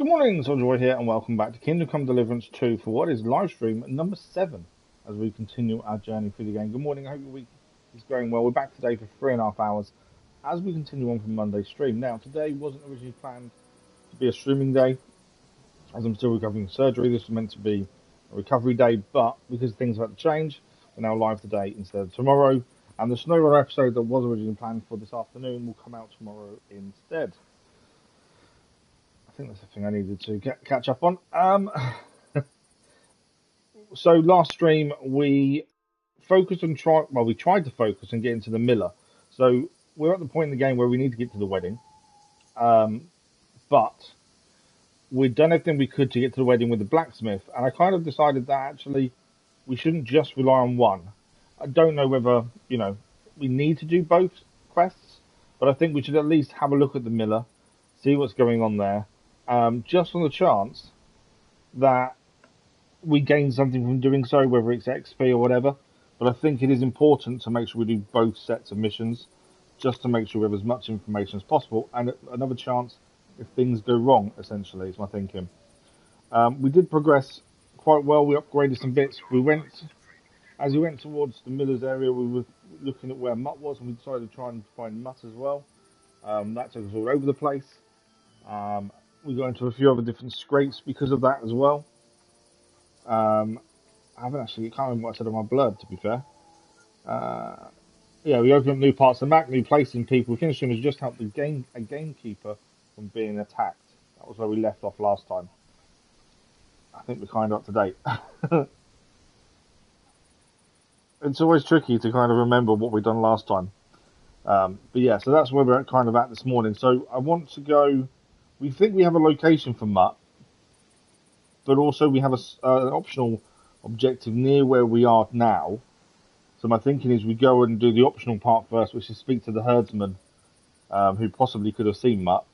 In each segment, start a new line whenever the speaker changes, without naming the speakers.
Good morning, Soldier here, and welcome back to Kingdom Come Deliverance 2 for what is live stream number 7 as we continue our journey through the game. Good morning, I hope your week is going well. We're back today for 3.5 hours as we continue on from Monday's stream. Now, today wasn't originally planned to be a streaming day as I'm still recovering from surgery. This was meant to be a recovery day, but because things have had to change, we're now live today instead of tomorrow. And the SnowRunner episode that was originally planned for this afternoon will come out tomorrow instead. I think that's the thing I needed to catch up on. So last stream we focused on we tried to focus and get into the miller. So we're at the point in the game where we need to get to the wedding, but we'd done everything we could to get to the wedding with the blacksmith, and I kind of decided that actually we shouldn't just rely on one. I don't know whether we need to do both quests, but I think we should at least have a look at the miller, see what's going on there. Just on the chance that we gain something from doing so, whether it's XP or whatever. But I think it is important to make sure we do both sets of missions, just to make sure we have as much information as possible, and another chance if things go wrong, essentially, is my thinking. We did progress quite well. We upgraded some bits. As we went towards the miller's area, we were looking at where Mutt was, and we decided to try and find Mutt as well. That took us all over the place. We got into a few other different scrapes because of that as well. I can't remember what I said on my blurb, to be fair. Yeah, we opened up new parts of the map, new places and people. We finished as just helped a gamekeeper from being attacked. That was where we left off last time. I think we're kind of up to date. It's always tricky to kind of remember what we've done last time. But yeah, so that's where we're kind of at this morning. So I want to go. We think we have a location for Mutt, but also we have an optional objective near where we are now. So my thinking is we go and do the optional part first, which is speak to the herdsman, who possibly could have seen Mutt.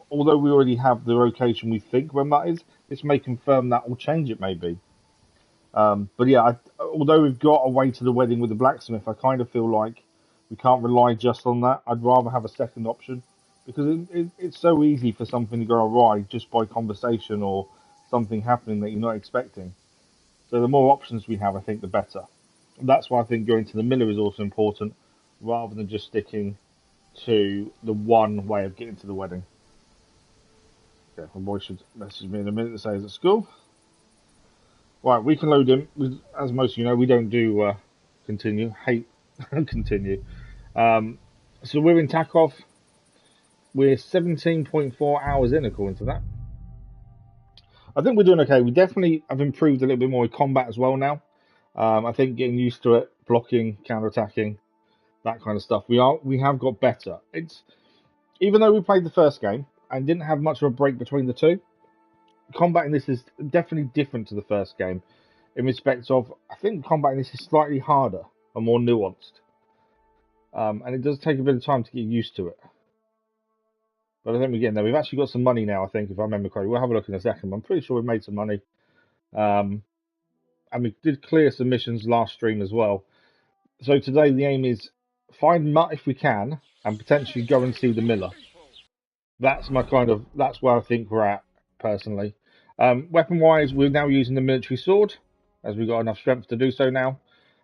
Although we already have the location we think where Mutt is, this may confirm that or change it maybe. But yeah, although we've got a way to the wedding with the blacksmith, I kind of feel like we can't rely just on that. I'd rather have a second option, because it's so easy for something to go awry just by conversation or something happening that you're not expecting. So the more options we have, I think the better. That's why I think going to the miller is also important, rather than just sticking to the one way of getting to the wedding. Okay, my boy should message me in a minute to say he's at school. Right, we can load him. As most of you know, we don't do continue. Hate continue. So we're in Takov. We're 17.4 hours in, according to that. I think we're doing okay. We definitely have improved a little bit more with combat as well now. I think getting used to it, blocking, counter-attacking, that kind of stuff. We have got better. Even though we played the first game and didn't have much of a break between the two, combat in this is definitely different to the first game in respect of, I think combat in this is slightly harder and more nuanced. And it does take a bit of time to get used to it. But I think we're getting there. We've actually got some money now, I think, if I remember correctly. We'll have a look in a second. I'm pretty sure we've made some money. And we did clear some missions last stream as well. So today the aim is find Mutt if we can, and potentially go and see the miller. That's where I think we're at, personally. Weapon-wise, we're now using the military sword, as we've got enough strength to do so now.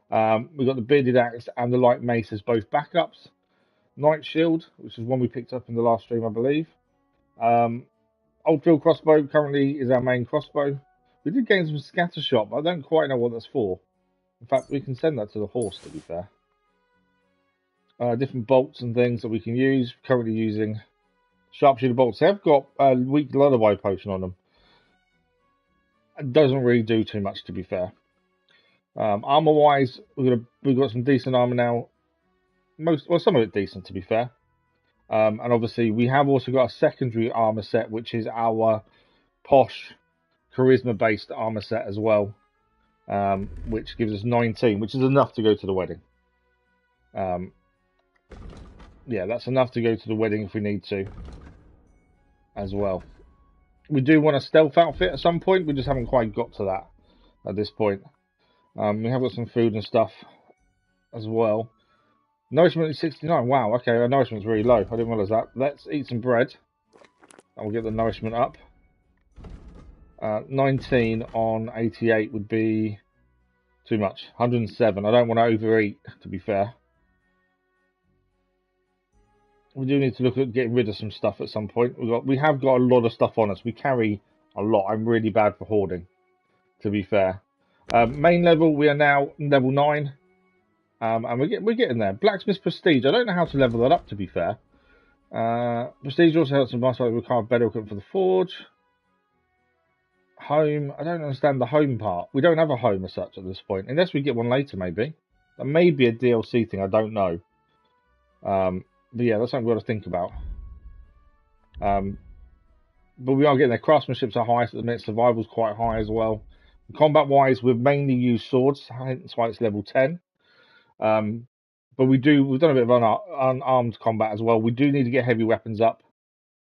We've got the bearded axe and the light mace as both backups. Knight shield, which is one we picked up in the last stream, I believe. Old field crossbow currently is our main crossbow. We did gain some scatter shot, but I don't quite know what that's for. In fact, we can send that to the horse, to be fair. Different bolts and things that we can use. Currently using sharpshooter bolts. They have got a weak lullaby potion on them. It doesn't really do too much, to be fair. Armor-wise, we've got some decent armor now. Some of it decent, to be fair. And obviously, we have also got a secondary armor set, which is our posh, charisma-based armor set as well, which gives us 19, which is enough to go to the wedding. Yeah, that's enough to go to the wedding if we need to, as well. We do want a stealth outfit at some point. We just haven't quite got to that at this point. We have got some food and stuff as well. Nourishment is 69. Wow, okay, our nourishment's really low. I didn't realise that. Let's eat some bread. And we'll get the nourishment up. 19 on 88 would be too much. 107. I don't want to overeat, to be fair. We do need to look at getting rid of some stuff at some point. We have got a lot of stuff on us. We carry a lot. I'm really bad for hoarding, to be fair. Main level, we are now level 9. And we're getting there. Blacksmith Prestige. I don't know how to level that up, to be fair. Prestige also helps with we require better equipment for the forge. Home. I don't understand the home part. We don't have a home as such at this point, unless we get one later, maybe. That may be a DLC thing. I don't know. But yeah, that's something we've got to think about. But we are getting there. Craftsmanship's our highest at the minute. Survival's quite high as well. Combat-wise, we've mainly used swords, hence why it's level 10. But we've done a bit of unarmed combat as well. We do need to get heavy weapons up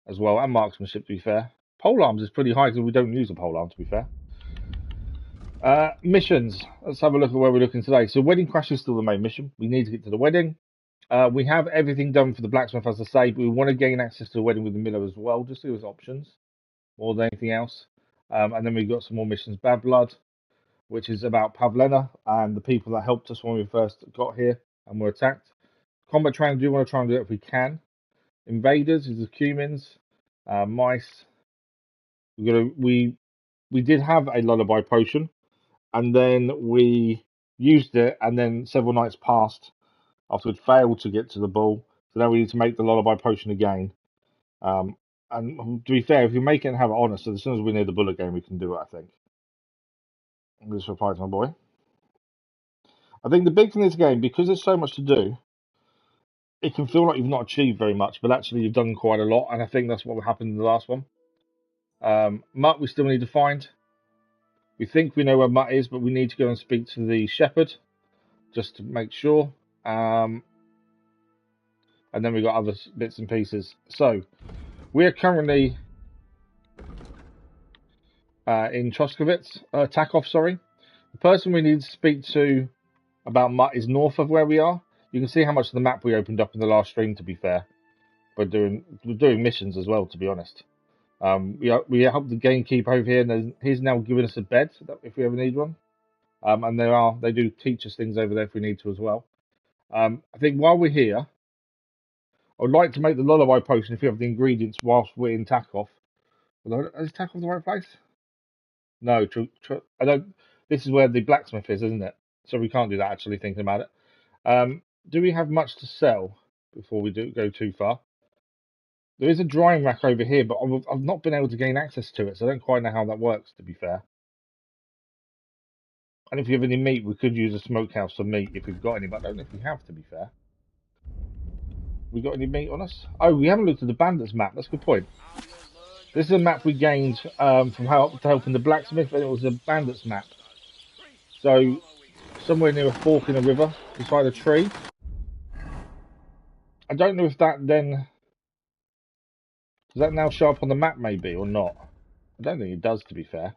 as well, and marksmanship, to be fair. Pole arms is pretty high because we don't use a pole arm, to be fair. Missions. Let's have a look at where we're looking today. So Wedding Crash is still the main mission. We need to get to the wedding. We have everything done for the blacksmith, as I say, but we want to gain access to the wedding with the miller as well, just so as options, more than anything else. And then we've got some more missions. Bad Blood, which is about Pavlena and the people that helped us when we first got here and were attacked. Combat training, do want to try and do it if we can. Invaders is the Cumins. Mice. We did have a lullaby potion, and then we used it, and then several nights passed after we'd failed to get to the ball. So now we need to make the lullaby potion again. And to be fair, if we make it and have it on us, so as soon as we're near the bullet game, we can do it, I think. I'm just reply to my boy. I think the big thing in this game, because there's so much to do, it can feel like you've not achieved very much, but actually you've done quite a lot, and I think that's what happened in the last one. Mutt, we still need to find. We think we know where Mutt is, but we need to go and speak to the shepherd, just to make sure. And then we've got other bits and pieces. So, we are currently in Takov, sorry. The person we need to speak to about Mutt is north of where we are. You can see how much of the map we opened up in the last stream, to be fair. We're doing missions as well, to be honest. We helped the gamekeeper over here, and he's now given us a bed if we ever need one. And they do teach us things over there if we need to as well. I think while we're here, I would like to make the lullaby potion if we have the ingredients whilst we're in Takov. Is Takov the right place? No, I don't. This is where the blacksmith is, isn't it? So we can't do that. Actually, thinking about it. Do we have much to sell before we go too far? There is a drying rack over here, but I've not been able to gain access to it, so I don't quite know how that works, to be fair. And if you have any meat, we could use a smokehouse for meat if we've got any, but I don't know if we have, to be fair. We got any meat on us? Oh, we haven't looked at the bandits map. That's a good point. This is a map we gained from helping the blacksmith, and it was a bandits map. So, somewhere near a fork in a river, beside a tree. I don't know if that then... Does that now show up on the map, maybe, or not? I don't think it does, to be fair.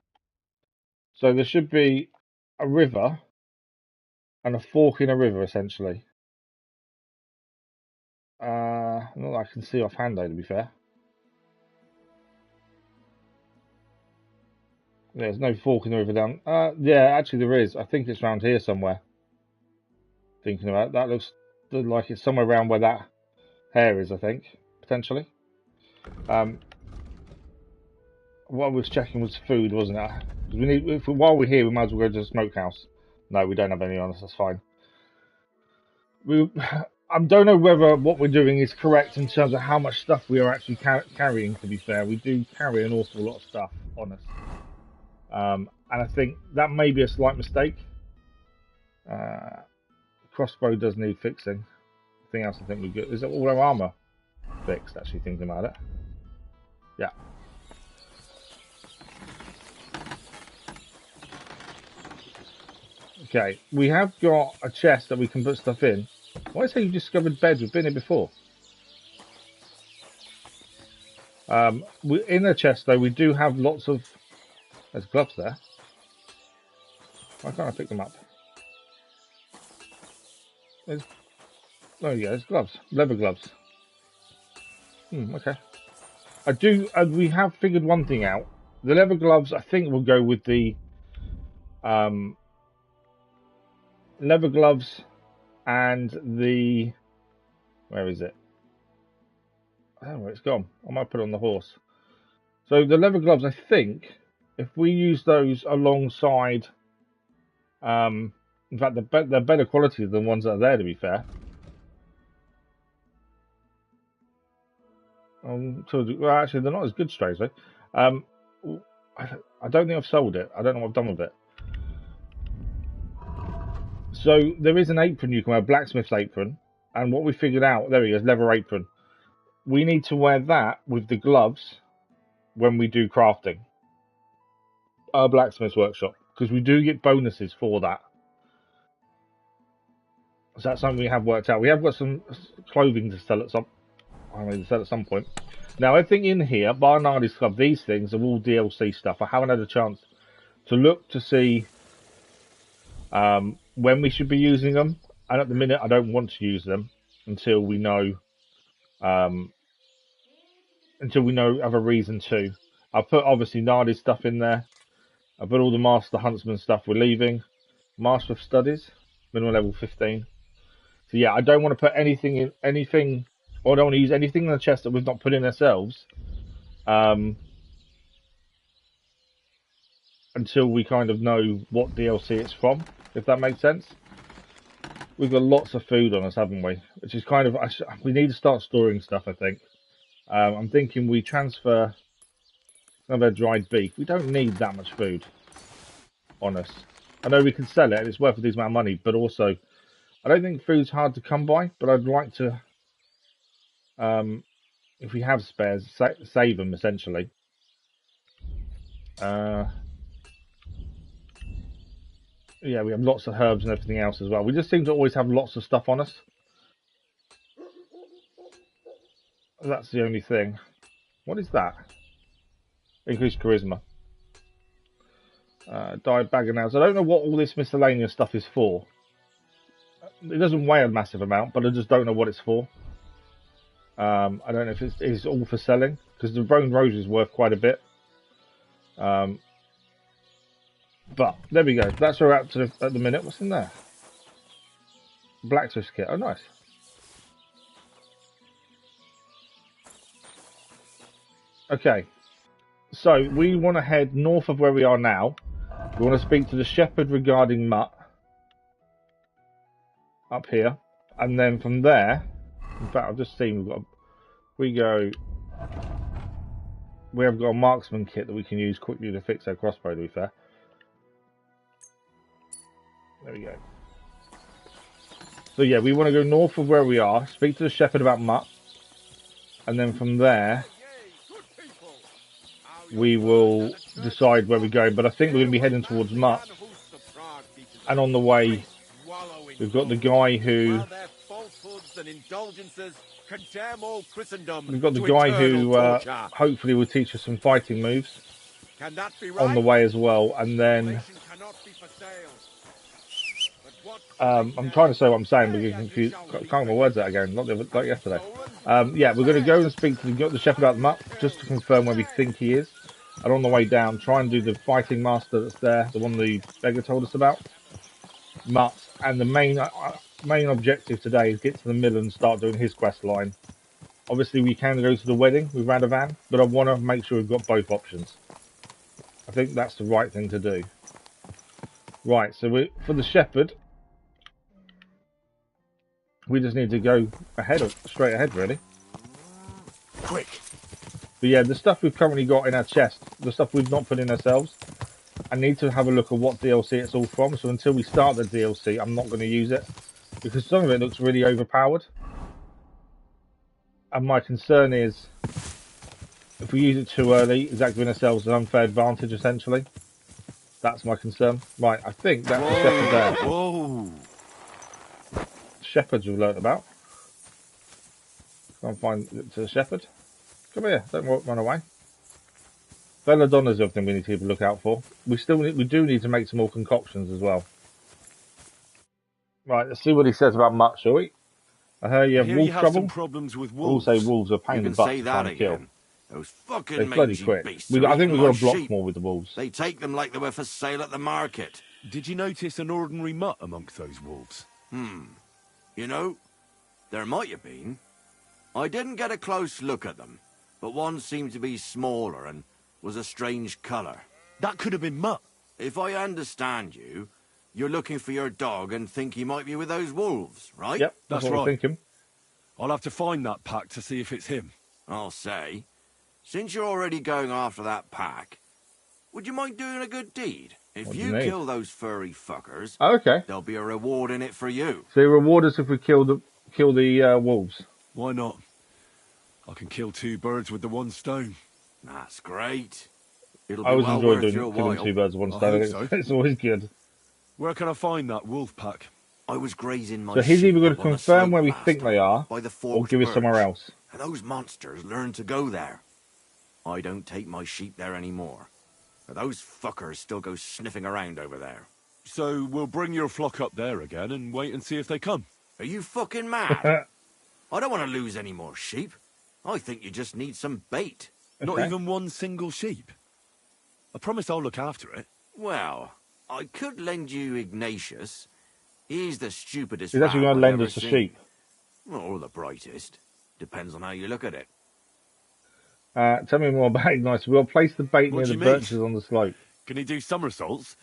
So there should be a river and a fork in a river, essentially. Not that I can see offhand, though, to be fair. There's no fork in the river down. Yeah, actually there is. I think it's around here somewhere. Thinking about it, that looks like it's somewhere around where that hair is, I think, potentially. What I was checking was food, wasn't it? While we're here, we might as well go to the smokehouse. No, we don't have any on us. That's fine. I don't know whether what we're doing is correct in terms of how much stuff we are actually carrying. To be fair, we do carry an awful lot of stuff on us, and I think that may be a slight mistake. Crossbow does need fixing. Anything else I think we're good. Is it all our armor fixed? Actually, thinking about it. Yeah. Okay, we have got a chest that we can put stuff in. Why say you discovered beds? We've been here before. In the chest, though, we do have lots of... There's gloves there. Why can't I pick them up? Oh yeah, there's gloves. Leather gloves. Okay. We have figured one thing out. The leather gloves, I think we'll go with the leather gloves and the... Where is it? I don't know where it's gone. I might put it on the horse. So the leather gloves, I think, if we use those alongside... in fact, they're better quality than the ones that are there, to be fair. Well, actually, they're not as good, strangely. I don't think I've sold it. I don't know what I've done with it. So there is an apron you can wear, blacksmith's apron, and what we figured out, there he is, leather apron. We need to wear that with the gloves when we do crafting. Our blacksmith's workshop, because we do get bonuses for that. So that's something we have worked out. We have got some clothing to sell at some point. Now, everything in here, bar Nardi's Club, these things are all DLC stuff. I haven't had a chance to look to see when we should be using them. And at the minute, I don't want to use them until we know have a reason to. I'll put, obviously, Nardi's stuff in there. I'll put all the Master Huntsman stuff we're leaving. Master of Studies, minimum level 15. So yeah, I don't want to put anything, or I don't want to use anything in the chest that we've not put in ourselves, until we kind of know what DLC it's from, if that makes sense. We've got lots of food on us, haven't we? Which is kind of, we need to start storing stuff, I think. I'm thinking we transfer some of our dried beef. We don't need that much food on us. I know we can sell it and it's worth a decent amount of money, but also, I don't think food's hard to come by, but I'd like to, if we have spares, save them, essentially. Yeah, we have lots of herbs and everything else as well. We just seem to always have lots of stuff on us. That's the only thing. What is that? Increased charisma. Dyed bag of nails. I don't know what all this miscellaneous stuff is for. It doesn't weigh a massive amount, but I just don't know what it's for. I don't know if it's all for selling, because the bone rose is worth quite a bit. But there we go. That's where we're at at the minute. What's in there? Blacksmith's kit. Oh, nice. Okay. So we want to head north of where we are now. We want to speak to the shepherd regarding Mutt. Up here. And then from there, in fact, I've just seen we have got a marksman kit that we can use quickly to fix our crossbow, to be fair. There we go. So yeah, we want to go north of where we are, speak to the shepherd about Mutt, and then from there we will decide where we're going. But I think we're going to be heading towards Mutt, and on the way we've got the guy who hopefully will teach us some fighting moves on the way as well, and then I'm trying to say what I'm saying, but you're confused. Can't get my words out again, like yesterday. Yeah, we're going to go and speak to the shepherd about Mutt, just to confirm where we think he is. And on the way down, try and do the fighting master that's there, the one the beggar told us about. Mutt, and the main objective today is get to the mill and start doing his quest line. Obviously, we can go to the wedding with Radovan, but I want to make sure we've got both options. I think that's the right thing to do. Right, so for the shepherd, we just need to go straight ahead, really.
Quick.
But yeah, the stuff we've currently got in our chest, the stuff we've not put in ourselves, I need to have a look at what DLC it's all from. So until we start the DLC, I'm not going to use it, because some of it looks really overpowered. And my concern is, if we use it too early, is that giving ourselves an unfair advantage, essentially? That's my concern. Right, I think that's the shepherd there.
Whoa!
Shepherds we've learnt about. Can't find the shepherd. Come here, don't run away. Belladonna's the other thing we need to keep a look out for. We do need to make some more concoctions as well. Right, let's see what he says about Mutt, shall we? I hear you have wolf trouble.
Some problems with wolves.
Also, wolves are a pain in the butt to try and kill.
Those fucking
They're bloody
mangy
quick.
beasts are
I think
eating
we've
my
got to block
sheep.
more with the wolves.
They take them like they were for sale at the market.
Did you notice an ordinary mutt amongst those wolves?
You know, there might have been. I didn't get a close look at them, but one seemed to be smaller and was a strange colour.
That could have been Mutt.
If I understand you, you're looking for your dog and think he might be with those wolves, right?
Yep,
That's
what I'm
right.
thinking.
I'll have to find that pack to see if it's him.
I'll say, since you're already going after that pack, would you mind doing a good deed? If
What do
you
you need?
kill those furry fuckers,
Oh, okay.
there'll be a reward in it for you.
So they reward us if we kill the wolves.
Why not? I can kill 2 birds with the 1 stone.
That's great. It'll
I
be
always
well
enjoy
worth
doing
your
killing
while.
2 birds with 1
I
stone.
hope so.
It's always good.
Where can I find that wolf pack?
I was grazing my
So he's
sheep
either going to
up on the
confirm
slope
where we
last
think they
time
are,
by the
or
forked
give us somewhere
birch,
else.
and those monsters learned to go there. I don't take my sheep there anymore. But those fuckers still go sniffing around over there.
So we'll bring your flock up there again and wait and see if they come.
Are you fucking mad? I don't want to lose any more sheep. I think you just need some bait.
Not
Okay.
even 1 single sheep. I promise I'll look after it.
Well, I could lend you Ignatius. He's the stupidest
He's actually
rat
going to
I've
lend
ever
us a
seen.
sheep.
Well, or the brightest. Depends on how you look at it.
Tell me more about Ignatius. We'll place the bait
What
near
do
the
you mean?
birches on the slope.
Can he do somersaults?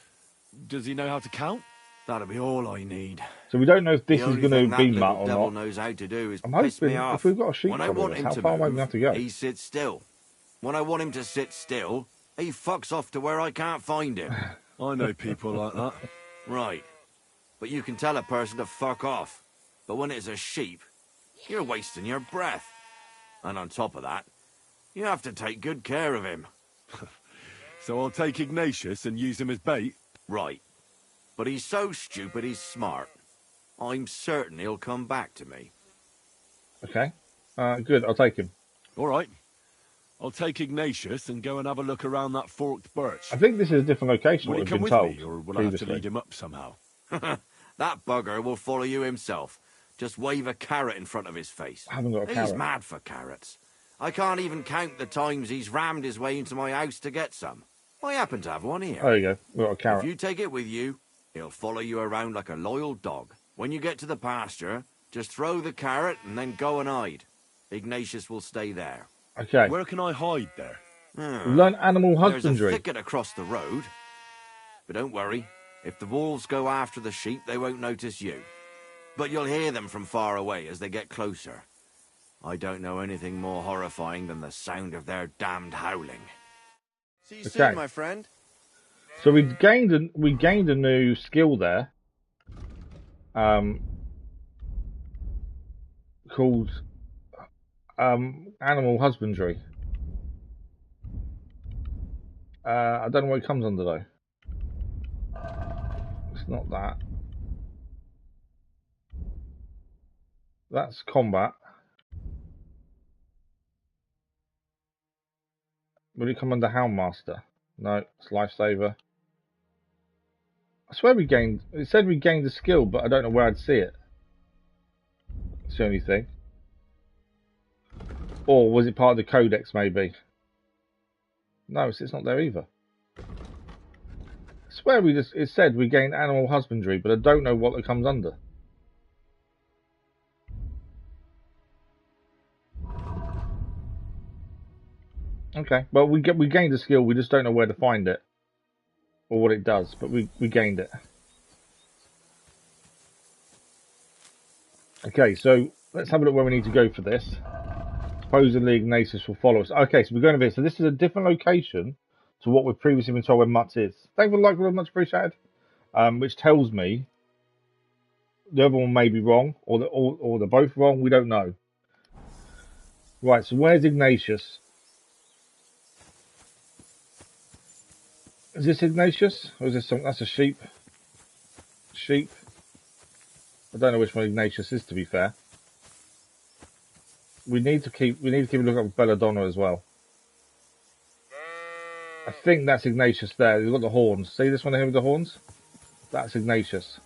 Does he know how to count?
That'll be all I need.
So we don't know if this
The
is
only
going
thing
to
that
be
little
Mutt or
devil
not.
knows how to do is
I'm
piss me
hoping
off.
if we've got a sheep
When I
following
want
us,
him
how
to
far away do we
move,
have to go?
he sits still. When I want him to sit still, he fucks off to where I can't find him.
I know people like that.
Right. But you can tell a person to fuck off. But when it's a sheep, you're wasting your breath. And on top of that, you have to take good care of him.
So I'll take Ignatius and use him as bait.
Right. But he's so stupid he's smart. I'm certain he'll come back to me.
Okay. Good, I'll take him.
All right. I'll take Ignatius and go and have a look around that forked birch.
I think this is a different location
Will
what
he
we've
come
been
with
told
me, or will I have to
previously.
lead him up somehow?
That bugger will follow you himself. Just wave a carrot in front of his face.
I haven't got a
He's
carrot.
mad for carrots. I can't even count the times he's rammed his way into my house to get some. I happen to have one here.
There you go. We've got a
If
carrot.
you take it with you, he'll follow you around like a loyal dog. When you get to the pasture, just throw the carrot and then go and hide. Ignatius will stay there.
Okay.
Where can I hide there?
Learn animal
There's a
husbandry.
thicket across the road. But don't worry, if the wolves go after the sheep, they won't notice you. But you'll hear them from far away as they get closer. I don't know anything more horrifying than the sound of their damned howling. See you
Okay.
soon, my friend.
So we gained a new skill there. Called animal husbandry. I don't know what it comes under though. It's not that. That's combat. Would it come under Houndmaster? No, it's Lifesaver. I swear it said we gained a skill, but I don't know where I'd see it. It's the only thing. Or was it part of the codex maybe? No, it's not there either. I swear it said we gained animal husbandry, but I don't know what it comes under. Okay, well we gained a skill, we just don't know where to find it. Or what it does, but we gained it. Okay, so let's have a look where we need to go for this. Supposedly Ignatius will follow us. Okay, so we're going to this. So this is a different location to what we've previously been told where Mutt is. Thank you for the like, much appreciated. Which tells me the other one may be wrong, or they're both wrong. We don't know. Right, so where's Ignatius? Is this Ignatius? Or is this something? That's a sheep. Sheep. I don't know which one Ignatius is, to be fair. We need to keep a look at Belladonna as well. I think that's Ignatius there. He's got the horns. See this one here with the horns? That's Ignatius.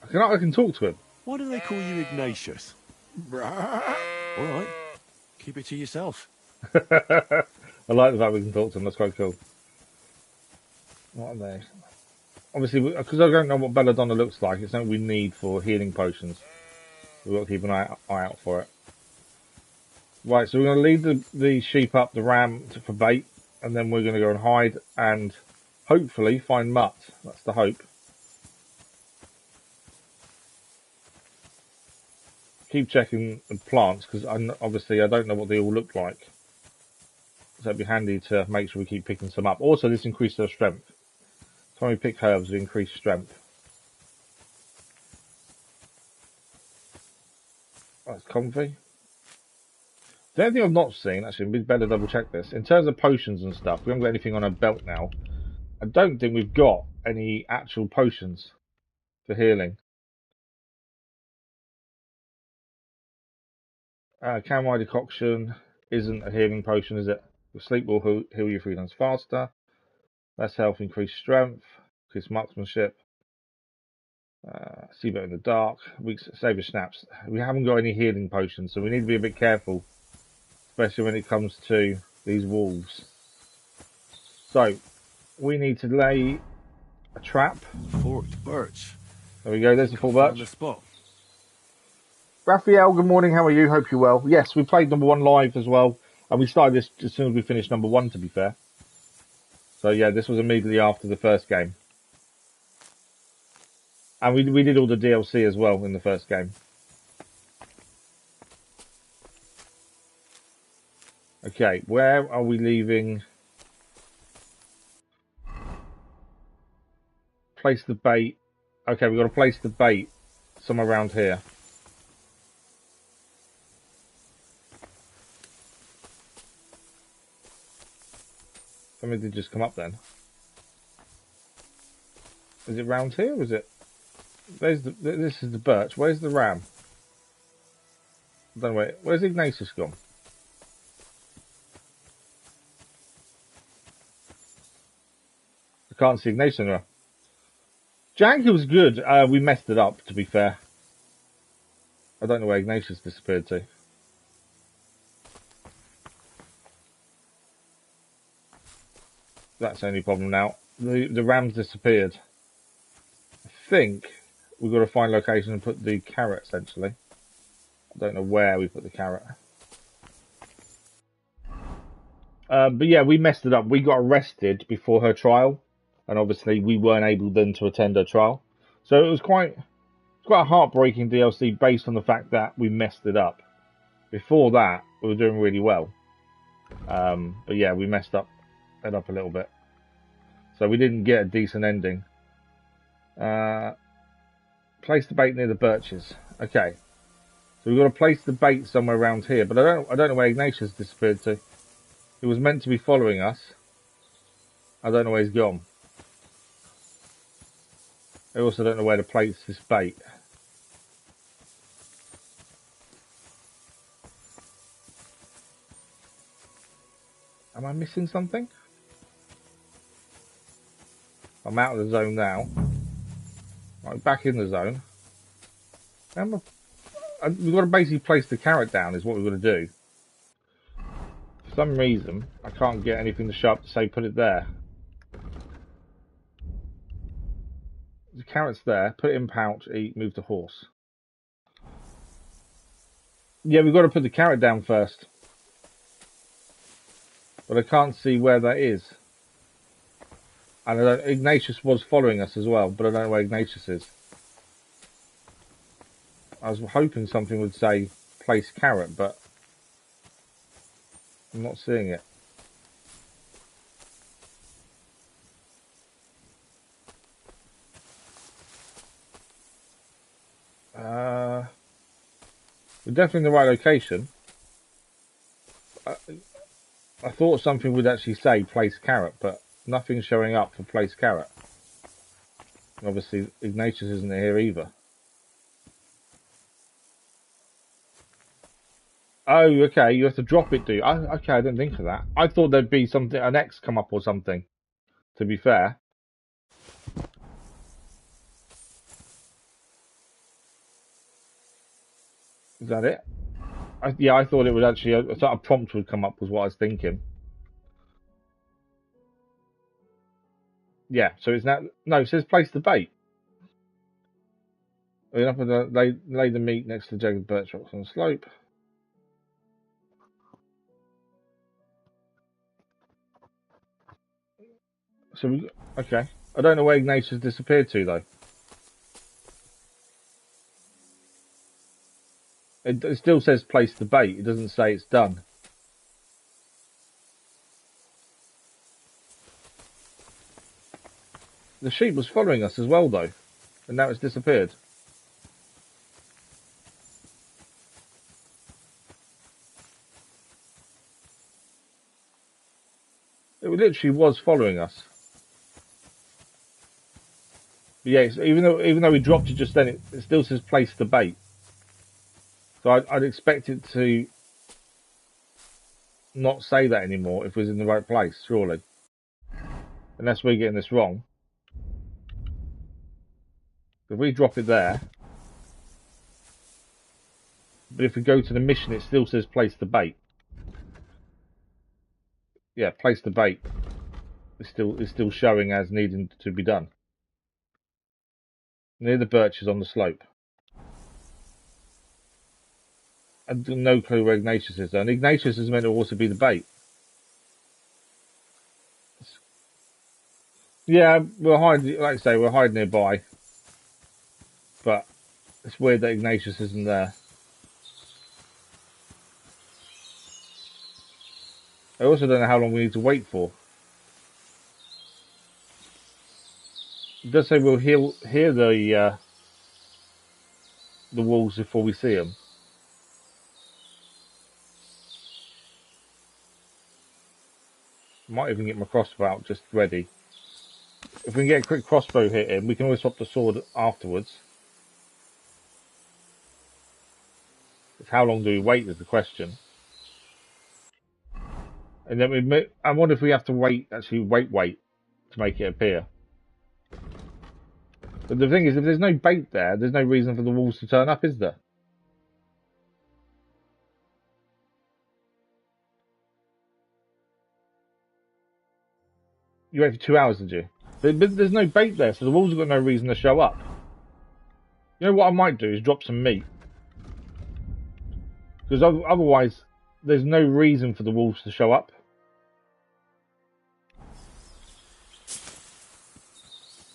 I can talk to him.
Why do they call you Ignatius? All right. Keep it to yourself.
I like the fact we can talk to them. That's quite cool. What are they? Obviously, because I don't know what belladonna looks like, it's something we need for healing potions. We've got to keep an eye out for it. Right, so we're going to lead the sheep up the ram for bait, and then we're going to go and hide and hopefully find Mutt. That's the hope. Keep checking the plants, because obviously I don't know what they all look like. So it'd be handy to make sure we keep picking some up. Also, this increases our strength. So when we pick herbs, we increase strength. That's comfy. The only thing I've not seen, actually, we'd better double check this. In terms of potions and stuff, we haven't got anything on our belt now. I don't think we've got any actual potions for healing. Chamomile decoction isn't a healing potion, is it? The sleep will heal you 3 times faster. Less health, increased strength, increased marksmanship. See better in the dark. We save your snaps. We haven't got any healing potions, so we need to be a bit careful, especially when it comes to these wolves. So we need to lay a trap.
Forked birch.
There we go. There's the full birch.
Found the spot.
Raphael, good morning. How are you? Hope you're well. Yes, we played number 1 live as well, and we started this as soon as we finished number 1. To be fair. So yeah, this was immediately after the first game. And we did all the DLC as well in the first game. Okay, where are we leaving? Place the bait. Okay, we've got to place the bait somewhere around here. Something did just come up then. Is it round here or is it? This is the birch. Where's the ram? I don't know where's Ignatius gone? I can't see Ignatius anywhere. Janky was good. We messed it up, to be fair. I don't know where Ignatius disappeared to. That's the only problem now. The ram's disappeared. I think we've got to find location and put the carrot, essentially. I don't know where we put the carrot. But yeah, we messed it up. We got arrested before her trial. And obviously we weren't able then to attend her trial. So it was quite a heartbreaking DLC based on the fact that we messed it up. Before that, we were doing really well. But yeah, we messed it up a little bit. So we didn't get a decent ending. Place the bait near the birches. Okay. So we've got to place the bait somewhere around here. But I don't know where Ignatius disappeared to. He was meant to be following us. I don't know where he's gone. I also don't know where to place this bait. Am I missing something? I'm out of the zone now. Right, back in the zone. We've got to basically place the carrot down is what we've got to do. For some reason, I can't get anything to show up to say put it there. The carrot's there. Put it in pouch, eat, move to horse. Yeah, we've got to put the carrot down first. But I can't see where that is. And Ignatius was following us as well, but I don't know where Ignatius is. I was hoping something would say place carrot, but I'm not seeing it. We're definitely in the right location. I thought something would actually say place carrot, but nothing's showing up for place carrot. Obviously, Ignatius isn't here either. Oh, okay, you have to drop it, do you? Okay, I didn't think of that. I thought there'd be something, an X come up or something, to be fair. Is that it? Yeah, I thought it would actually a sort of prompt would come up was what I was thinking. Yeah, so it's now no. It says place the bait. We have to lay the meat next to the jagged birch rocks on the slope. So we okay. I don't know where Ignatius disappeared to though. It still says place the bait. It doesn't say it's done. The sheep was following us as well though, and now it's disappeared. It literally was following us. But yeah, even though we dropped it just then, it still says place the bait. So I'd expect it to not say that anymore if it was in the right place, surely. Unless we're getting this wrong. If we drop it there, but if we go to the mission, it still says place the bait. Yeah, place the bait. It's still showing as needing to be done. Near the birches on the slope. I have no clue where Ignatius is though. And Ignatius is meant to also be the bait. Yeah, we're hiding, like I say, we're hiding nearby. But it's weird that Ignatius isn't there. I also don't know how long we need to wait for. It does say we'll hear the wolves before we see them. Might even get my crossbow out just ready. If we can get a quick crossbow hit in, we can always swap the sword afterwards. It's how long do we wait is the question. And then I wonder if we have to wait to make it appear. But the thing is, if there's no bait there, there's no reason for the wolves to turn up, is there? You wait for 2 hours, did you? But there's no bait there, so the wolves have got no reason to show up. You know what I might do is drop some meat. Because otherwise, there's no reason for the wolves to show up.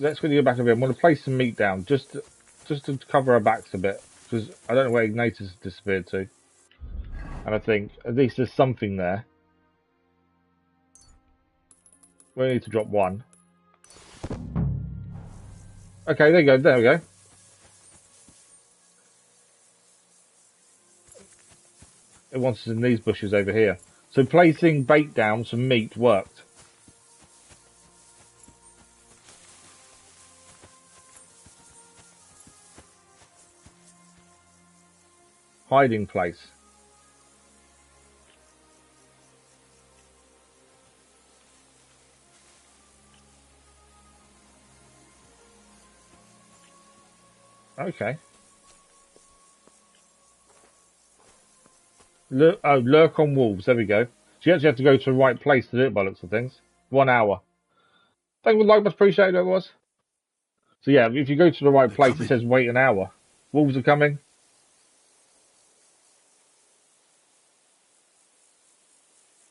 Let's go back over here. I'm going to place some meat down, just to cover our backs a bit. Because I don't know where Ignatius has disappeared to. And I think, at least there's something there. We need to drop one. Okay, there we go. It wants us in these bushes over here. So placing bait down, some meat worked. Hiding place. Okay. Lurk on wolves. There we go. So you actually have to go to the right place to do it by looks of things. 1 hour. Thank you, much appreciated it was. So yeah, if you go to the right place, it says wait an hour. Wolves are coming.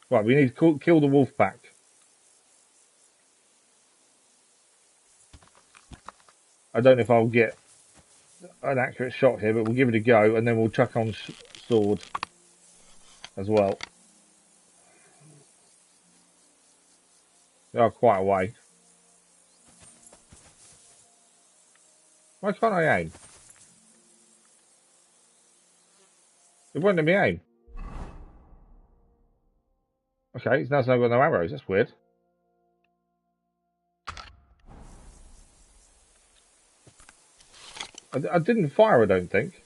Right, we need to kill the wolf pack. I don't know if I'll get an accurate shot here, but we'll give it a go, and then we'll chuck on sword as well. They are quite away. Why can't I aim? It won't let me aim. Okay, it's now got no arrows. That's weird. I didn't fire, I don't think.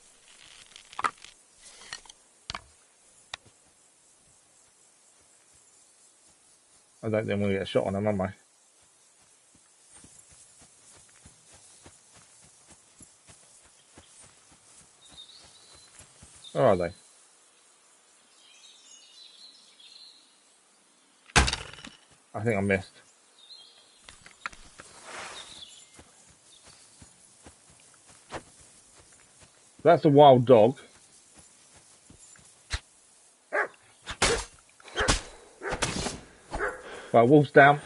I don't think I'm going to get a shot on them, am I? Where are they? I think I missed. That's a wild dog. Right, wolf's down.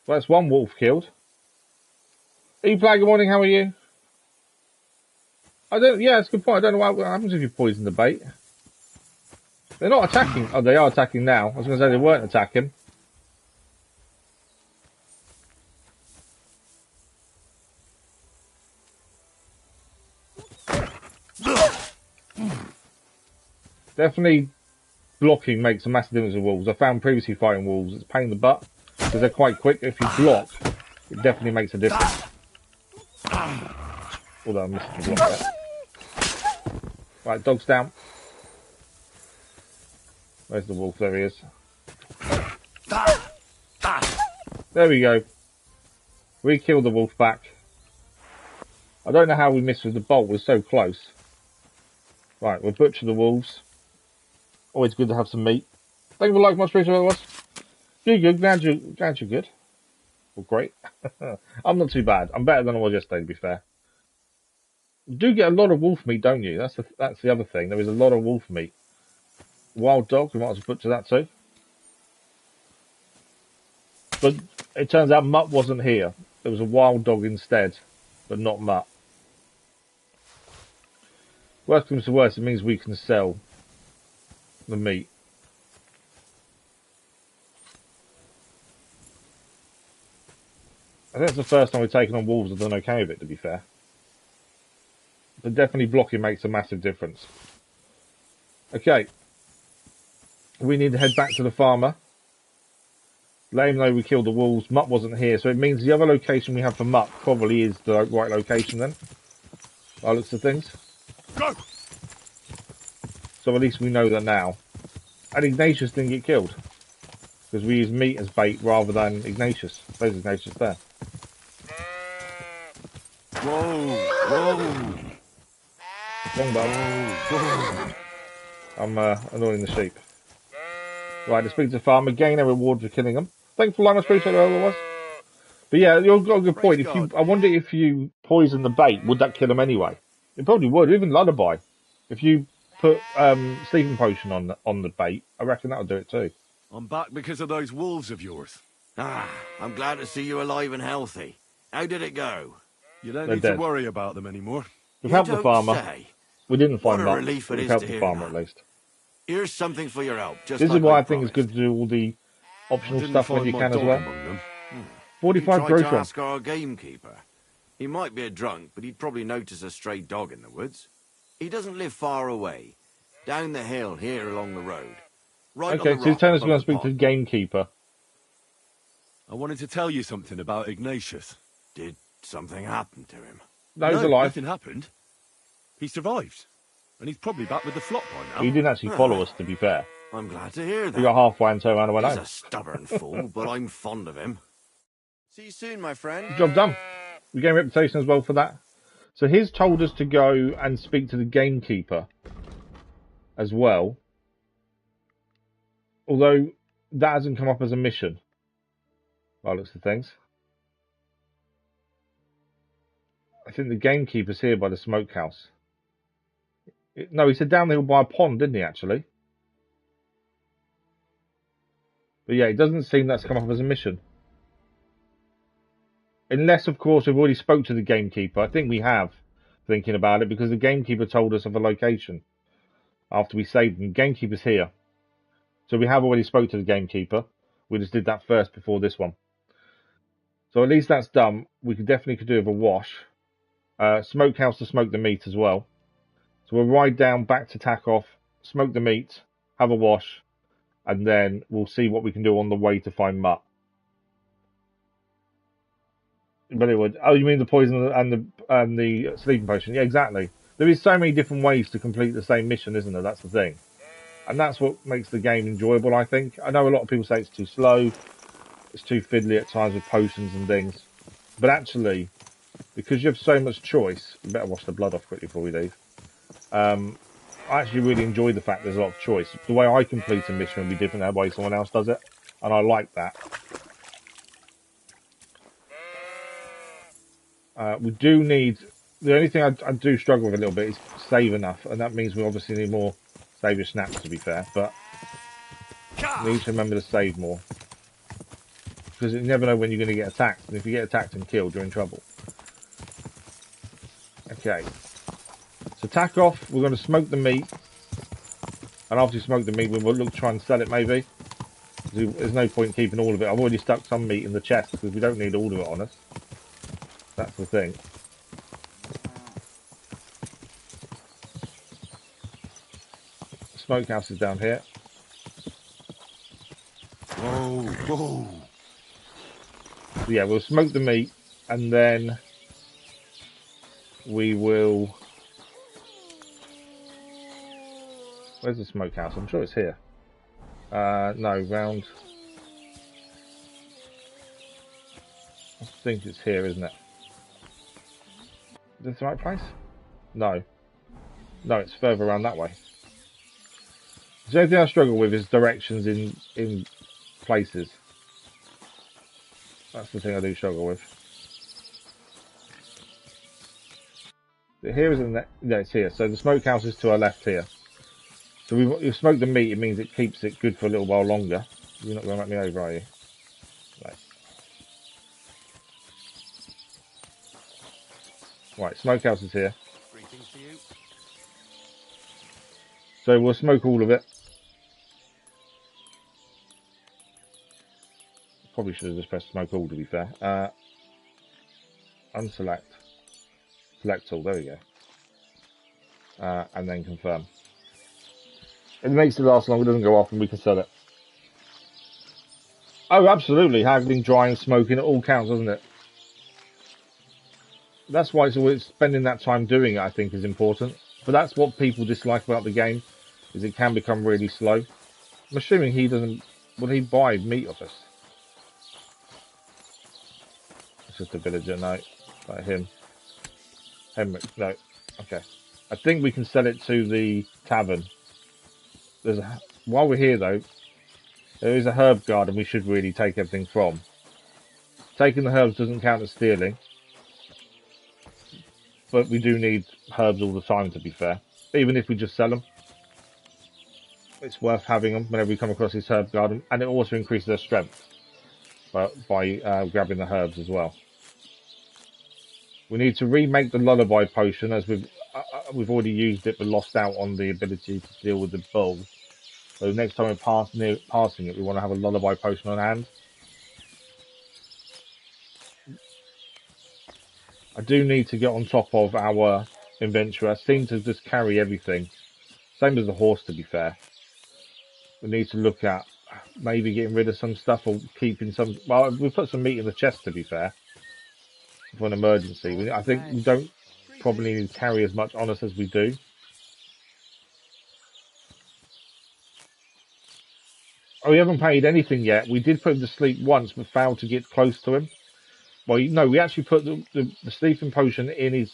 Well, that's one wolf killed. E-Play, good morning, how are you? Yeah, it's a good point. I don't know what happens if you poison the bait. They're not attacking. Oh, they are attacking now. I was going to say they weren't attacking. Definitely blocking makes a massive difference with wolves. I found previously fighting wolves, it's a pain in the butt because they're quite quick. If you block, it definitely makes a difference. Although I missed the block there. Right, dog's down. Where's the wolf? There he is. There we go. We killed the wolf back. I don't know how we missed with the bolt. We're so close. Right, we'll butcher the wolves. Always good to have some meat. Thank you for liking my stream, whoever it was. You're good. Glad you're good. Well, great. I'm not too bad. I'm better than I was yesterday, to be fair. You do get a lot of wolf meat, don't you? That's the other thing. There is a lot of wolf meat. Wild dog, we might as well butcher that too. But it turns out Mutt wasn't here. There was a wild dog instead, but not Mutt. Worst comes to worst, it means we can sell the meat. I think it's the first time we've taken on wolves I've done okay with it, to be fair. But definitely blocking makes a massive difference. Okay. We need to head back to the farmer. Let him know we killed the wolves. Mutt wasn't here, so it means the other location we have for Mutt probably is the right location then. By the looks of things.
Go!
So at least we know that now. And Ignatius didn't get killed. Because we used meat as bait rather than Ignatius. There's Ignatius there.
Whoa!
Wrong button. I'm annoying the sheep. Right, to speak to the farmer, gain a reward for killing them. Thanks for letting us appreciate whoever it was. But yeah, you've got a good point. I wonder if you poison the bait, would that kill them anyway? It probably would, even lullaby. If you put sleeping potion on the bait, I reckon that'll do it too.
I'm back because of those wolves of yours.
Ah, I'm glad to see you alive and healthy. How did it go?
You don't
They're
need
dead.
to worry about them anymore.
We've helped the farmer.
Say.
We didn't find
What a
Mutt,
relief
but
it
we've
is
helped
to
the
hear
farmer
that.
at least.
Here's something for your help. Just
This
like
is why I
I
think it's
promised.
good to do all the optional
Didn't
stuff when
find
you
my
can as
dog
well.
among them.
45
You
gross
tried to
one.
ask our gamekeeper. He might be a drunk, but he'd probably notice a stray dog in the woods. He doesn't live far away. Down the hill here along the road. Right
Okay,
on the
so
rock
tell us
above
we're going to
the
speak to the
pond.
gamekeeper.
I wanted to tell you something about Ignatius.
Did something happen to him?
No, he's alive.
Nothing happened. He survived. And he's probably back with the flock by now.
He didn't actually follow us, to be fair.
I'm glad to hear that.
We got halfway and turned around and went
He's
home.
a stubborn fool, but I'm fond of him. See you soon, my friend.
Job done. We gained reputation as well for that. So he's told us to go and speak to the gamekeeper as well. Although that hasn't come up as a mission. By the looks of things. I think the gamekeeper's here by the smokehouse. No, he said down the hill by a pond, didn't he, actually? But yeah, it doesn't seem that's come up as a mission. Unless, of course, we've already spoke to the gamekeeper. I think we have, thinking about it, because the gamekeeper told us of a location after we saved him. Gamekeeper's here. So we have already spoke to the gamekeeper. We just did that first before this one. So at least that's done. We could definitely do with a wash. Smokehouse to smoke the meat as well. So we'll ride down back to Takoff, smoke the meat, have a wash, and then we'll see what we can do on the way to find Mutt. But it would. Oh, you mean the poison and the sleeping potion? Yeah, exactly. There is so many different ways to complete the same mission, isn't there? That's the thing, and that's what makes the game enjoyable. I think. I know a lot of people say it's too slow, it's too fiddly at times with potions and things, but actually, because you have so much choice, you better wash the blood off quickly before we leave. I actually really enjoy the fact there's a lot of choice. The way I complete a mission will be different than the way someone else does it, and I like that. We do need... The only thing I do struggle with a little bit is save enough, and that means we obviously need more savior snaps, to be fair, but we need to remember to save more. Because you never know when you're going to get attacked, and if you get attacked and killed, you're in trouble. Okay. So tack off, we're going to smoke the meat, and after you smoke the meat, we'll look to try and sell it maybe. There's no point keeping all of it. I've already stuck some meat in the chest, because we don't need all of it on us. That's the thing. Smokehouse is down here.
Whoa, whoa.
So yeah, we'll smoke the meat, and then we will... Where's the smokehouse? I'm sure it's here. No, round... I think it's here, isn't it? Is this the right place? No. No, it's further around that way. The only thing I struggle with is directions in places. That's the thing I do struggle with. Here is in the... No, it's here. So the smokehouse is to our left here. So we've smoked the meat, it means it keeps it good for a little while longer. You're not going to make me over, are you? Right. Right, smokehouse is here.
Greetings to you.
So we'll smoke all of it. Probably should have just pressed smoke all, to be fair. Unselect. Select all, there we go. And then confirm. It makes it last longer, it doesn't go off, and we can sell it. Oh, absolutely. Haggling, drying, smoking, it all counts, doesn't it? That's why it's always spending that time doing it, I think, is important. But that's what people dislike about the game, is it can become really slow. I'm assuming he doesn't... Will he buy meat off us? It's just a villager, no. Like him. Henrik, no. Okay. I think we can sell it to the tavern. While we're here, though, there is a herb garden we should really take everything from. Taking the herbs doesn't count as stealing. But we do need herbs all the time, to be fair. Even if we just sell them. It's worth having them whenever we come across this herb garden. And it also increases their strength by grabbing the herbs as well. We need to remake the lullaby potion, as we've already used it but lost out on the ability to deal with the bull. So next time we're passing it, we want to have a lullaby potion on hand. I do need to get on top of our inventory. I seem to just carry everything. Same as the horse, to be fair. We need to look at maybe getting rid of some stuff or keeping some... Well, we put some meat in the chest, to be fair, for an emergency. I think we don't probably need to carry as much on us as we do. Oh, we haven't paid anything yet. We did put him to sleep once, but failed to get close to him. Well, no, we actually put the sleeping potion in his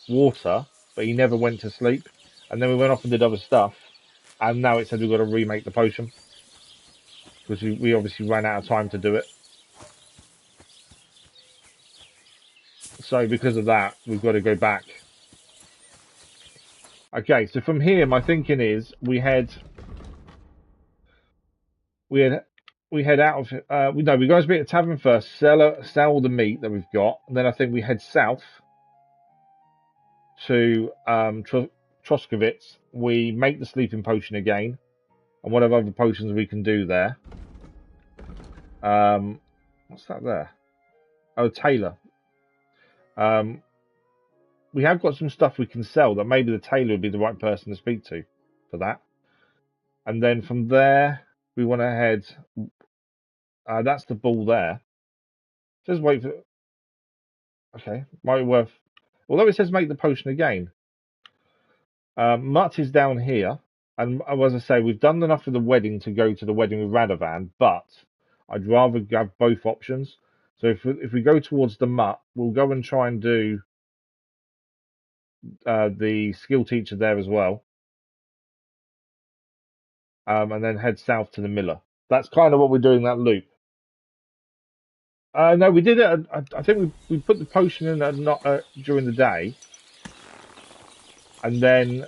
water, but he never went to sleep. And then we went off and did other stuff. And now it said we've got to remake the potion. Because we obviously ran out of time to do it. So because of that, we've got to go back. Okay, so from here, my thinking is we head out of... no, we go to be at the tavern first, sell the meat that we've got. And then I think we head south to Troskovitz. We make the sleeping potion again. And whatever other potions we can do there. What's that there? Oh, tailor. We have got some stuff we can sell that maybe the tailor would be the right person to speak to for that. And then from there, we want to head... that's the bull there. Just wait for... Okay, might be worth... Although it says make the potion again. Mutt is down here. And as I say, we've done enough for the wedding to go to the wedding with Radovan, but I'd rather have both options. So if we go towards the Mutt, we'll go and try and do the skill teacher there as well. and then head south to the Miller. That's kind of what we're doing that loop. No, we did it. I think we put the potion in during the day, and then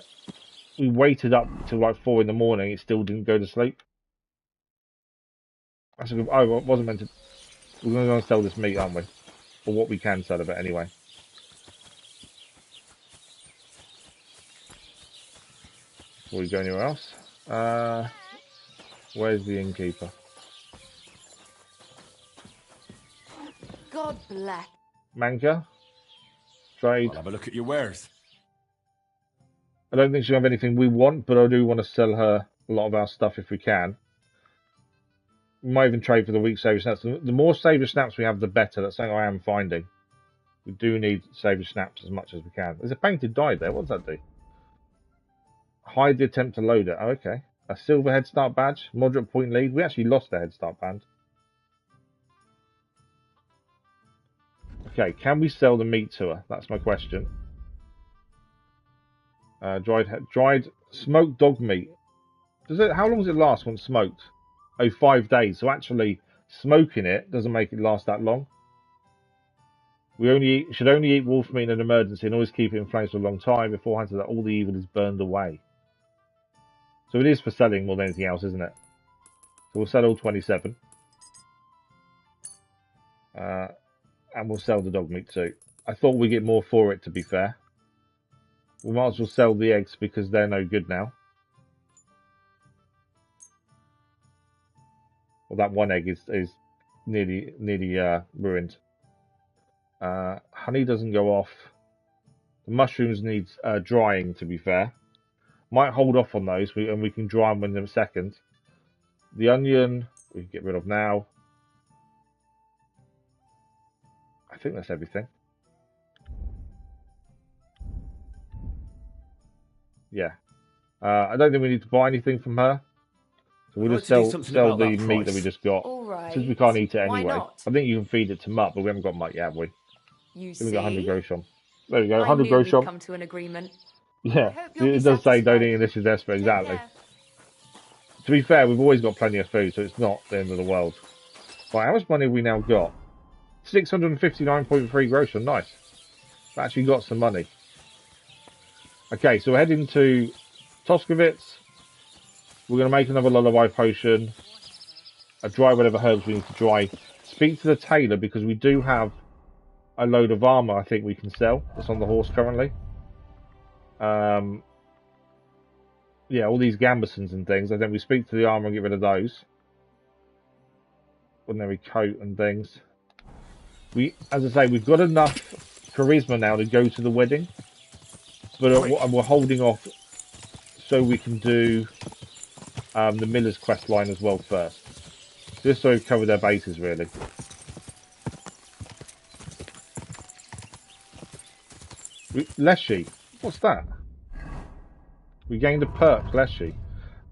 we waited up till like 4 in the morning. It still didn't go to sleep. That's a good. Oh, it wasn't meant to. We're going to go and sell this meat, aren't we? Or what we can sell of it anyway. Before we go anywhere else. Where's the innkeeper?
God bless.
Manka? Trade.
I'll have a look at your wares.
I don't think she'll have anything we want, but I do want to sell her a lot of our stuff if we can. We might even trade for the weak saver snaps. The more saver snaps we have, the better. That's something I am finding. We do need saver snaps as much as we can. There's a painted die there. What does that do? Hide the attempt to load it. Oh, okay. A silver head start badge. Moderate point lead. We actually lost the head start band. Okay, can we sell the meat to her? That's my question. Dried smoked dog meat. How long does it last when smoked? Oh, 5 days. So actually, smoking it doesn't make it last that long. We should only eat wolf meat in an emergency and always keep it in flames for a long time beforehand so that all the evil is burned away. So it is for selling more than anything else, isn't it? So we'll sell all 27. And we'll sell the dog meat too. I thought we'd get more for it, to be fair. We might as well sell the eggs because they're no good now. Well, that one egg is nearly ruined. Honey doesn't go off. The mushrooms need drying, to be fair. Might hold off on those, and we can dry them in a second. The onion, we can get rid of now. I think that's everything. Yeah. I don't think we need to buy anything from her. So we'll just sell the meat that we just got.
Right.
Since we can't eat it anyway.
Not?
I think you can feed it to Mutt, but we haven't got Mutt yet, have we?
You
we got 100 grosham. There we go,
I
100 grosham.
come to an agreement.
Yeah, it does say don't eat this is desperate, exactly. To be fair, we've always got plenty of food, so it's not the end of the world. Right, how much money have we now got? 659.3 grosham, nice. We actually got some money. Okay, so we're heading to Toskovitz. We're going to make another lullaby potion. Dry whatever herbs we need to dry. Speak to the tailor because we do have a load of armour I think we can sell. That's on the horse currently. Yeah, all these gambesons and things. I think we speak to the armour and get rid of those. Ordinary coat and things. As I say, we've got enough charisma now to go to the wedding. But we're holding off so we can do the Miller's quest line as well first. Just so we've covered their bases, really. Leshy. What's that? We gained a perk, Leshy.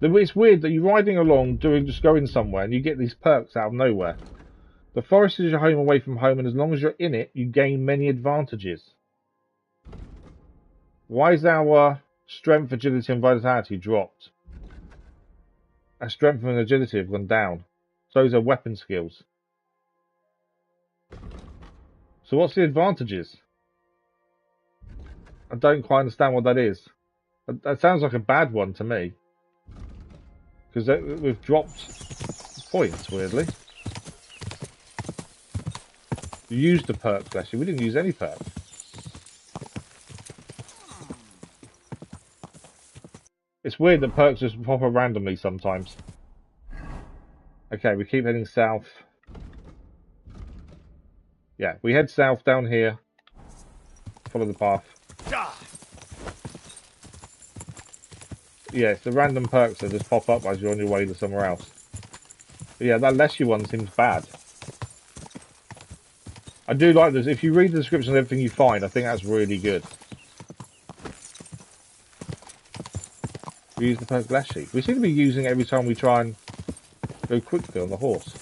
It's weird that you're riding along, just going somewhere, and you get these perks out of nowhere. The forest is your home away from home, and as long as you're in it, you gain many advantages. Why is our strength, agility, and vitality dropped? Our strength and agility have gone down. So is our weapon skills. So what's the advantages? I don't quite understand what that is. That sounds like a bad one to me. Because we've dropped points, weirdly. You used the perks, actually. We didn't use any perks. It's weird that perks just pop up randomly sometimes. Okay, we keep heading south. Yeah, we head south down here. Follow the path. Yeah, it's the random perks that just pop up as you're on your way to somewhere else. But yeah, that Leshy one seems bad. I do like this. If you read the description of everything you find, I think that's really good. We use the perk Leshy. We seem to be using it every time we try and go quickly on the horse.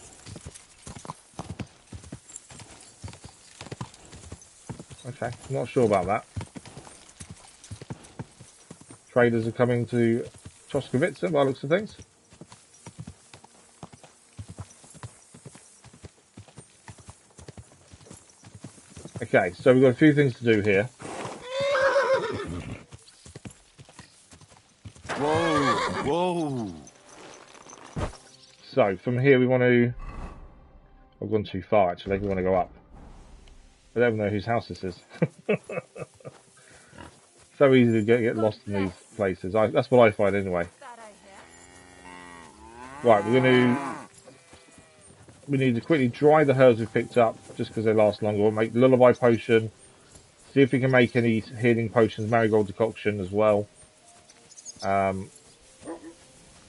Okay, not sure about that. Traders are coming to Toskovitz by the looks of things. Okay, so we've got a few things to do here.
Whoa!
So from here we want to... I've gone too far actually, we want to go up. I don't even know whose house this is. So easy to get lost in these places. That's what I find anyway. Right, we need to quickly dry the herbs we've picked up, just because they last longer. We'll make the lullaby potion. See if we can make any healing potions, marigold decoction as well.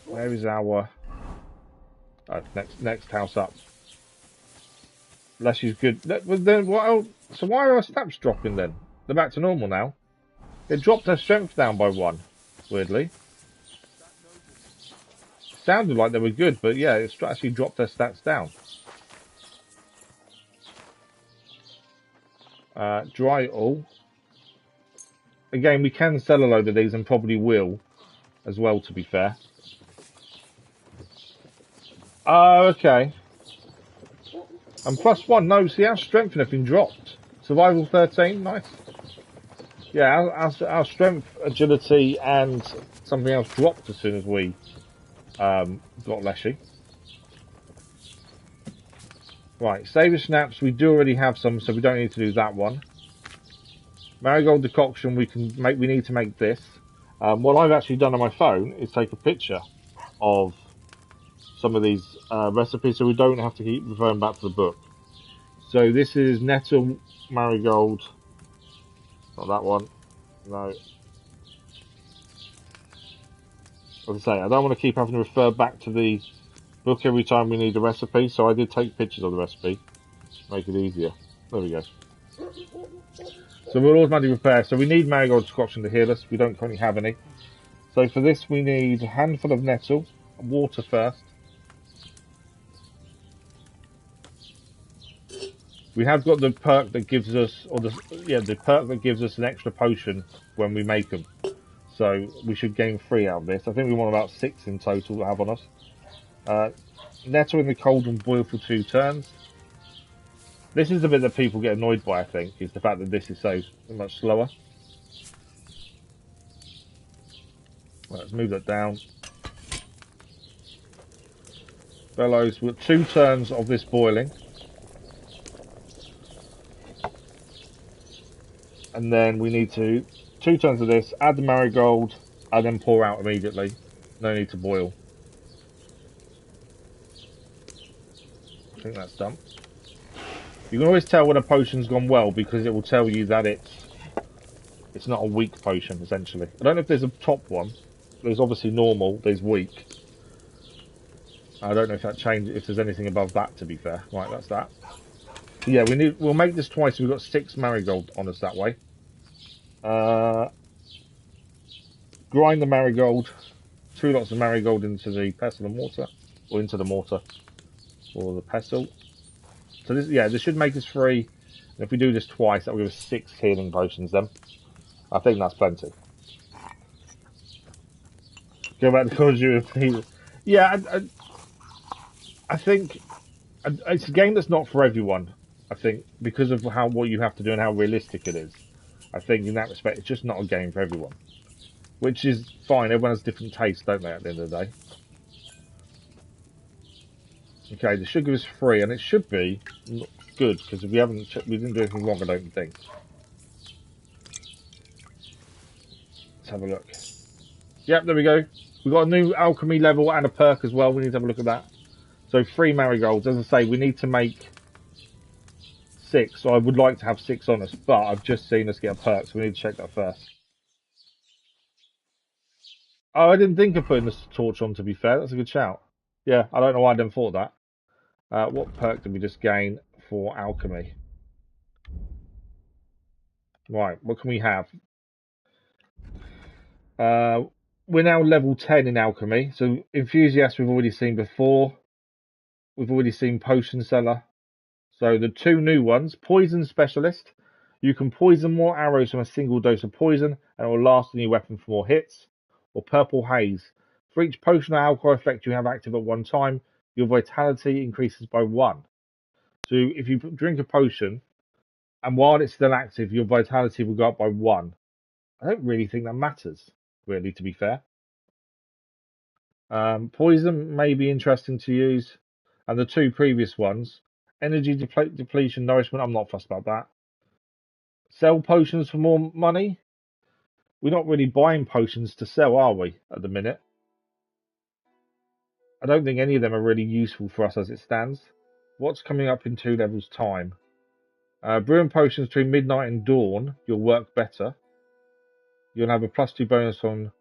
Where is our next house up? Unless she's good. Then what else? So why are our stats dropping then? They're back to normal now. It dropped her strength down by 1, weirdly. Sounded like they were good, but yeah, it's actually dropped their stats down. Dry it all. Again, we can sell a load of these and probably will as well, to be fair. Oh, okay. And +1, no, see our strength and everything dropped. Survival 13, nice. Yeah, our strength, agility and something else dropped as soon as we got Leshy. Right, Saver Snaps, we do already have some, so we don't need to do that one. Marigold Decoction, we need to make this. What I've actually done on my phone is take a picture of some of these recipes, so we don't have to keep referring back to the book. So this is Nettle Marigold, not that one, no. As I say, I don't want to keep having to refer back to the book every time we need a recipe, so I did take pictures of the recipe, make it easier. There we go. So we'll automatically repair. So we need marigold decoction to heal us. We don't currently have any. So for this we need a handful of nettle, water first. We have got the perk that gives us, the perk that gives us an extra potion when we make them. So we should gain 3 out of this. I think we want about 6 in total to have on us. Nettle in the cauldron, boil for 2 turns. This is the bit that people get annoyed by, I think, is the fact that this is so much slower. Right, let's move that down. Bellows, we've got 2 turns of this boiling. And then we need to 2 turns of this, add the marigold, and then pour out immediately. No need to boil. I think that's done. You can always tell when a potion's gone well because it will tell you that it's not a weak potion, essentially. I don't know if there's a top one. There's obviously normal, there's weak. I don't know if that changes, if there's anything above that, to be fair. Right, that's that. So yeah, we'll make this twice. We've got 6 marigold on us that way. Grind the marigold. 2 lots of marigold into the pestle and mortar, or into the mortar, or the pestle. So this should make us 3. And if we do this twice, that will give us 6 healing potions then. I think that's plenty. Go back to Conjure. Yeah, I think it's a game that's not for everyone. I think because of what you have to do and how realistic it is. I think in that respect, it's just not a game for everyone. Which is fine. Everyone has different tastes, don't they? At the end of the day. Okay, the sugar is 3, and it should be good because we didn't do anything wrong. I don't think. Let's have a look. Yep, there we go. We've got a new alchemy level and a perk as well. We need to have a look at that. So 3 marigolds. As I say, we need to make 6. So I would like to have 6 on us, but I've just seen us get a perk, so we need to check that first. Oh, I didn't think of putting this torch on, to be fair. That's a good shout. Yeah, I don't know why I didn't thought that. What perk did we just gain for alchemy? Right, what can we have? We're now level 10 in alchemy. So enthusiast we've already seen before. We've already seen potion seller. So the 2 new ones, poison specialist. You can poison more arrows from a single dose of poison and it will last on your weapon for more hits. Or purple haze. For each potion or alcohol effect you have active at one time, your vitality increases by 1. So if you drink a potion, And while it's still active, your vitality will go up by 1. I don't really think that matters, really, to be fair. Poison may be interesting to use. And the 2 previous ones, energy depletion, nourishment, I'm not fussed about that. Sell potions for more money. We're not really buying potions to sell, are we, at the minute? I don't think any of them are really useful for us as it stands. What's coming up in 2 levels' time? Brewing potions between midnight and dawn, you'll work better. You'll have a +2 bonus on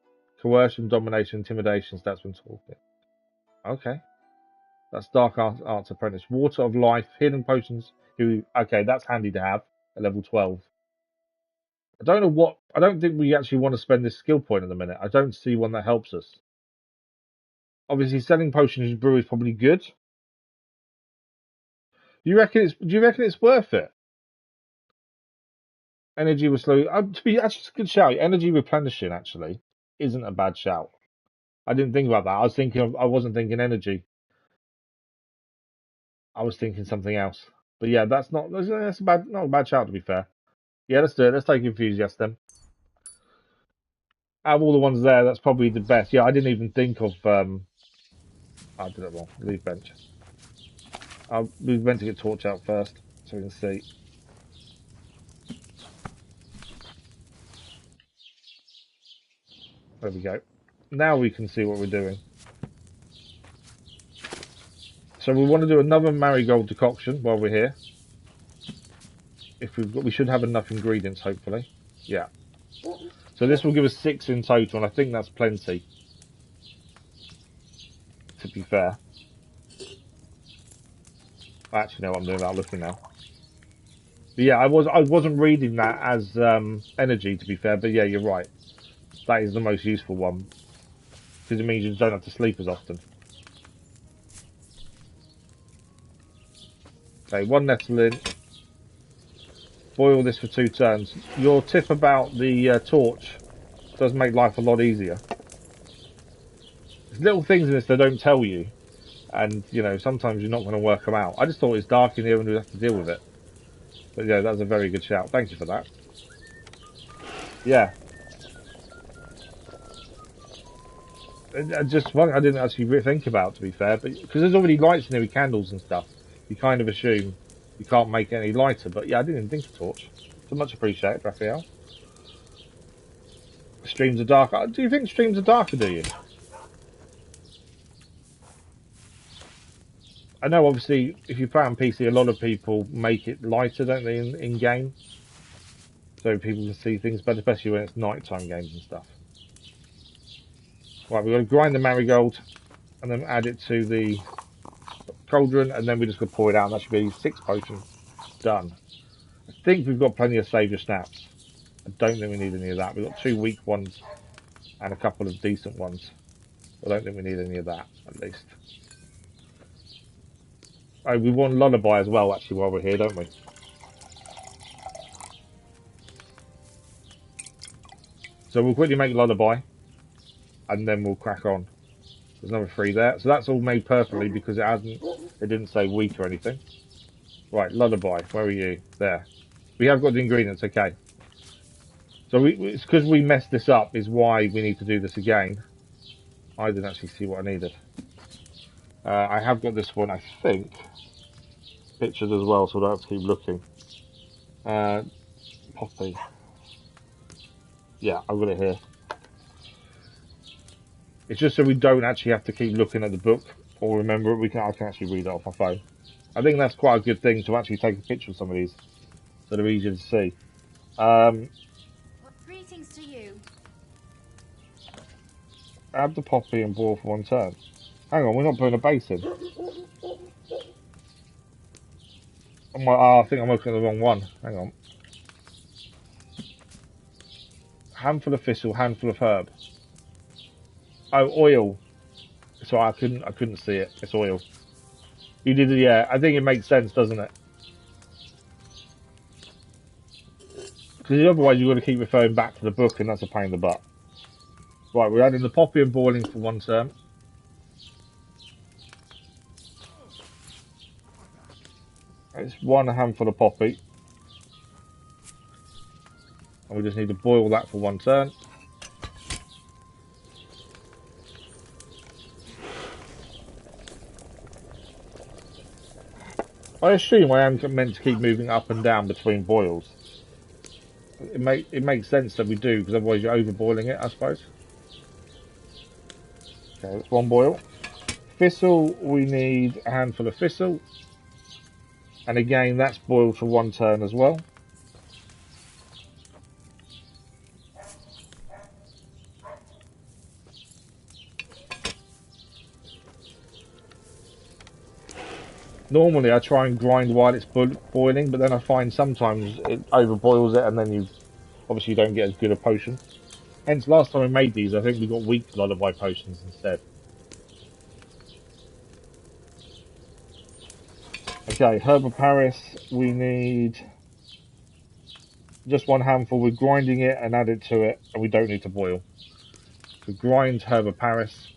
coercion, domination, intimidation stats when talking. Okay. That's Dark Arts Apprentice. Water of Life, hidden potions. Okay, that's handy to have at level 12. I don't think we actually want to spend this skill point at the minute. I don't see one that helps us. Obviously, selling potions in brew is probably good. Do you reckon it's worth it? Energy was slow. Actually, it's a good shout. Energy replenishing actually isn't a bad shout. I didn't think about that. I wasn't thinking energy. I was thinking something else. But yeah, that's not a bad shout to be fair. Yeah, let's do it. Let's take Enthusiast then. Out of all the ones there, that's probably the best. Yeah, I didn't even think of. I did it wrong. Leave bench. We meant to get Torch out first, so we can see. There we go. Now we can see what we're doing. So we want to do another marigold decoction while we're here. We should have enough ingredients, hopefully. Yeah. So this will give us 6 in total, and I think that's plenty. To be fair. I actually know what I'm doing without looking now. But yeah, I wasn't reading that as energy, to be fair. But yeah, you're right. That is the most useful one because it means you don't have to sleep as often. Okay, 1 nettle in. Boil this for 2 turns. Your tip about the torch does make life a lot easier. There's little things in this they don't tell you, and you know sometimes you're not going to work them out. I just thought it's dark in here and we'd have to deal with it. But yeah, that's a very good shout. Thank you for that. Yeah. Just one I didn't actually think about, to be fair, but because there's already lights in there with candles and stuff, you kind of assume you can't make it any lighter. But yeah, I didn't even think of torch. So much appreciated, Raphael. Streams are darker. Do you think streams are darker? Do you? I know, obviously, if you play on PC, a lot of people make it lighter, don't they, in game, so people can see things better, especially when it's nighttime games and stuff. Right, we've got to grind the marigold and then add it to the cauldron, and then we just got to pour it out, and that should be 6 potions done. I think we've got plenty of saviour snaps. I don't think we need any of that. We've got 2 weak ones and a couple of decent ones. I don't think we need any of that, at least. Oh, we want lullaby as well, actually, while we're here, don't we? So we'll quickly make lullaby, and then we'll crack on. There's another 3 there. So that's all made perfectly because it didn't say weak or anything. Right, lullaby, where are you? There. We have got the ingredients, okay. So it's because we messed this up is why we need to do this again. I didn't actually see what I needed. I have got this one, I think. Pictures as well, so I don't have to keep looking. Poppy. Yeah, I've got it here. It's just so we don't actually have to keep looking at the book or remember it. I can actually read it off my phone. I think that's quite a good thing to actually take a picture of some of these, so they're easier to see.
Greetings to you.
Add the poppy and boil for 1 turn. Hang on, we're not putting a base in. I think I'm looking at the wrong one. Hang on. Handful of thistle, handful of herb. Oh, oil. So I couldn't see it. It's oil. You did it, yeah. I think it makes sense, doesn't it? Because otherwise you've got to keep referring back to the book, and that's a pain in the butt. Right, we're adding the poppy and boiling for 1 turn. It's 1 handful of poppy. And we just need to boil that for 1 turn. I assume I am meant to keep moving up and down between boils. It makes sense that we do, because otherwise you're overboiling it, I suppose. Okay, that's 1 boil. Thistle, we need a handful of thistle. And again, that's boiled for 1 turn as well. Normally I try and grind while it's boiling, but then I find sometimes it overboils it and then you obviously don't get as good a potion. Hence, last time we made these, I think we got weak lullaby potions instead. Okay, Herb of Paris, we need just 1 handful. We're grinding it and add it to it, and we don't need to boil. So grind Herb of Paris.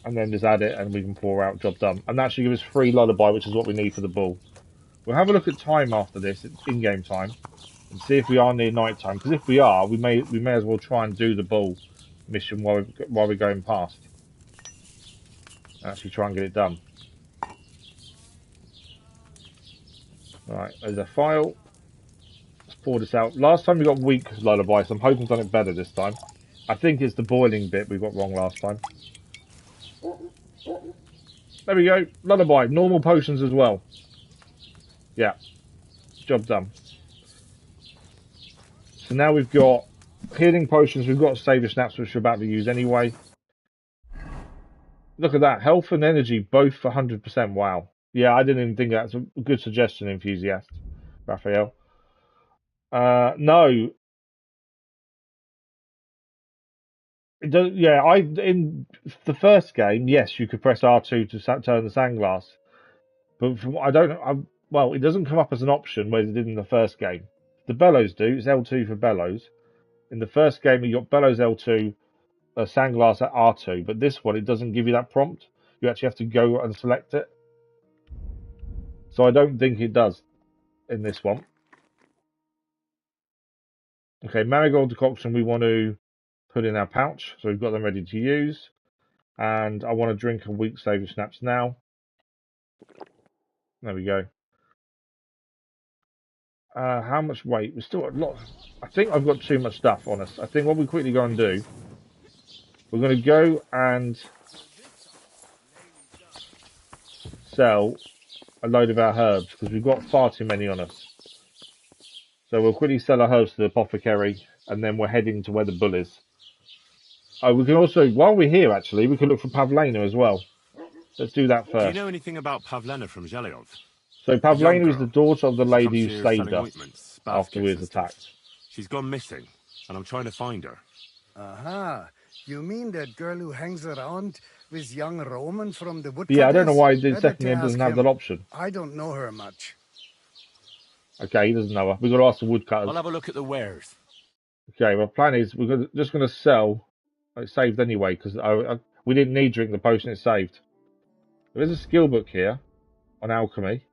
And then just add it and we can pour out, job done. And that should give us 3 lullaby, which is what we need for the bull. We'll have a look at time after this, in-game time, and see if we are near night time. Because if we are, we may as well try and do the bull mission while we're going past. Actually try and get it done. Right, there's a file. Let's pour this out. Last time we got weak lullaby, so I'm hoping I've done it better this time. I think it's the boiling bit we got wrong last time. There we go. Lullaby. Normal potions as well. Yeah. Job done. So now we've got healing potions. We've got saver snaps, which we're about to use anyway. Look at that. Health and energy, both for 100%. Wow. Yeah, I didn't even think that's a good suggestion, enthusiast. Raphael. No. It does, yeah, in the first game, yes, you could press R2 to turn the sandglass. But from, I don't know. Well, it doesn't come up as an option where it did in the first game. The bellows do. It's L2 for bellows. In the first game, you got bellows L2, sandglass at R2. But this one, it doesn't give you that prompt. You actually have to go and select it. So I don't think it does in this one. Okay, marigold decoction we want to put in our pouch. So we've got them ready to use. And I want to drink a weak saver snaps now. There we go. How much weight? We've still got a lot. I think I've got too much stuff on us. I think what we quickly go and do, we're going to go and sell a load of our herbs because we've got far too many on us. So we'll quickly sell our herbs to the apothecary and then we're heading to where the bull is. Oh, we can also, while we're here actually, we can look for Pavlena as well. Let's do that first.
Do you know anything about Pavlena from Zhelyov?
So Pavlena is
girl.
the daughter of the
She
lady
comes
who
here
saved
selling
us
ointments,
after we
baskets
was
and stuff.
attacked.
She's gone missing, and I'm trying to find her.
Aha, you mean that girl who hangs around with young Roman from the woodcutters?
Yeah, I don't know why the
Better
second
to
game doesn't
ask
have that
him.
option.
I don't know her much.
Okay, he doesn't know her. We've got to ask the woodcutters.
I'll have a look at the wares.
Okay, well, plan is we're just going to sell. It's saved anyway because we didn't need to drink the potion. It's saved. There is a skill book here on alchemy.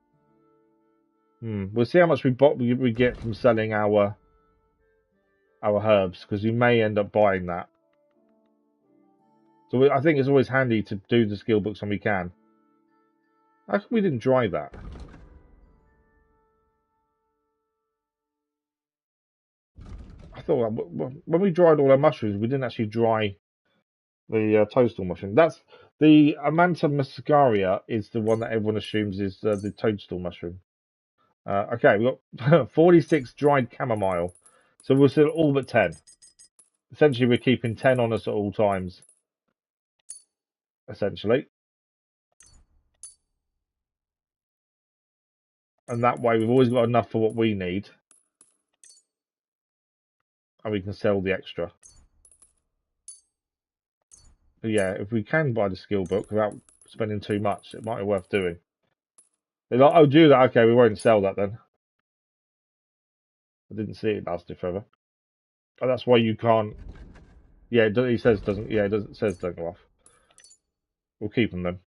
We'll see how much we get from selling our herbs because we may end up buying that. So I think it's always handy to do the skill books when we can. How come we didn't dry that? I thought when we dried all our mushrooms, we didn't actually dry the toadstool mushroom. That's the Amanta muscaria is the one that everyone assumes is the toadstool mushroom. Okay, we've got 46 dried chamomile. So we'll sell all but 10. Essentially, we're keeping 10 on us at all times. Essentially. And that way, we've always got enough for what we need. And we can sell the extra. But yeah, if we can buy the skill book without spending too much, it might be worth doing. They're like, oh, do that. Okay, we won't sell that then. I didn't see it lasted forever. Oh, that's why you can't. Yeah, he says doesn't. Yeah, it doesn't says don't go off. We'll keep them then.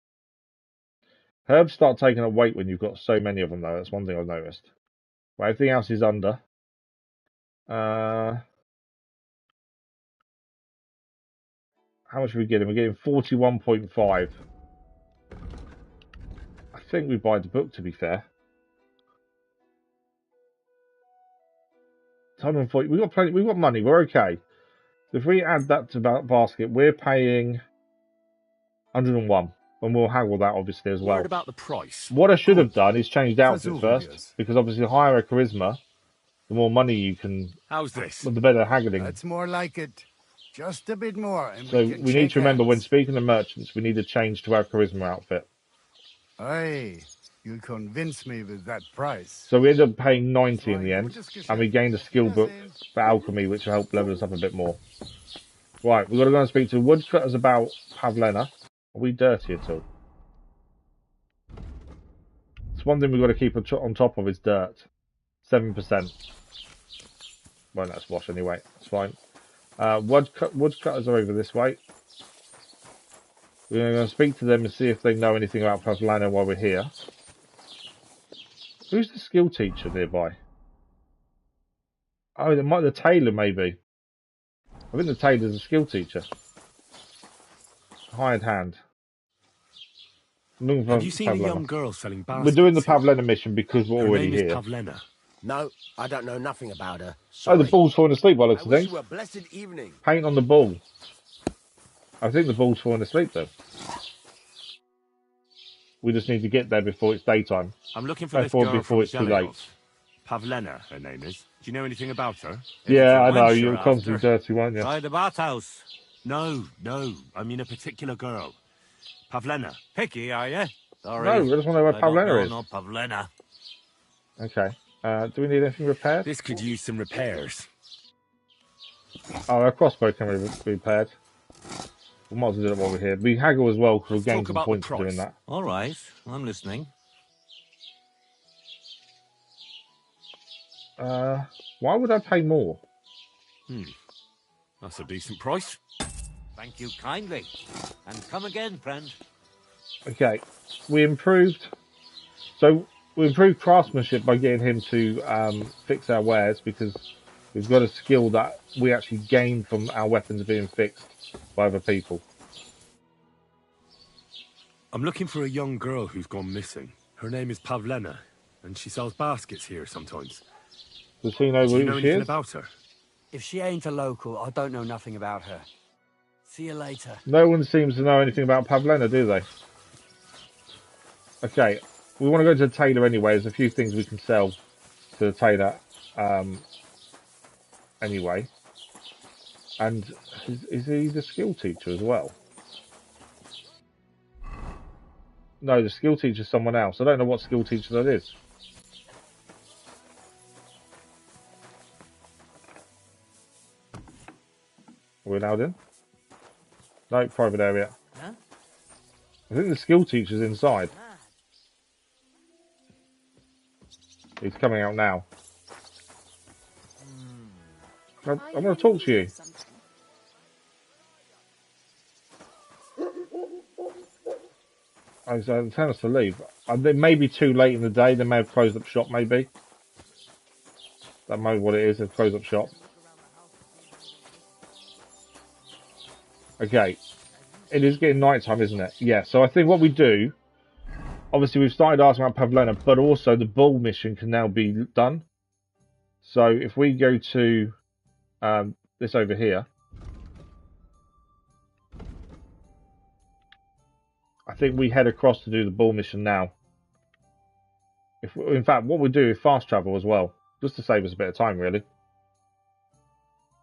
Herbs start taking up weight when you've got so many of them, though. That's one thing I've noticed. Right, everything else is under. How much are we getting? We're getting 41.5. I think we buy the book, to be fair. 140. We've got plenty. We've got money. We're okay. If we add that to basket, we're paying 101, and we'll haggle that obviously as well.
Worried about the price.
What I should have done is changed outfits first,
Souvenirs.
because obviously the higher a charisma, the more money you can.
How's this?
The better haggling.
That's more like it. Just a bit more, and
So we need to remember when speaking to merchants, we need to change to our charisma outfit.
Aye, you'll convince me with that price.
So we ended up paying 90 in the end, and we gained a skill book for alchemy, which will help level us up a bit more. Right, we've got to go and speak to woodcutters about Pavlena. Are we dirty at all? It's one thing we've got to keep on top of is dirt. 7%. Well, that's wash anyway. It's fine. Woodcutters are over this way. We're going to speak to them and see if they know anything about Pavlena while we're here. Who's the skill teacher nearby? Oh, the tailor maybe. I think the tailor's a skill teacher. Hired hand.
Have you seen a young girl selling baskets?
We're doing the Pavlena mission because we're already here.
Pavlena.
No, I don't know nothing about her.
Sorry. Oh, the ball's falling asleep by the looks of things.
I wish you a blessed evening.
Paint on the ball. I think the ball's falling asleep though. We just need to get there before it's daytime.
I'm looking for this girl
before it's too late.
Pavlena, her name is. Do you know anything about her?
Yeah, I know. You're constantly dirty, weren't you?
By the bathhouse. No. I mean a particular girl. Pavlena. Picky, are you? Sorry.
No, I just want to know where Pavlena is.
Not Pavlena.
Okay. Do we need anything repaired?
This could use some repairs.
Oh, our crossbow can be repaired. We might as well do it while we're here. We haggle as well because we'll gain some points for doing that.
All right, I'm listening.
Why would I pay more?
That's a decent price.
Thank you kindly. And come again, friend.
Okay, we improved. So we improved craftsmanship by getting him to fix our wares because we've got a skill that we actually gain from our weapons being fixed by other people.
I'm looking for a young girl who's gone missing. Her name is Pavlena, and she sells baskets here sometimes.
Does he know who she is?
About her?
If she ain't a local, I don't know nothing about her. See you later.
No one seems to know anything about Pavlena, do they? Okay, we want to go to the tailor anyway. There's a few things we can sell to the tailor anyway. And is he the skill teacher as well? No, the skill teacher is someone else. I don't know what skill teacher that is. Are we allowed in? No, private area.
Huh?
I think the skill teacher's inside. He's coming out now. I want to talk to you. I was telling us to leave. They may be too late in the day. They may have closed up shop, maybe. That might be what it is. They've closed up shop. Okay. It is getting night time, isn't it? Yeah, so I think what we do... Obviously, we've started asking about Pavlena, but also the bull mission can now be done. So if we go to this over here... I think we head across to do the bull mission now. In fact, what we do is fast travel as well, just to save us a bit of time, really.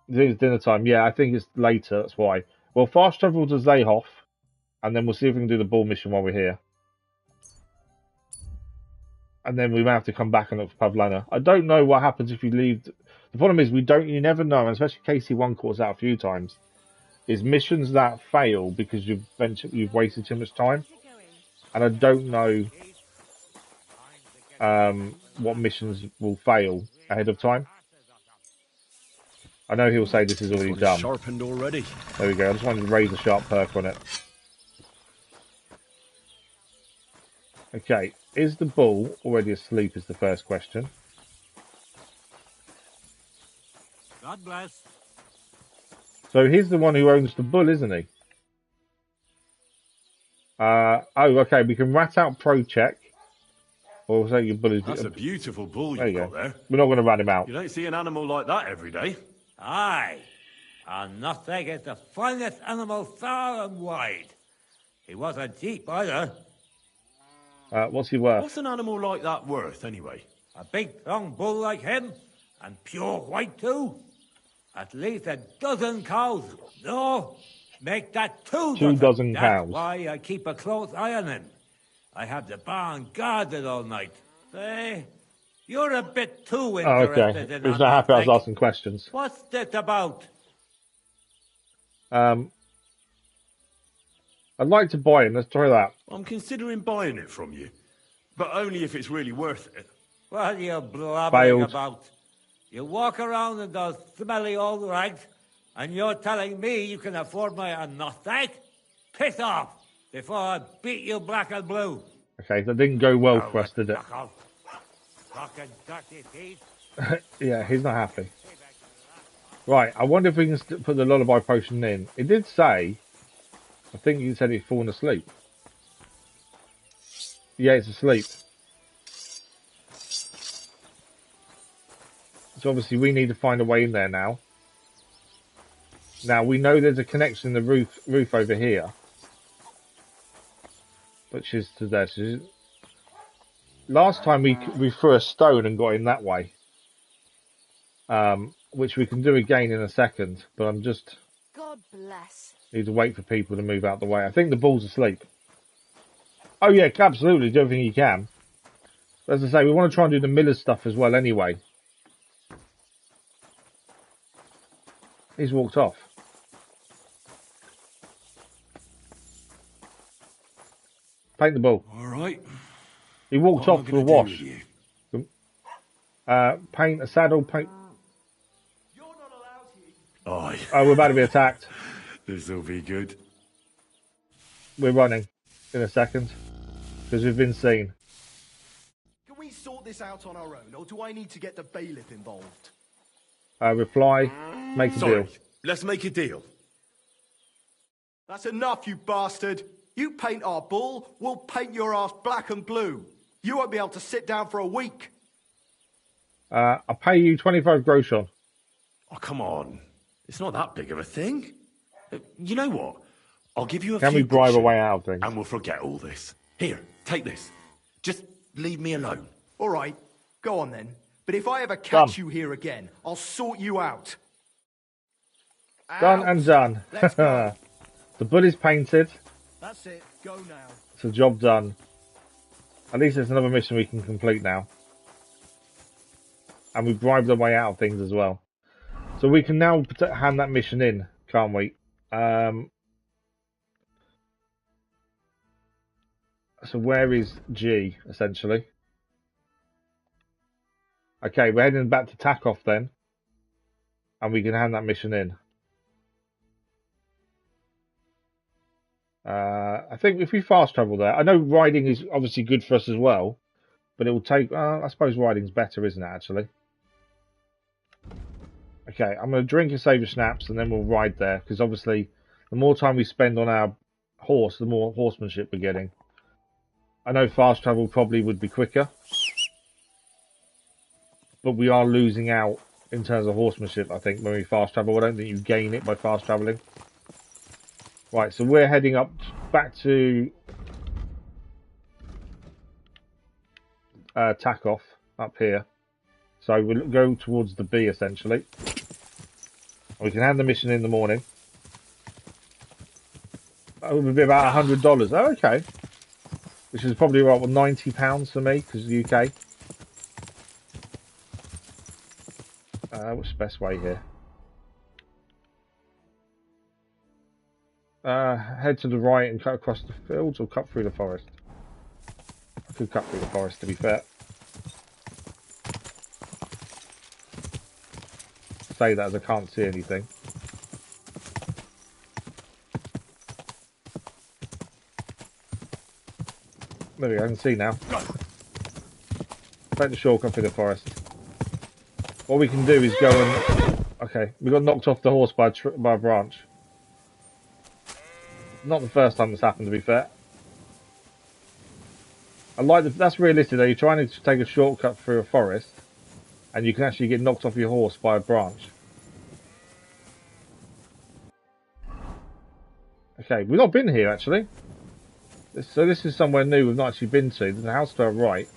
It's dinner time. Yeah, I think it's later. That's why. Well, fast travel to Zayhoff, and then we'll see if we can do the bull mission while we're here. And then we may have to come back and look for Pavlena. I don't know what happens if you leave. The problem is you never know, and especially KC1 caught us out a few times. Is missions that fail because you've wasted too much time, and I don't know what missions will fail ahead of time. I know he'll say this is already done.
Sharpened already.
There we go. I just wanted to raise a sharp perk on it. Okay, is the bull already asleep is the first question.
God bless.
So he's the one who owns the bull, isn't he? Oh, okay, we can rat out pro check. Or say your bull is...
That's a beautiful bull
There
you've
you
got
go.
there.
We're not going to rat him out.
You don't see an animal like that every day.
Aye. And nothing is the finest animal far and wide. He wasn't cheap either.
What's he worth?
What's an animal like that worth, anyway?
A big, strong bull like him, and pure white too. At least a dozen cows. No, make that 2
2 dozen
That's
cows.
why I keep a close eye on him. I have the barn guarded all night. Hey, you're a bit too interested
Okay.
in
He's
that
not happy I was
thing.
asking questions.
What's this about?
I'd like to buy him. Let's try that.
I'm considering buying it from you. But only if it's really worth it.
What are you blabbering
Failed.
about? You walk around in those smelly old rags, and you're telling me you can afford my nothing? Piss off before I beat you black and blue.
Okay, that didn't go well for us, did it?
Fucking dirty teeth.
Yeah, he's not happy. Right, I wonder if we can put the lullaby potion in. It did say, I think you said he'd fallen asleep. Yeah, it's asleep. So obviously we need to find a way in there now. Now we know there's a connection in the roof over here. Which is to there. Last time we threw a stone and got in that way. Which we can do again in a second, but I'm just...
God bless.
Need to wait for people to move out the way. I think the bull's asleep. Oh yeah, absolutely, do everything you can. But as I say, we want to try and do the miller's stuff as well anyway. He's walked off. Paint the bull.
Alright.
He walked off for a wash. Paint a saddle, paint...
Aye.
Oh, we're about to be attacked.
This'll be good.
We're running in a second. Because we've been seen.
Can we sort this out on our own, or do I need to get the bailiff involved?
Reply, make a
Sorry,
deal.
let's make a deal.
That's enough, you bastard. You paint our bull, we'll paint your ass black and blue. You won't be able to sit down for a week.
I'll pay you 25 groschen.
Oh, come on. It's not that big of a thing. You know what? I'll give you a
Can
few
we bribe a
groschen
way out of things?
and we'll forget all this. Here, take this. Just leave me alone.
All right, go on then. But if I ever catch
Done.
you here again, I'll sort you out.
Done
Out.
and done.
Let's go.
The bull is painted.
That's it. Go now.
It's a job done. At least there's another mission we can complete now. And we've bribed our way out of things as well. So we can now hand that mission in, can't we? So where is G, essentially? Okay, we're heading back to Takoff then. And we can hand that mission in. I think if we fast travel there, I know riding is obviously good for us as well, but it will take, I suppose riding's better, isn't it, actually? Okay, I'm going to drink a save of schnapps and then we'll ride there, because obviously the more time we spend on our horse, the more horsemanship we're getting. I know fast travel probably would be quicker, but we are losing out in terms of horsemanship, I think, when we fast travel. I don't think you gain it by fast travelling. Right, so we're heading up back to Takoff up here. So we'll go towards the B essentially. We can hand the mission in the morning. That would be about $100. Oh, okay. Which is probably about £90 for me because UK. What's the best way here? Head to the right and cut across the fields or cut through the forest? I could cut through the forest to be fair. Say that as I can't see anything. There we go, I can see now. Take the shortcut through the forest. What we can do is go and... Okay, we got knocked off the horse by a branch. Not the first time this happened, to be fair. I like that's realistic though. You're trying to take a shortcut through a forest, and you can actually get knocked off your horse by a branch. Okay, we've not been here actually. So this is somewhere new we've not actually been to. There's a house to our right.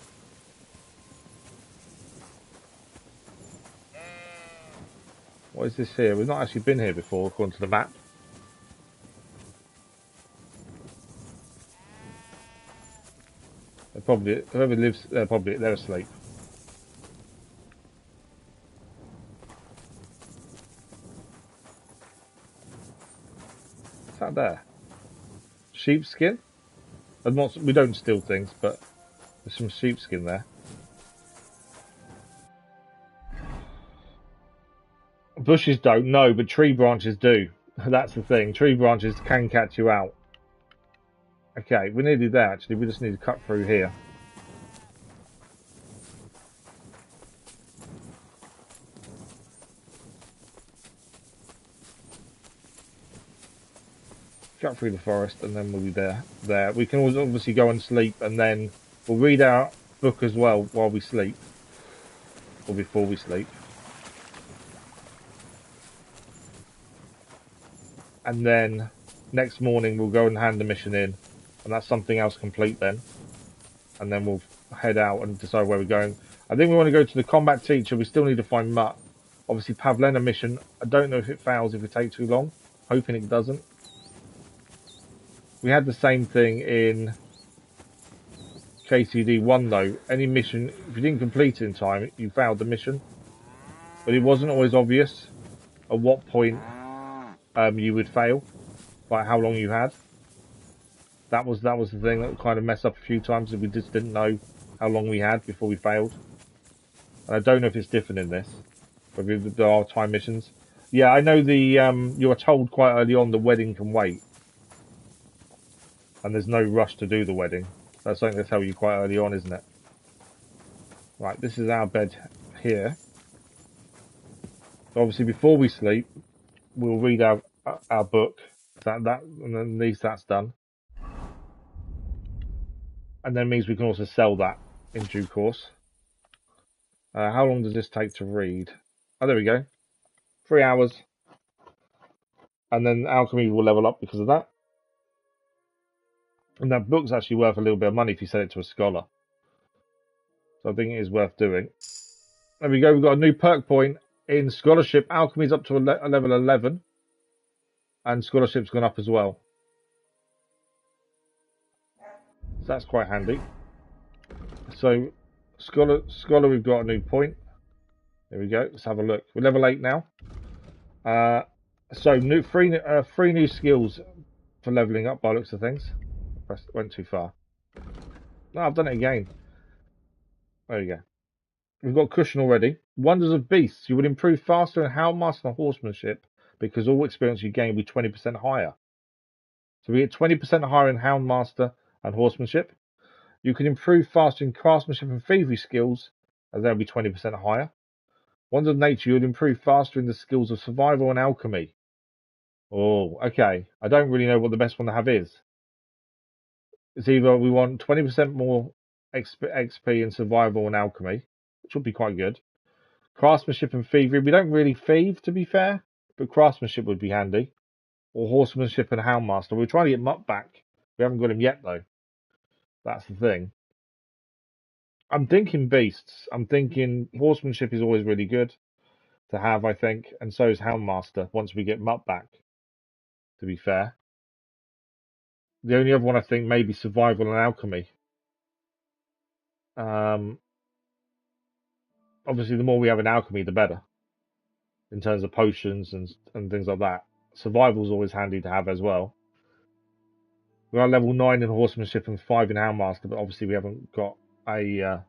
What is this here? We've not actually been here before, according to the map. Whoever lives there, they're asleep. What's that there? Sheepskin? We don't steal things, but there's some sheepskin there. Bushes don't, no, but tree branches do. That's the thing. Tree branches can catch you out. Okay, we're nearly there actually. We just need to cut through here. Cut through the forest and then we'll be there. We can always obviously go and sleep and then we'll read our book as well while we sleep. Or before we sleep. And then next morning we'll go and hand the mission in. And that's something else complete then. And then we'll head out and decide where we're going. I think we want to go to the combat teacher. We still need to find Mutt. Obviously Pavlena mission. I don't know if it fails if it takes too long. Hoping it doesn't. We had the same thing in KCD 1 though. Any mission, if you didn't complete it in time, you failed the mission. But it wasn't always obvious at what point you would fail. Like how long you had. That was the thing that kind of messed up a few times, that we just didn't know how long we had before we failed. And I don't know if it's different in this, but there are time missions. Yeah, I know you were told quite early on the wedding can wait, and there's no rush to do the wedding. That's something they tell you quite early on, isn't it? Right, this is our bed here. So obviously, before we sleep, we'll read our book. And then at least that's done. And then means we can also sell that in due course. How long does this take to read? Oh, there we go. 3 hours. And then alchemy will level up because of that. And that book's actually worth a little bit of money if you sell it to a scholar. So I think it is worth doing. There we go. We've got a new perk point in scholarship. Alchemy's up to a level 11. And scholarship's gone up as well. So that's quite handy. So scholar, we've got a new point. There we go. Let's have a look. We're level 8 now. So three new skills for leveling up by looks of things. Went too far. No, I've done it again. There we go. We've got cushion already. Wonders of Beasts. You would improve faster in Houndmaster and Horsemanship because all experience you gain will be 20% higher. So we get 20% higher in Houndmaster and Horsemanship. You can improve faster in Craftsmanship and Thievery skills, as they'll be 20% higher. Wonders of Nature, you would improve faster in the skills of Survival and Alchemy. Oh, okay. I don't really know what the best one to have is. It's either we want 20% more XP in Survival and Alchemy, which would be quite good. Craftsmanship and Thievery. We don't really thieve, to be fair, but Craftsmanship would be handy. Or Horsemanship and Houndmaster. We're trying to get Mutt back. We haven't got him yet, though. That's the thing. I'm thinking Beasts. I'm thinking Horsemanship is always really good to have, I think. And so is Houndmaster, once we get Mutt back, to be fair. The only other one I think may be Survival and Alchemy. Obviously, the more we have in Alchemy, the better. In terms of potions and things like that. Survival is always handy to have as well. We are level 9 in Horsemanship and 5 in Houndmaster, but obviously we haven't got a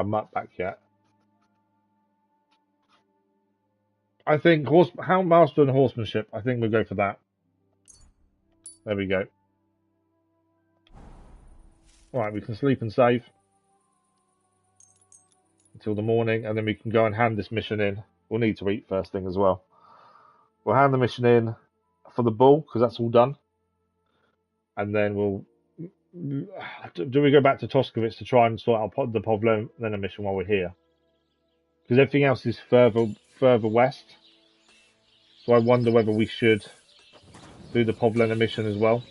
Mutt back yet. I think Houndmaster and Horsemanship, I think we'll go for that. There we go. Right, we can sleep and save until the morning, and then we can go and hand this mission in. We'll need to eat first thing as well. We'll hand the mission in for the bull, because that's all done. And then we'll... Do we go back to Toskovitz to try and sort out the Pavlena mission while we're here? Because everything else is further west. So I wonder whether we should do the Pavlena mission as well.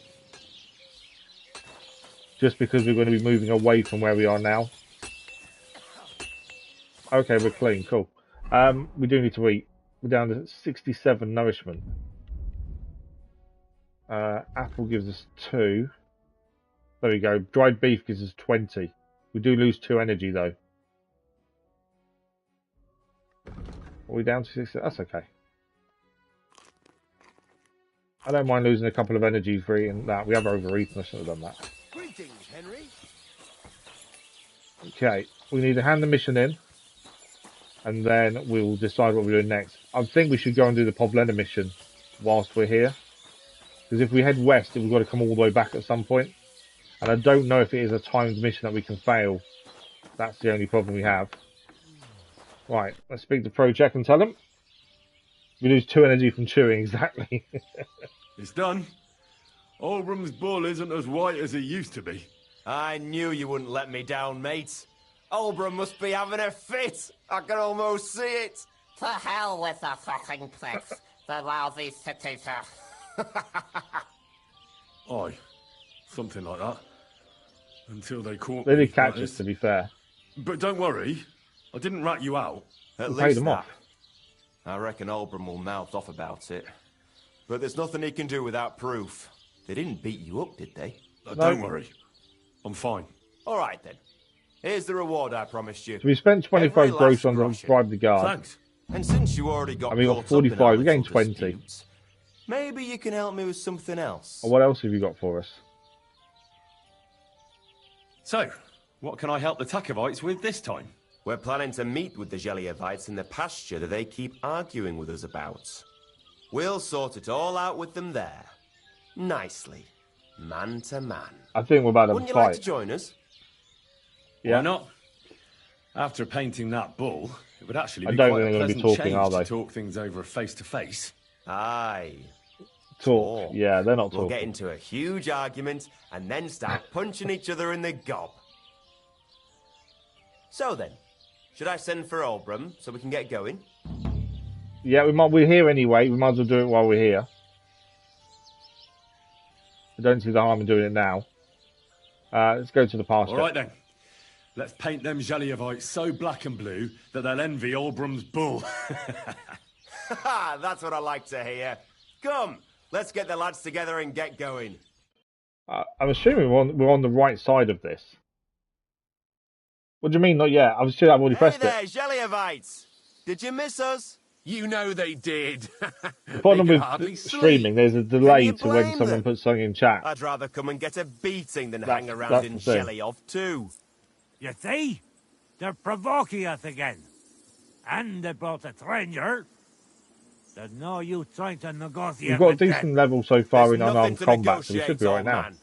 Just because we're going to be moving away from where we are now. Okay, we're clean, cool. We do need to eat. We're down to 67 nourishment. Apple gives us 2. There we go. Dried beef gives us 20. We do lose 2 energy though. Are we down to 60? That's okay. I don't mind losing a couple of energy for eating that. We have overeaten. I shouldn't have done that.
Greetings, Henry.
Okay, we need to hand the mission in, and then we'll decide what we're doing next. I think we should go and do the Pavlena mission whilst we're here. Because if we head west, we've got to come all the way back at some point. And I don't know if it is a timed mission that we can fail. That's the only problem we have. Right, let's speak to Project and tell him. We lose 2 energy from chewing, exactly.
It's done. Olbram's bull isn't as white as he used to be.
I knew you wouldn't let me down, mate. Olbram must be having a fit. I can almost see it.
To hell with the fucking pricks. The lousy city.
Aye, something like that. Until they caught
They
me.
did catch us, to be fair.
But don't worry, I didn't rat you out.
At
We
least
paid them
that.
off.
I reckon Olbram will mouth off about it. But there's nothing he can do without proof. They didn't beat you up, did they?
Don't worry, I'm fine.
All right, then. Here's the reward I promised you.
So we spent 25
Every
gross
last
on the
groschen.
bribe the guard.
Thanks.
And since you already got
And we got
caught up in
45,
our
we're getting
little
20.
disputes, maybe you can help me with something else.
What else have you got for us?
So, what can I help the Takovites with this time?
We're planning to meet with the Gelievites in the pasture that they keep arguing with us about. We'll sort it all out with them there. Nicely. Man to man.
I think we're about to
Wouldn't you
fight.
like to join us?
Yeah.
Why not? After painting that bull, it would actually
I
be
don't
quite
think
a
they're gonna be
pleasant
talking,
change
are they?
to talk things over face to face.
Aye.
Talk. Yeah, they're not
We'll
talking.
get into a huge argument and then start punching each other in the gob. So then, should I send for Olbram so we can get going?
Yeah, we're here anyway. We might as well do it while we're here. I don't see the harm in doing it now. Let's go to the pasture.
All right then. Let's paint them Gelievites so black and blue that they'll envy Olbram's bull.
That's what I like to hear. Come, let's get the lads together and get going.
I'm assuming we're on the right side of this. What do you mean, not yet? I was sure I've already pressed
Hey
it.
there, Gelievites! Did you miss us?
You know they did.
The problem
They could hardly
with
sleep.
streaming, there's a delay
you
to when
blame
someone
them?
puts something in chat.
I'd rather come and get a beating than
That's-
hang around
that's
in
the thing.
Geliov too.
You see? They're provoking us again. And they brought a stranger. There's no use trying to negotiate
We've got a
with them.
decent level so far
There's
in
nothing
unarmed
to
combat, so we
negotiate,
should be right
old
now.
man.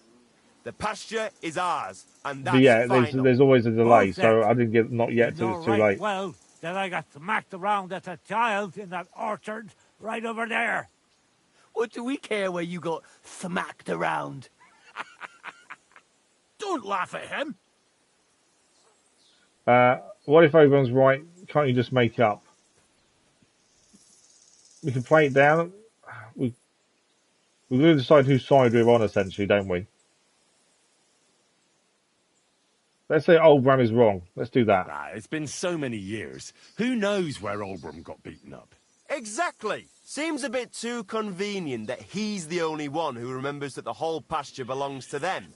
The pasture is ours, and that's
But yeah,
final.
there's always a delay, so
Bullshit.
I didn't get not yet
You
till
know
it's too
right
late.
well that I got smacked around as a child in that orchard right over there.
What do we care where you got smacked around? Don't laugh at him.
What if everyone's right? Can't you just make up? We can play it down. We're going to decide whose side we're on, essentially, don't we? Let's say Olbram is wrong. Let's do that.
Ah, it's been so many years. Who knows where Olbram got beaten up?
Exactly. Seems a bit too convenient that he's the only one who remembers that the whole pasture belongs to them.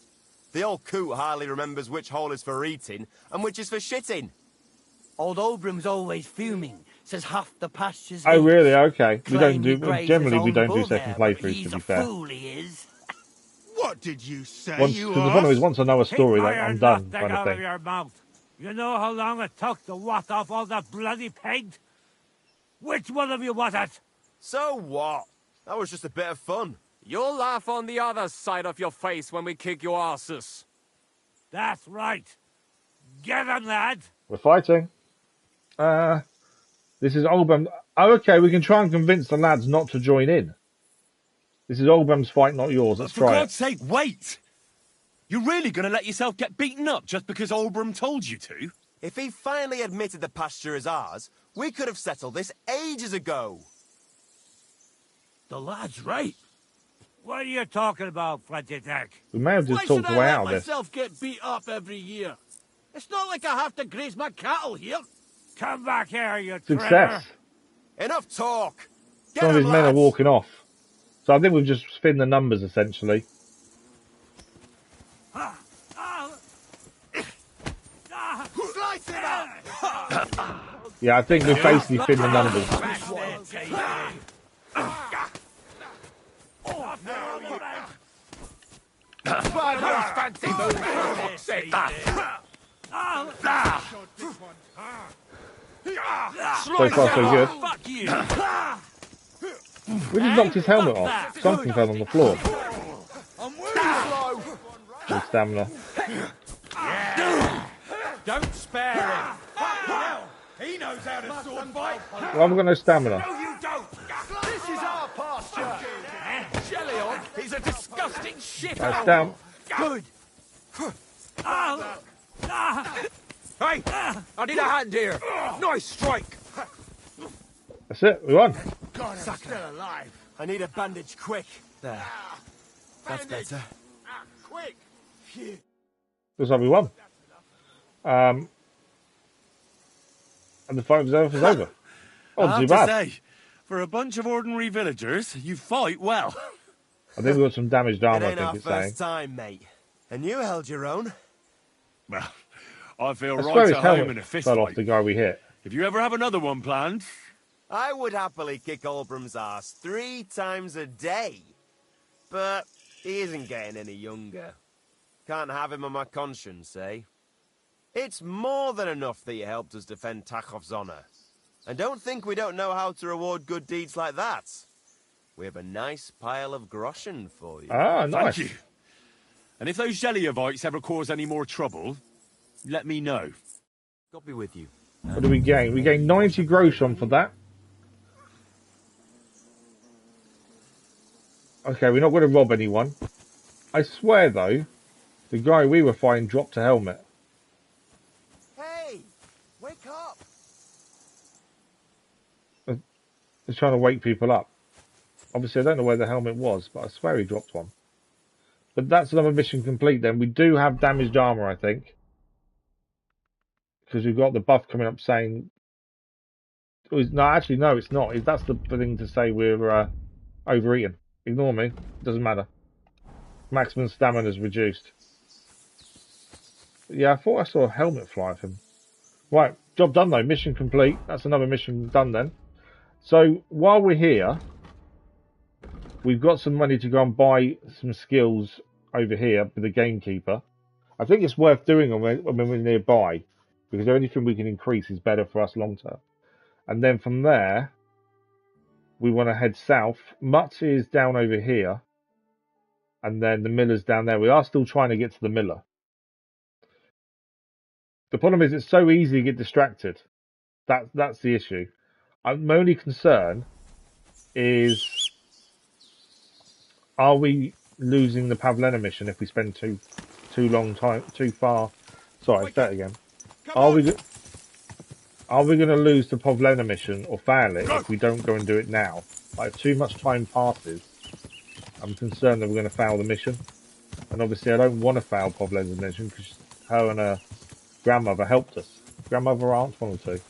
The old coot hardly remembers which hole is for eating and which is for shitting.
Old Olbram's always fuming. Says half the pasture's
Oh,
his.
really? Okay. We don't
Claimed
do.
he grazed
Generally,
his
we
own
don't do
bull
second
there, but
playthroughs.
he's
To be
a
fair,
fool, he is.
What did you say,
because
you
the problem is,
ass?
once I know a story,
Keep
like,
my
I'm
ears
done,
knocked
kind of
out of
thing.
your mouth. You know how long it took to wash off all that bloody paint? Which one of you was it?
So what? That was just a bit of fun.
You'll laugh on the other side of your face when we kick your asses.
That's right. Get him, lad.
We're fighting. This is Olbram. Oh, okay, we can try and convince the lads not to join in. This is Olbram's fight, not yours. Let's
For
try
God's
it.
sake, wait! You're really going to let yourself get beaten up just because Olbram told you to?
If he finally admitted the pasture is ours, we could have settled this ages ago.
The lad's right. What are you talking about, Flinty-Dick?
We may have just
Why should
talked
I
our way
let
out of this.
myself get beat up every year? It's not like I have to graze my cattle here.
Come back here, you
Success.
traitor.
Enough talk. Get
Some of
him,
his men are
lads.
walking off. So I think we've just thinned the numbers, essentially.
Slice him up.
Yeah, I think we've basically thinned the numbers.
Fancy moves.
So far, so good.
Fuck you!
We just knocked his helmet off. Something fell on the floor. Good stamina.
Don't spare him. He knows how to sword fight.
Well, I've got no stamina.
No, you don't. This is our pasture. Jelly he's a disgusting shit.
That's down.
Good. Hey, I need a hand here. Nice strike.
That's it. We won.
God, I'm still alive.
I need a bandage quick. There. That's better.
Quick.
Looks like we won. And the fight was over. Oh,
I
too
have to
bad.
say, for a bunch of ordinary villagers, you fight well.
I think we got some damaged armour,
It
I
ain't our
think it's saying.
first time, mate. And you held your own.
Well, I feel
I swear
right
his
at home in a
helmet
fist
fell off
fight.
the guy we hit.
If you ever have another one planned,
I would happily kick Olbram's ass 3 times a day. But he isn't getting any younger. Can't have him on my conscience, eh? It's more than enough that you helped us defend Tachov's honor. And don't think we don't know how to reward good deeds like that. We have a nice pile of groschen for you.
Ah, nice.
thank you. And if those Jelliavites ever cause any more trouble, let me know.
God be with you.
What do we gain? We gain 90 groschen for that. Okay, we're not going to rob anyone. I swear, though, the guy we were fighting dropped a helmet.
Hey! Wake up!
He's trying to wake people up. Obviously, I don't know where the helmet was, but I swear he dropped one. But that's another mission complete then. We do have damaged armour, I think. Because we've got the buff coming up saying... No, actually, no, it's not. That's the thing to say we're overeating. Ignore me. Doesn't matter. Maximum stamina is reduced. Yeah, I thought I saw a helmet fly off him. Right, job done though. Mission complete. That's another mission done then. So, while we're here... We've got some money to go and buy some skills over here with the gamekeeper. I think it's worth doing them when we're nearby, because anything we can increase is better for us long term. And then from there, we want to head south. Mutt is down over here, and then the miller's down there. We are still trying to get to the miller. The problem is it's so easy to get distracted. That's the issue. My only concern is... Are we losing the Pavlena mission if we spend too far? Sorry, say it again. Are we going to lose the Pavlena mission or fail it if we don't go and do it now? Like, if too much time passes, I'm concerned that we're going to fail the mission. And obviously, I don't want to fail Pavlena's mission because her and her grandmother helped us. Grandmother or aunt, one or two.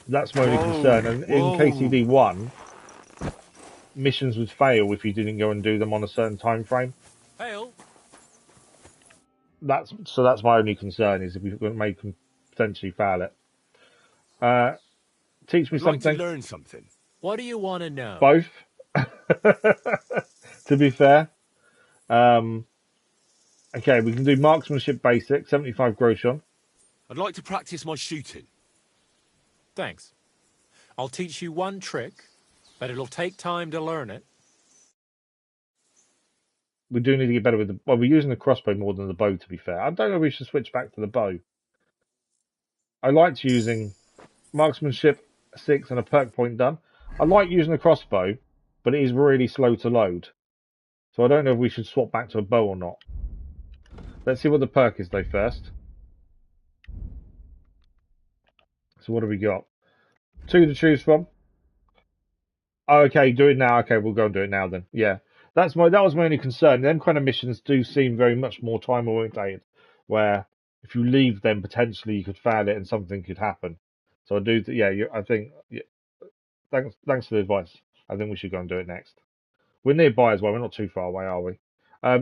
That's my only concern. And in KCD 1. Missions would fail if you didn't go and do them on a certain time frame.
Fail.
That's my only concern is if we may potentially fail it. Teach me something.
Like to learn something.
What do you want to know?
Both. To be fair. Okay, we can do marksmanship basic, 75 groschen.
I'd like to practice my shooting.
Thanks. I'll teach you one trick, but it'll take time to learn it.
we do need to get better with the. Well, we're using the crossbow more than the bow, to be fair. I don't know if we should switch back to the bow. I liked using marksmanship 6 and a perk point done. I like using the crossbow, but it is really slow to load. So I don't know if we should swap back to a bow or not. Let's see what the perk is though first. So what do we got? 2 to choose from. Oh, okay, do it now. Okay, we'll go and do it now then. Yeah, that was my only concern. Them kind of missions do seem very much more time orientated, where if you leave them potentially you could fail it and something could happen. So I do. Yeah, I think. Yeah, thanks for the advice. I think we should go and do it next. We're nearby as well. We're not too far away, are we?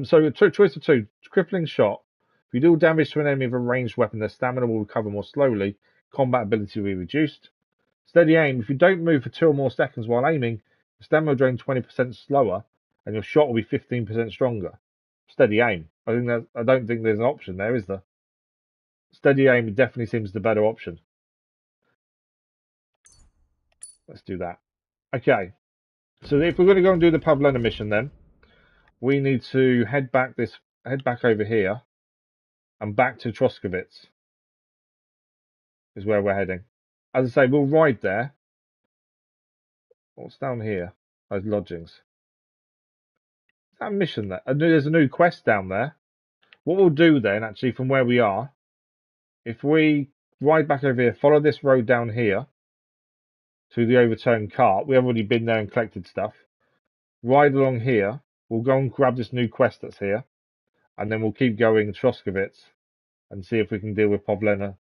So choice of 2, crippling shot. If you deal damage to an enemy with a ranged weapon, their stamina will recover more slowly. Combat ability will be reduced. Steady aim. If you don't move for 2 or more seconds while aiming, your stamina will drain 20% slower, and your shot will be 15% stronger. Steady aim. I don't think there's an option there, is there? Steady aim definitely seems the better option. Let's do that. Okay. So if we're going to go and do the Pavlena mission, then we need to head back over here, and back to Troskovitz is where we're heading. As I say, we'll ride there. What's down here? Those lodgings. Is that a mission there? There's a new quest down there. What we'll do then, actually, from where we are, if we ride back over here, follow this road down here to the overturned cart. We have already been there and collected stuff. Ride along here. We'll go and grab this new quest that's here, and then we'll keep going to Troskovitz and see if we can deal with Pavlena's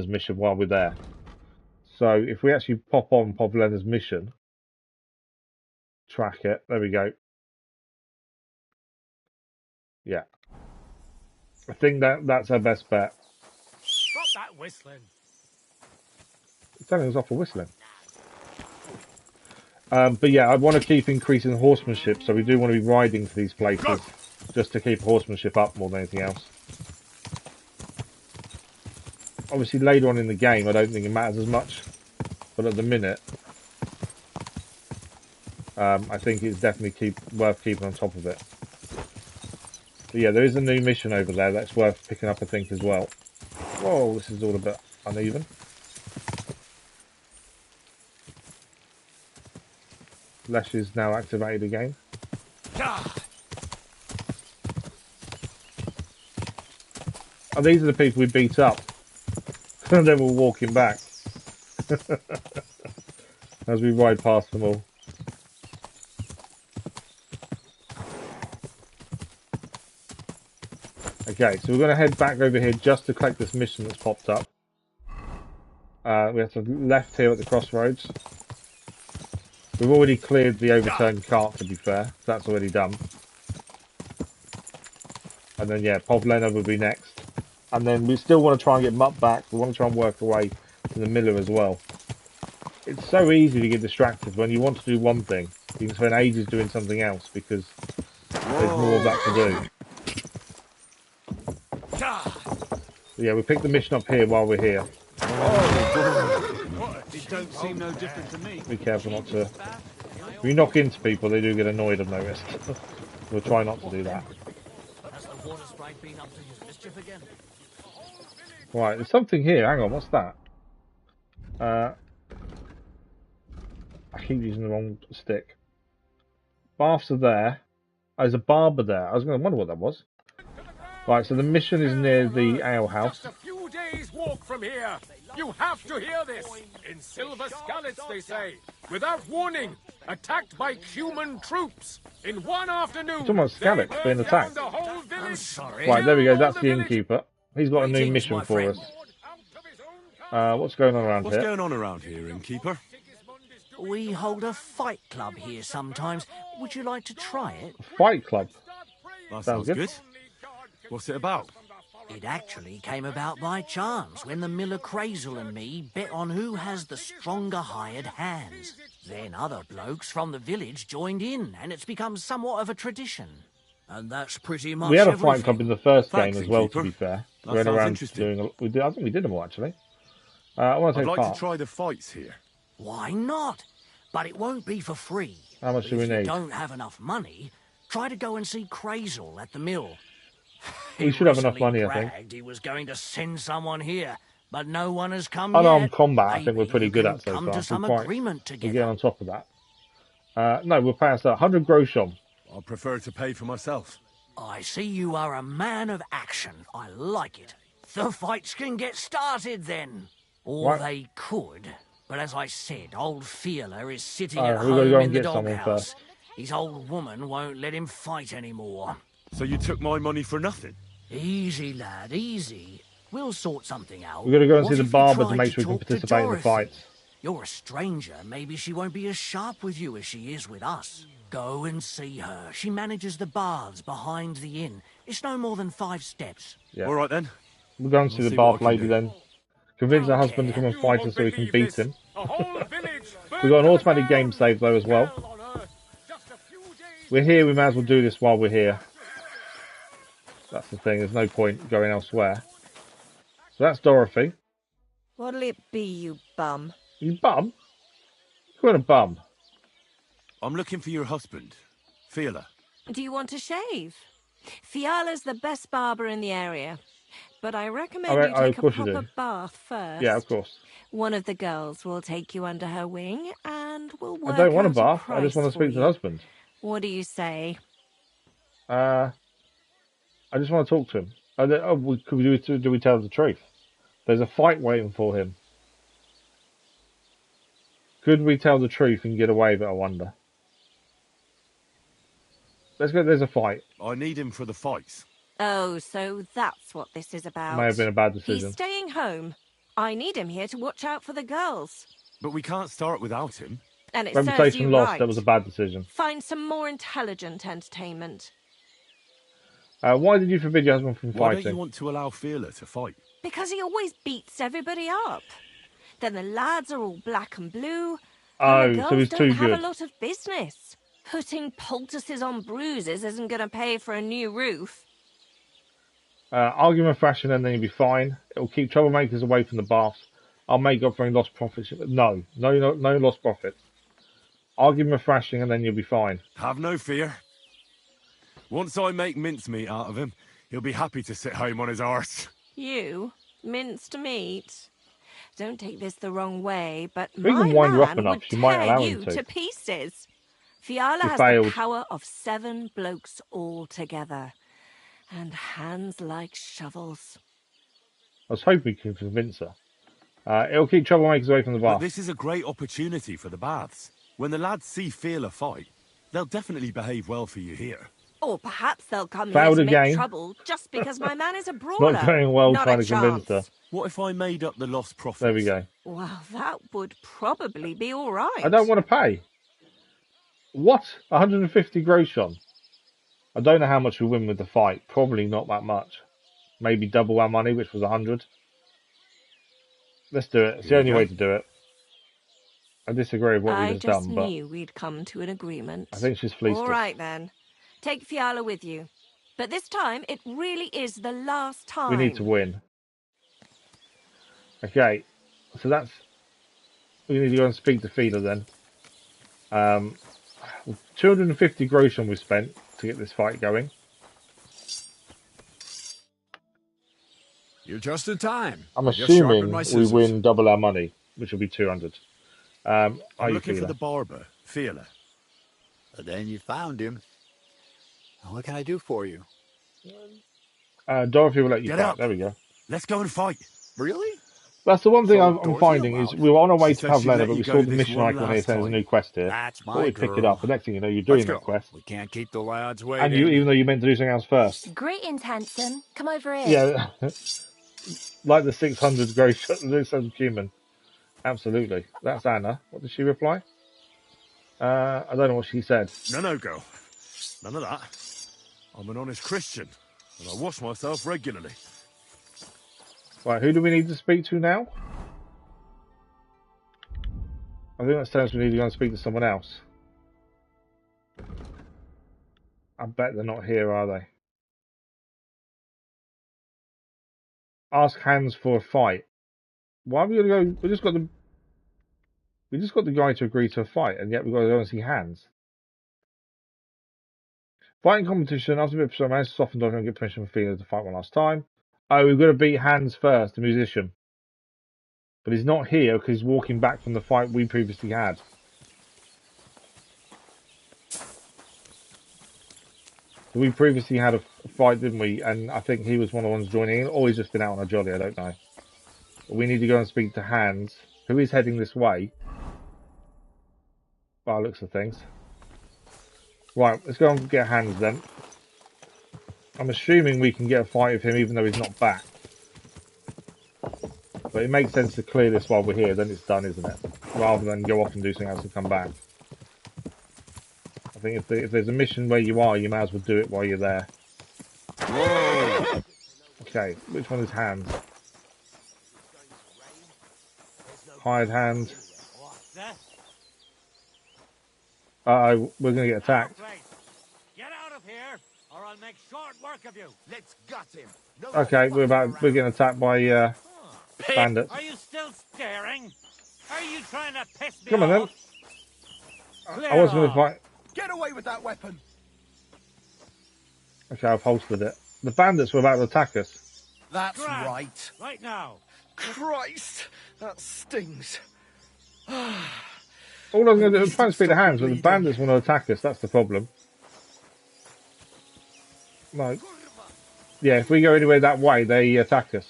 mission while we're there. So if we actually pop on Pavlena's mission, track it. There we go. Yeah. I think that's our best bet.
Stop that whistling.
It's telling us off for whistling. But yeah, I want to keep increasing horsemanship, so we do want to be riding to these places just to keep horsemanship up more than anything else. Obviously, later on in the game, I don't think it matters as much, but at the minute, I think it's definitely worth keeping on top of it. But yeah, there is a new mission over there that's worth picking up, I think, as well. Whoa, this is all a bit uneven. Lesh is now activated again. Oh, these are the people we beat up. And then we're walking back. As we ride past them all. Okay, so we're going to head back over here just to collect this mission that's popped up. We have to left here at the crossroads. We've already cleared the overturned cart, to be fair. That's already done. And then, yeah, Pavlena will be next. And then we still want to try and get Mutt back. We want to try and work away to the miller as well. It's so easy to get distracted. When you want to do one thing, you can spend ages doing something else because there's more of that to do. But yeah, we picked the mission up here while we're here.
It don't seem no different to me.
Be careful not to... If you knock into people, they do get annoyed, I've noticed. We'll try not to do that. Right, there's something here. Hang on, what's that? I keep using the wrong stick. Baths are there. Oh, there's a barber there. I was going to wonder what that was. Right, so the mission is near the ale house.
Just a few days' walk from here. You have to hear this. In Silver Skallets, they say, without warning, attacked by human troops. In one afternoon,
Talking about Skallets being attacked.
I'm sorry.
Right, there we go. That's the innkeeper. He's got a new mission for us. What's going on around here?
What's going on around here, innkeeper?
We hold a fight club here sometimes. Would you like to try it?
Fight club?
That sounds good. What's it about?
It actually came about by chance when the miller Crazel and me bet on who has the stronger hired hands. Then other blokes from the village joined in, and it's become somewhat of a tradition. And that's pretty much
We had a
everything.
fight club in the first game as well, to be fair.
That
We went
sounds
around
interesting.
doing. I think we did them all actually. I want to
I'd
take
like
part.
to try the fights here.
Why not? But it won't be for free.
How much do we
If you
need?
don't have enough money, Try to go and see Crazel at the mill.
We should have enough money, I think.
He was going to send someone here, but no one has come
Unarmed
yet.
combat, I
Maybe
think we're pretty good at so
come
far.
to some agreement together.
We're getting on top of that. No, we'll pay us 100 groschen.
I prefer to pay for myself.
I see you are a man of action. I like it. The fights can get started then. Or they could. But as I said, old Fiala is sitting at home in the doghouse. His old woman won't let him fight anymore.
So you took my money for nothing?
Easy, lad, easy. We'll sort something out.
We're going to go and see the barber to make sure we can participate in the fights.
You're a stranger. Maybe she won't be as sharp with you as she is with us. Go and see her. She manages the baths behind the inn. It's no more than 5 steps.
Yeah.
All right, then.
We'll go and see the bath lady then. Convince her husband to come and fight us so we can beat him. We've got an automatic game save though as well. We're here, we may as well do this while we're here. That's the thing, there's no point going elsewhere. So that's Dorothy.
What'll it be, you bum?
You bum? You're a bum.
I'm looking for your husband, Fiala.
Do you want to shave? Fiala's the best barber in the area. But I recommend you take a proper bath first.
Yeah, of course.
One of the girls will take you under her wing and we'll work out
I don't want a bath, I just want to speak to the husband.
What do you say?
I just want to talk to him. Do we tell the truth? There's a fight waiting for him. Could we tell the truth and get away with it, I wonder? Let's go, there's a fight.
I need him for the fights.
Oh, so that's what this is about.
May have been a bad decision.
He's staying home. I need him here to watch out for the girls.
But we can't start without him.
And it serves you
Reputation lost,
right.
that was a bad decision.
Find some more intelligent entertainment.
Why did you forbid your husband from fighting?
Why don't you want to allow Fiala to fight?
Because he always beats everybody up. Then the lads are all black and blue.
Oh,
and the girls
so he's too
don't have
good.
a lot of business. Putting poultices on bruises isn't going to pay for a new roof.
Argue and fashion and then you'll be fine. It'll keep troublemakers away from the baths. I'll make up for any lost profits. No lost profits. Argue and thrashing and then you'll be fine.
Have no fear. Once I make mincemeat out of him, he'll be happy to sit home on his arse.
You? Minced meat? Don't take this the wrong way, but
We
my
can wind her up
man
enough.
would
She might
tear
allow
you
him to.
pieces. Fiala
He
has
failed.
the power of 7 blokes all together. And hands like shovels.
I was hoping we could convince her. It'll keep troublemakers away from the
But
bath.
this is a great opportunity for the baths. When the lads see Fiala fight, they'll definitely behave well for you here.
Or perhaps they'll come
Failed
here to
again.
make trouble just because my man is a brawler.
Not going well
Not
trying
a
to convince
chance.
her.
What if I made up the lost profits?
There we go.
Well, that would probably be all right.
I don't want to pay. What? 150 groschen? I don't know how much we win with the fight. Probably not that much. Maybe double our money, which was 100. Let's do it. It's the only way to do it. I disagree with what we
I
just
just
done, but
knew we'd come to an agreement.
I think she's fleeced
All
us.
right, then. Take Fiala with you. But this time, it really is the last time.
We need to win. Okay. So that's... We need to go and speak to Fiala then. 250 groschen we spent to get this fight going.
You're just in time.
I'm
I just sharpened
assuming
my
we
scissors.
win double our money, which will be 200.
I'm looking for the barber, Fiala.
Then you found him. What can I do for you?
Dorothy will let you
Get
fight.
up.
There we go.
Let's go and fight.
Really?
That's the one thing
So
I'm
Dorothy
finding is we were on our way
She
to
said she'd
Pavlena,
let
but
you
we
go
saw the
this
mission
one
icon here
last
saying there's a
time.
new quest here.
That's
Thought
my
we'd pick it
girl.
up. The next thing you know, you're doing that quest.
We can't keep the lads waiting.
And you, even though you meant to do something else first.
Greetings, handsome. Come over here.
Yeah. Like the 600 gross 600 human. Absolutely. That's Anna. What did she reply? I don't know what she said.
No, girl. None of that. I'm an honest Christian, and I wash myself regularly.
Right, who do we need to speak to now? I think that's telling us we need to go and speak to someone else. I bet they're not here, are they? Ask Hans for a fight. Why are we gonna go? We just got the guy to agree to a fight, and yet we've got to go and see Hans. Fighting competition. After a bit of managed to soften Dodger and get permission from Pavlena to fight one last time. Oh, we've got to beat Hans first, the musician. But he's not here because he's walking back from the fight we previously had. So we previously had a fight, didn't we? And I think he was one of the ones joining in, or he's just been out on a jolly, I don't know. But we need to go and speak to Hans, who is heading this way. By the looks of things. Right, let's go and get Hans then. I'm assuming we can get a fight with him even though he's not back. But it makes sense to clear this while we're here, then it's done, isn't it? Rather than go off and do something else and come back. I think if there's a mission where you are, you may as well do it while you're there. Whoa. Okay, which one is Hans? Hired Hans. Uh-oh, we're going to get attacked.
Get out of here, or I'll make short work of you.
Let's gut him.
Okay, we're getting attacked by bandits.
Are you still staring? Are you trying to piss me
Come on then.
Clear
I was going to fight.
Get away with that weapon.
Okay, I've holstered it. The bandits were about to attack us.
That's right.
Right now.
Christ, that stings.
All I'm going to do is try and speak to Hans, but the bandits want to attack us. That's the problem. No. Yeah, if we go anywhere that way, they attack us.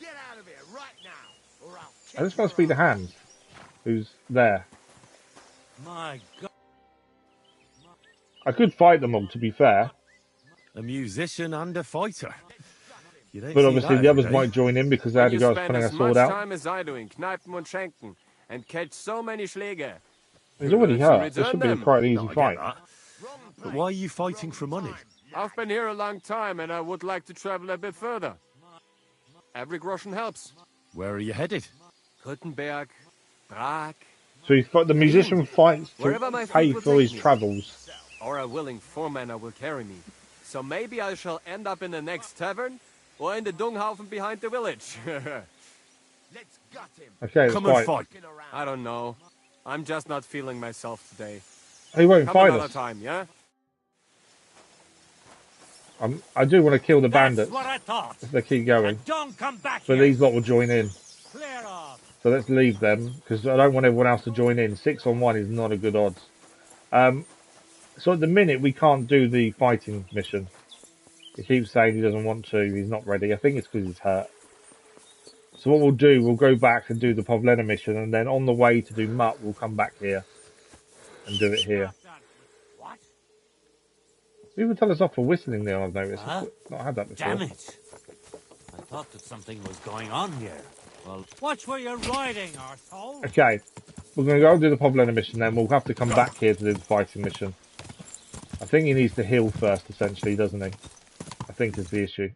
Get out of here right now, or I'll
I just want to speak to Hans, who's there.
My God.
I could fight them all, to be fair.
A musician and a fighter.
But obviously the others might join in because they had to go putting a sword out.
Time as I do in Kneipen und Schenken and catch so many Schläge.
He's already hurt. This should be quite an easy fight.
But why are you fighting for money?
I've been here a long time and I would like to travel a bit further. Every groschen helps.
Where are you headed?
Kuttenberg, Prag.
So the musician fights to pay for his travels.
Or a willing foreman will carry me. So maybe I shall end up in the next tavern or in the dunghaufen behind the village.
Let's gut him.
Okay,
come
and
fight. I don't know. I'm just not feeling myself today.
He won't
come
fight
another
us.
time, yeah?
I do want to kill the bandits.
That's what I thought.
If they keep going.
And don't come back
But
here.
these lot will join in.
Clear off.
So let's leave them, because I don't want everyone else to join in. 6 on 1 is not a good odds. So at the minute, we can't do the fighting mission. He keeps saying he doesn't want to, he's not ready. I think it's because he's hurt. So what we'll do, we'll go back and do the Pavlena mission, and then on the way to do Mutt, we'll come back here and do it here.
What?
People tell us off for whistling there, I've noticed. I've not had that before.
Damn it. I thought that something was going on here. Well, watch where you're riding, arsehole.
Okay, we're going to go do the Pavlena mission, then we'll have to come back here to do the fighting mission. I think he needs to heal first, essentially, doesn't he? I think is the issue.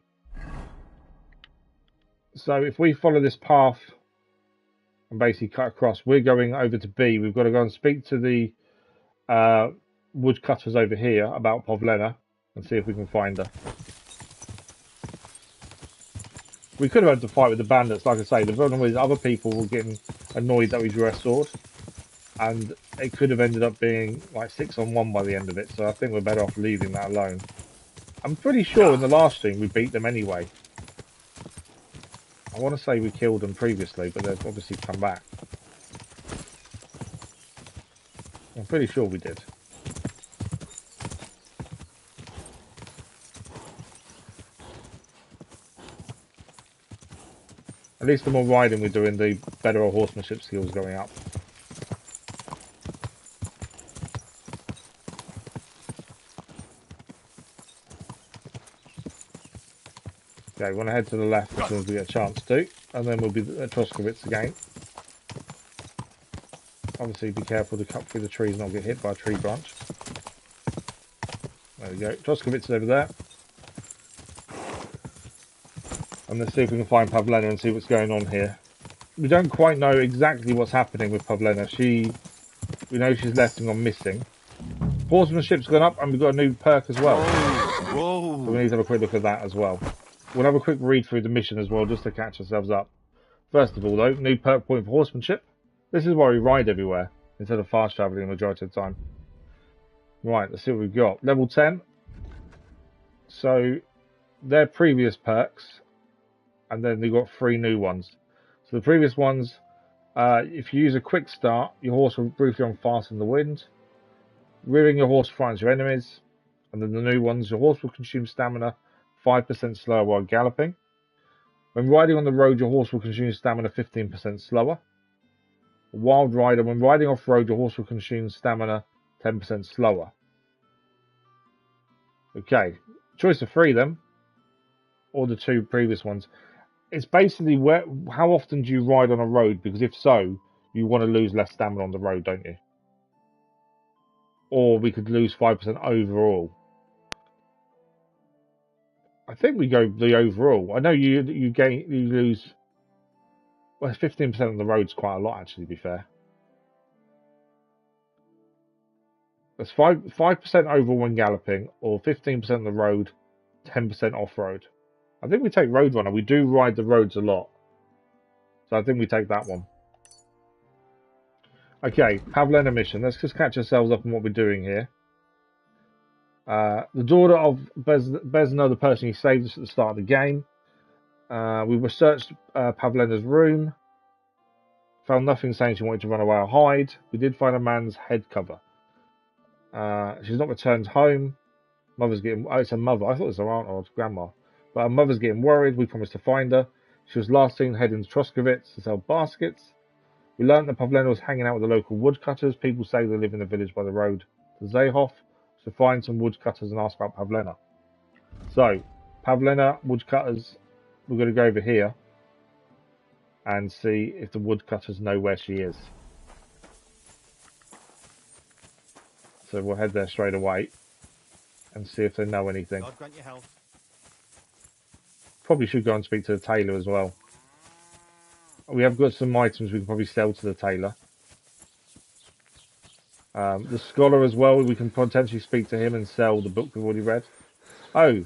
So if we follow this path and basically cut across, we're going over to B. We've got to go and speak to the woodcutters over here about Pavlena and see if we can find her. We could have had to fight with the bandits, like I say. The problem is other people were getting annoyed that we drew a sword. And it could have ended up being like 6 on 1 by the end of it. So I think we're better off leaving that alone. I'm pretty sure in the last stream we beat them anyway. I want to say we killed them previously, but they've obviously come back. I'm pretty sure we did. At least the more riding we're doing, the better our horsemanship skills going up. Okay, we want to head to the left as soon as we get a chance to, and then we'll be at Troskowitz again. Obviously be careful to cut through the trees and not get hit by a tree branch. There we go, Troskowitz is over there. And let's see if we can find Pavlena and see what's going on here. We don't quite know exactly what's happening with Pavlena. We know she's left and gone missing. Horsemanship's gone up and we've got a new perk as well. Whoa. So we need to have a quick look at that as well. We'll have a quick read through the mission as well, just to catch ourselves up. First of all, though, new perk point for horsemanship. This is why we ride everywhere, instead of fast travelling the majority of the time. Right, let's see what we've got. Level 10. So they're previous perks, and then they've got 3 new ones. So the previous ones, if you use a quick start, your horse will briefly run fast in the wind. Rearing your horse frightens your enemies. And then the new ones, your horse will consume stamina 5% slower while galloping. When riding on the road, your horse will consume stamina 15% slower. Wild Rider, when riding off-road, your horse will consume stamina 10% slower. Okay, choice of 3 then, or the 2 previous ones. It's basically how often do you ride on a road, because if so, you want to lose less stamina on the road, don't you? Or we could lose 5% overall. I think we go the overall. I know you lose. Well, 15% on the road's quite a lot, actually. To be fair, that's 5% overall when galloping, or 15% on the road, 10% off road. I think we take Roadrunner. We do ride the roads a lot, so I think we take that one. Okay, Pavlena mission. Let's just catch ourselves up on what we're doing here. The daughter of Bozhena, the person who saved us at the start of the game. We researched Pavlena's room. Found nothing saying she wanted to run away or hide. We did find a man's head cover. She's not returned home. Mother's getting... Oh, it's her mother. I thought it was her aunt or grandma. But her mother's getting worried. We promised to find her. She was last seen heading to Troskovitz to sell baskets. We learned that Pavlena was hanging out with the local woodcutters. People say they live in the village by the road to Zahov. So find some woodcutters and ask about Pavlena. So, Pavlena, woodcutters, we're going to go over here and see if the woodcutters know where she is. So we'll head there straight away and see if they know anything.
God grant you health.
Probably should go and speak to the tailor as well. We have got some items we can probably sell to the tailor. The scholar as well, we can potentially speak to him and sell the book we've already read. Oh,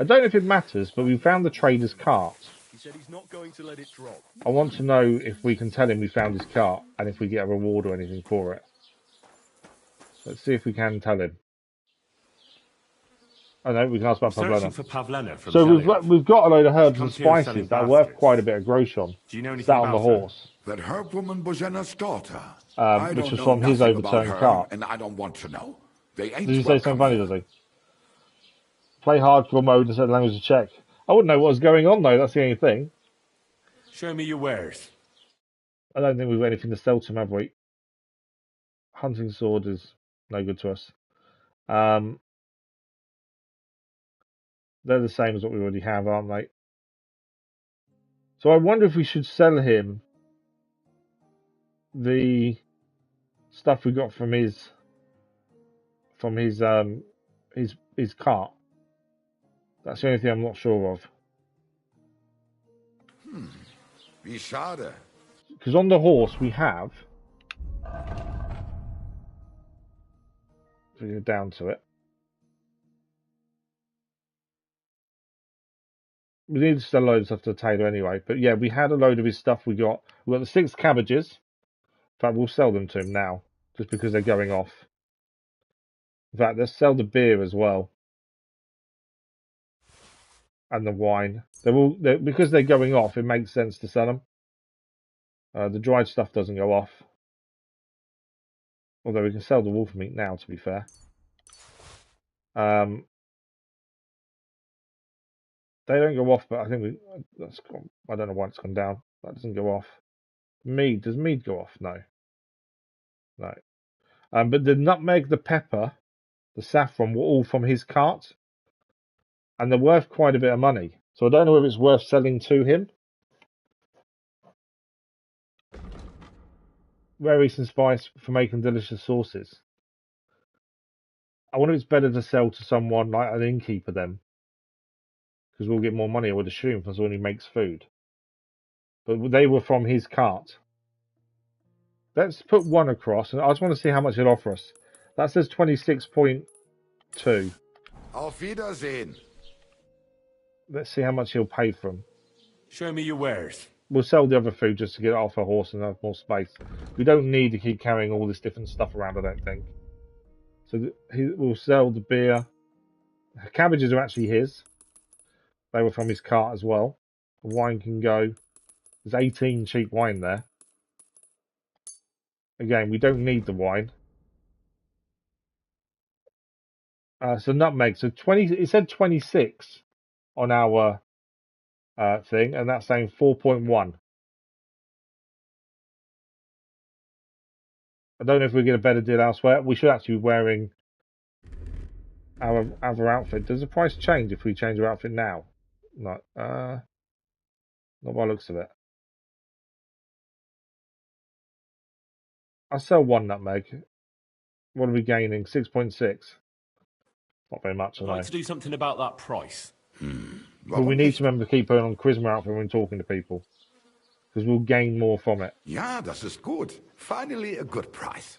I don't know if it matters, but we found the trader's cart.
He said he's not going to let it drop.
I want to know if we can tell him we found his cart and if we get a reward or anything for it. Let's see if we can tell him. Oh no, we can ask about Pavlena.
For Pavlena from
so we've got a load of herbs and spices that are worth quite a bit of groshon.
Do you know anything
sat on the horse.
That herbwoman Bozhena's daughter.
Which was from his overturned cart.
And I don't want to know. They ain't
Did you say something funny, does he? Play hardcore mode and set the language to check. I wouldn't know what was going on though, that's the only thing.
Show me your wares.
I don't think we've got anything to sell to him, have we? Hunting sword is no good to us. They're the same as what we already have, aren't they? So I wonder if we should sell him the stuff we got from his cart. That's the only thing I'm not sure of.
Wie schade.
Because on the horse we have, if we go down to it, we need to sell a load of stuff to the tailor anyway. But yeah, we had a load of his stuff. We got the 6 cabbages. In fact, we'll sell them to him now, just because they're going off. In fact, let's sell the beer as well. And the wine. Because they're going off, it makes sense to sell them. The dried stuff doesn't go off. Although we can sell the wolf meat now, to be fair. They don't go off, but I think I don't know why it's gone down. That doesn't go off. Mead. Does mead go off? No. No. But the nutmeg, the pepper, the saffron were all from his cart. And they're worth quite a bit of money. So I don't know if it's worth selling to him. Rare Eastern spice for making delicious sauces. I wonder if it's better to sell to someone like an innkeeper then. Because we'll get more money, I would assume, from someone who makes food. But they were from his cart. Let's put 1 across, and I just want to see how much it'll offer us. That says 26.2.
Auf Wiedersehen.
Let's see how much he'll pay for them.
Show me your wares.
We'll sell the other food just to get it off a horse and have more space. We don't need to keep carrying all this different stuff around, I don't think. So we'll sell the beer. The cabbages are actually his. They were from his cart as well. The wine can go. There's 18 cheap wine there. Again, we don't need the wine. So nutmeg. So 20. It said 26 on our thing, and that's saying 4.1. I don't know if we get a better deal elsewhere. We should actually be wearing our other outfit. Does the price change if we change our outfit now? No. Not by the looks of it. I'll sell 1 nutmeg. What are we gaining? 6.6. Not very much, I
I'd
know.
like to do something about that price.
But we need to remember to keep putting on charisma outfit when we're talking to people. Because we'll gain more from it.
Ja, das ist gut. Finally a good price.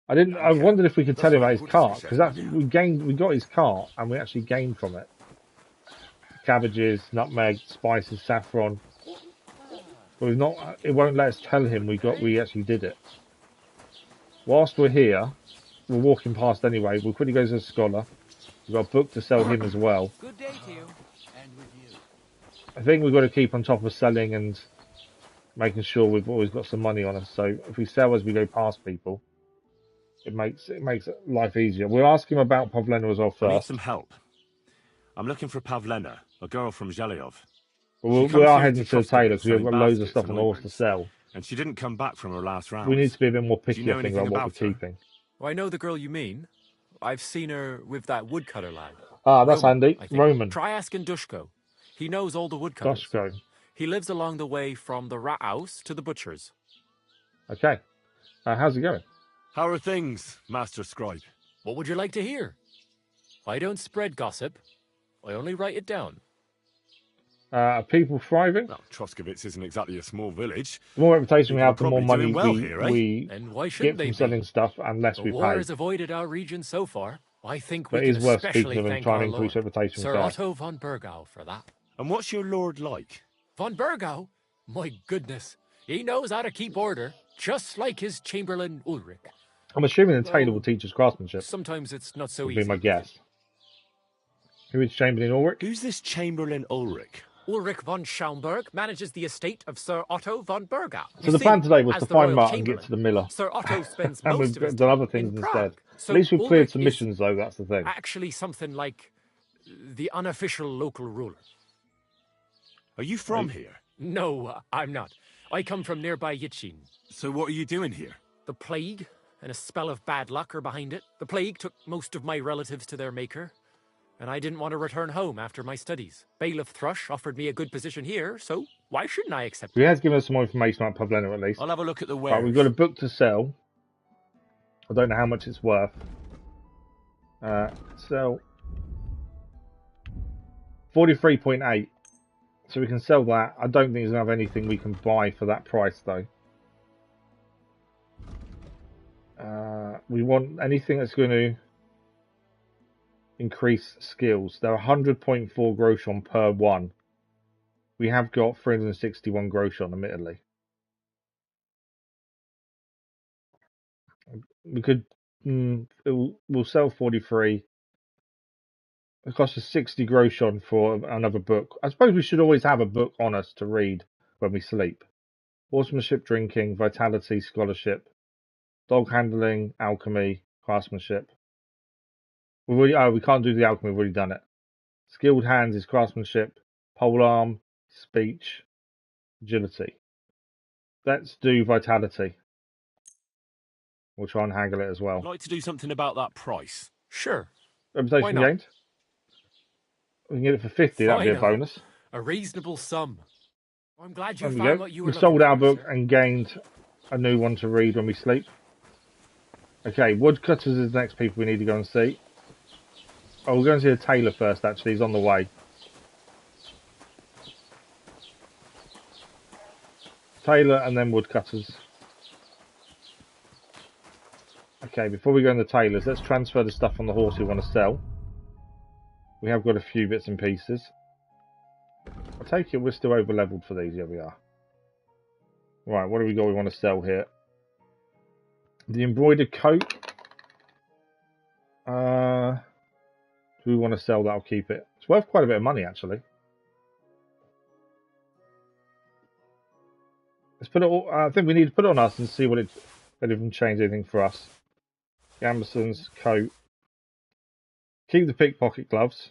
I wondered if we could tell him about his cart, because we got his cart and we actually gained from it. Cabbages, nutmeg, spices, saffron. But we've not. It won't let us tell him we actually did it. Whilst we're here, we're walking past anyway. We'll quickly go to the scholar. We've got a book to sell him as well.
Good day to you. And with you.
I think we've got to keep on top of selling and making sure we've always got some money on us. So if we sell as we go past people, it makes life easier. We'll ask him about Pavlena as well first.
I need some help. I'm looking for Pavlena, a girl from Zhelyov.
We are heading to the tailor because we've got loads of stuff on the horse to sell.
And she didn't come back from her last round.
We need to be a bit more picky, I think, about what we're keeping.
Oh, I know the girl you mean. I've seen her with that woodcutter lad.
Ah, that's Andy. Roman.
Try asking Dushko. He knows all the woodcutters.
Dushko.
He lives along the way from the rat house to the butcher's.
Okay. How's it going?
How are things, Master Scribe?
What would you like to hear? I don't spread gossip. I only write it down.
Are people thriving?
Well, Troskovitz isn't exactly a small village.
The more reputation we have, the more money
we
and
why
get from selling stuff, and less we pay.
The war has avoided our region so far. I think we
but
can
it is worth
especially
speaking of him trying to increase reputation.
Sir Otto von Burgau for that.
And what's your lord like?
Von Burgau? My goodness. He knows how to keep order, just like his Chamberlain Ulrich.
I'm assuming the tailor will teach us craftsmanship.
Sometimes it's not so
would
easy.
Be my guess. Who is Chamberlain Ulrich?
Who's this Chamberlain Ulrich?
Ulrich von Schaumburg manages the estate of Sir Otto von Burgau.
So the plan today was to find Mutt and get to the miller.
Sir Otto spends
and
most of his
done other things instead. So at least we've cleared some missions, though, that's the thing.
Actually something like the unofficial local ruler.
Are you from here?
No, I'm not. I come from nearby Yitchin.
So what are you doing here?
The plague and a spell of bad luck are behind it. The plague took most of my relatives to their maker, and I didn't want to return home after my studies. Bailiff Thrush offered me a good position here, so why shouldn't I accept it?
He has given us some more information about Pavlena, at least.
I'll have a look at the wares.
Right, we've got a book to sell. I don't know how much it's worth. Sell 43.8. So we can sell that. I don't think there's going to have anything we can buy for that price, though. We want anything that's going to increase skills. They're 100.4 groshon per one. We have got 361 groshon, admittedly. We could... we'll sell 43. It costs us 60 groshon for another book. I suppose we should always have a book on us to read when we sleep. Horsemanship, drinking, vitality, scholarship, dog handling, alchemy, craftsmanship. We can't do the alchemy, we've already done it. Skilled hands is craftsmanship, polearm, speech, agility. Let's do vitality. We'll try and haggle it as well.
I'd like to do something about that price.
Sure.
Reputation gained. We can get it for 50, that'd be a bonus.
A reasonable sum. I'm glad you found what you were
looking for. We sold our book and gained a new one to read when we sleep. Okay, woodcutters is the next people we need to go and see. Oh, we're going to see the tailor first, actually. He's on the way. Tailor and then woodcutters. Okay, before we go in the tailors, let's transfer the stuff on the horse we want to sell. We have got a few bits and pieces. I take it we're still over leveled for these. Yeah, we are. Right, what do we got we want to sell here? The embroidered coat. we want to sell that or keep it? It's worth quite a bit of money, actually. Let's put it all, I think we need to put it on us and see what it can change anything for us. Gamberson's coat. Keep the pickpocket gloves.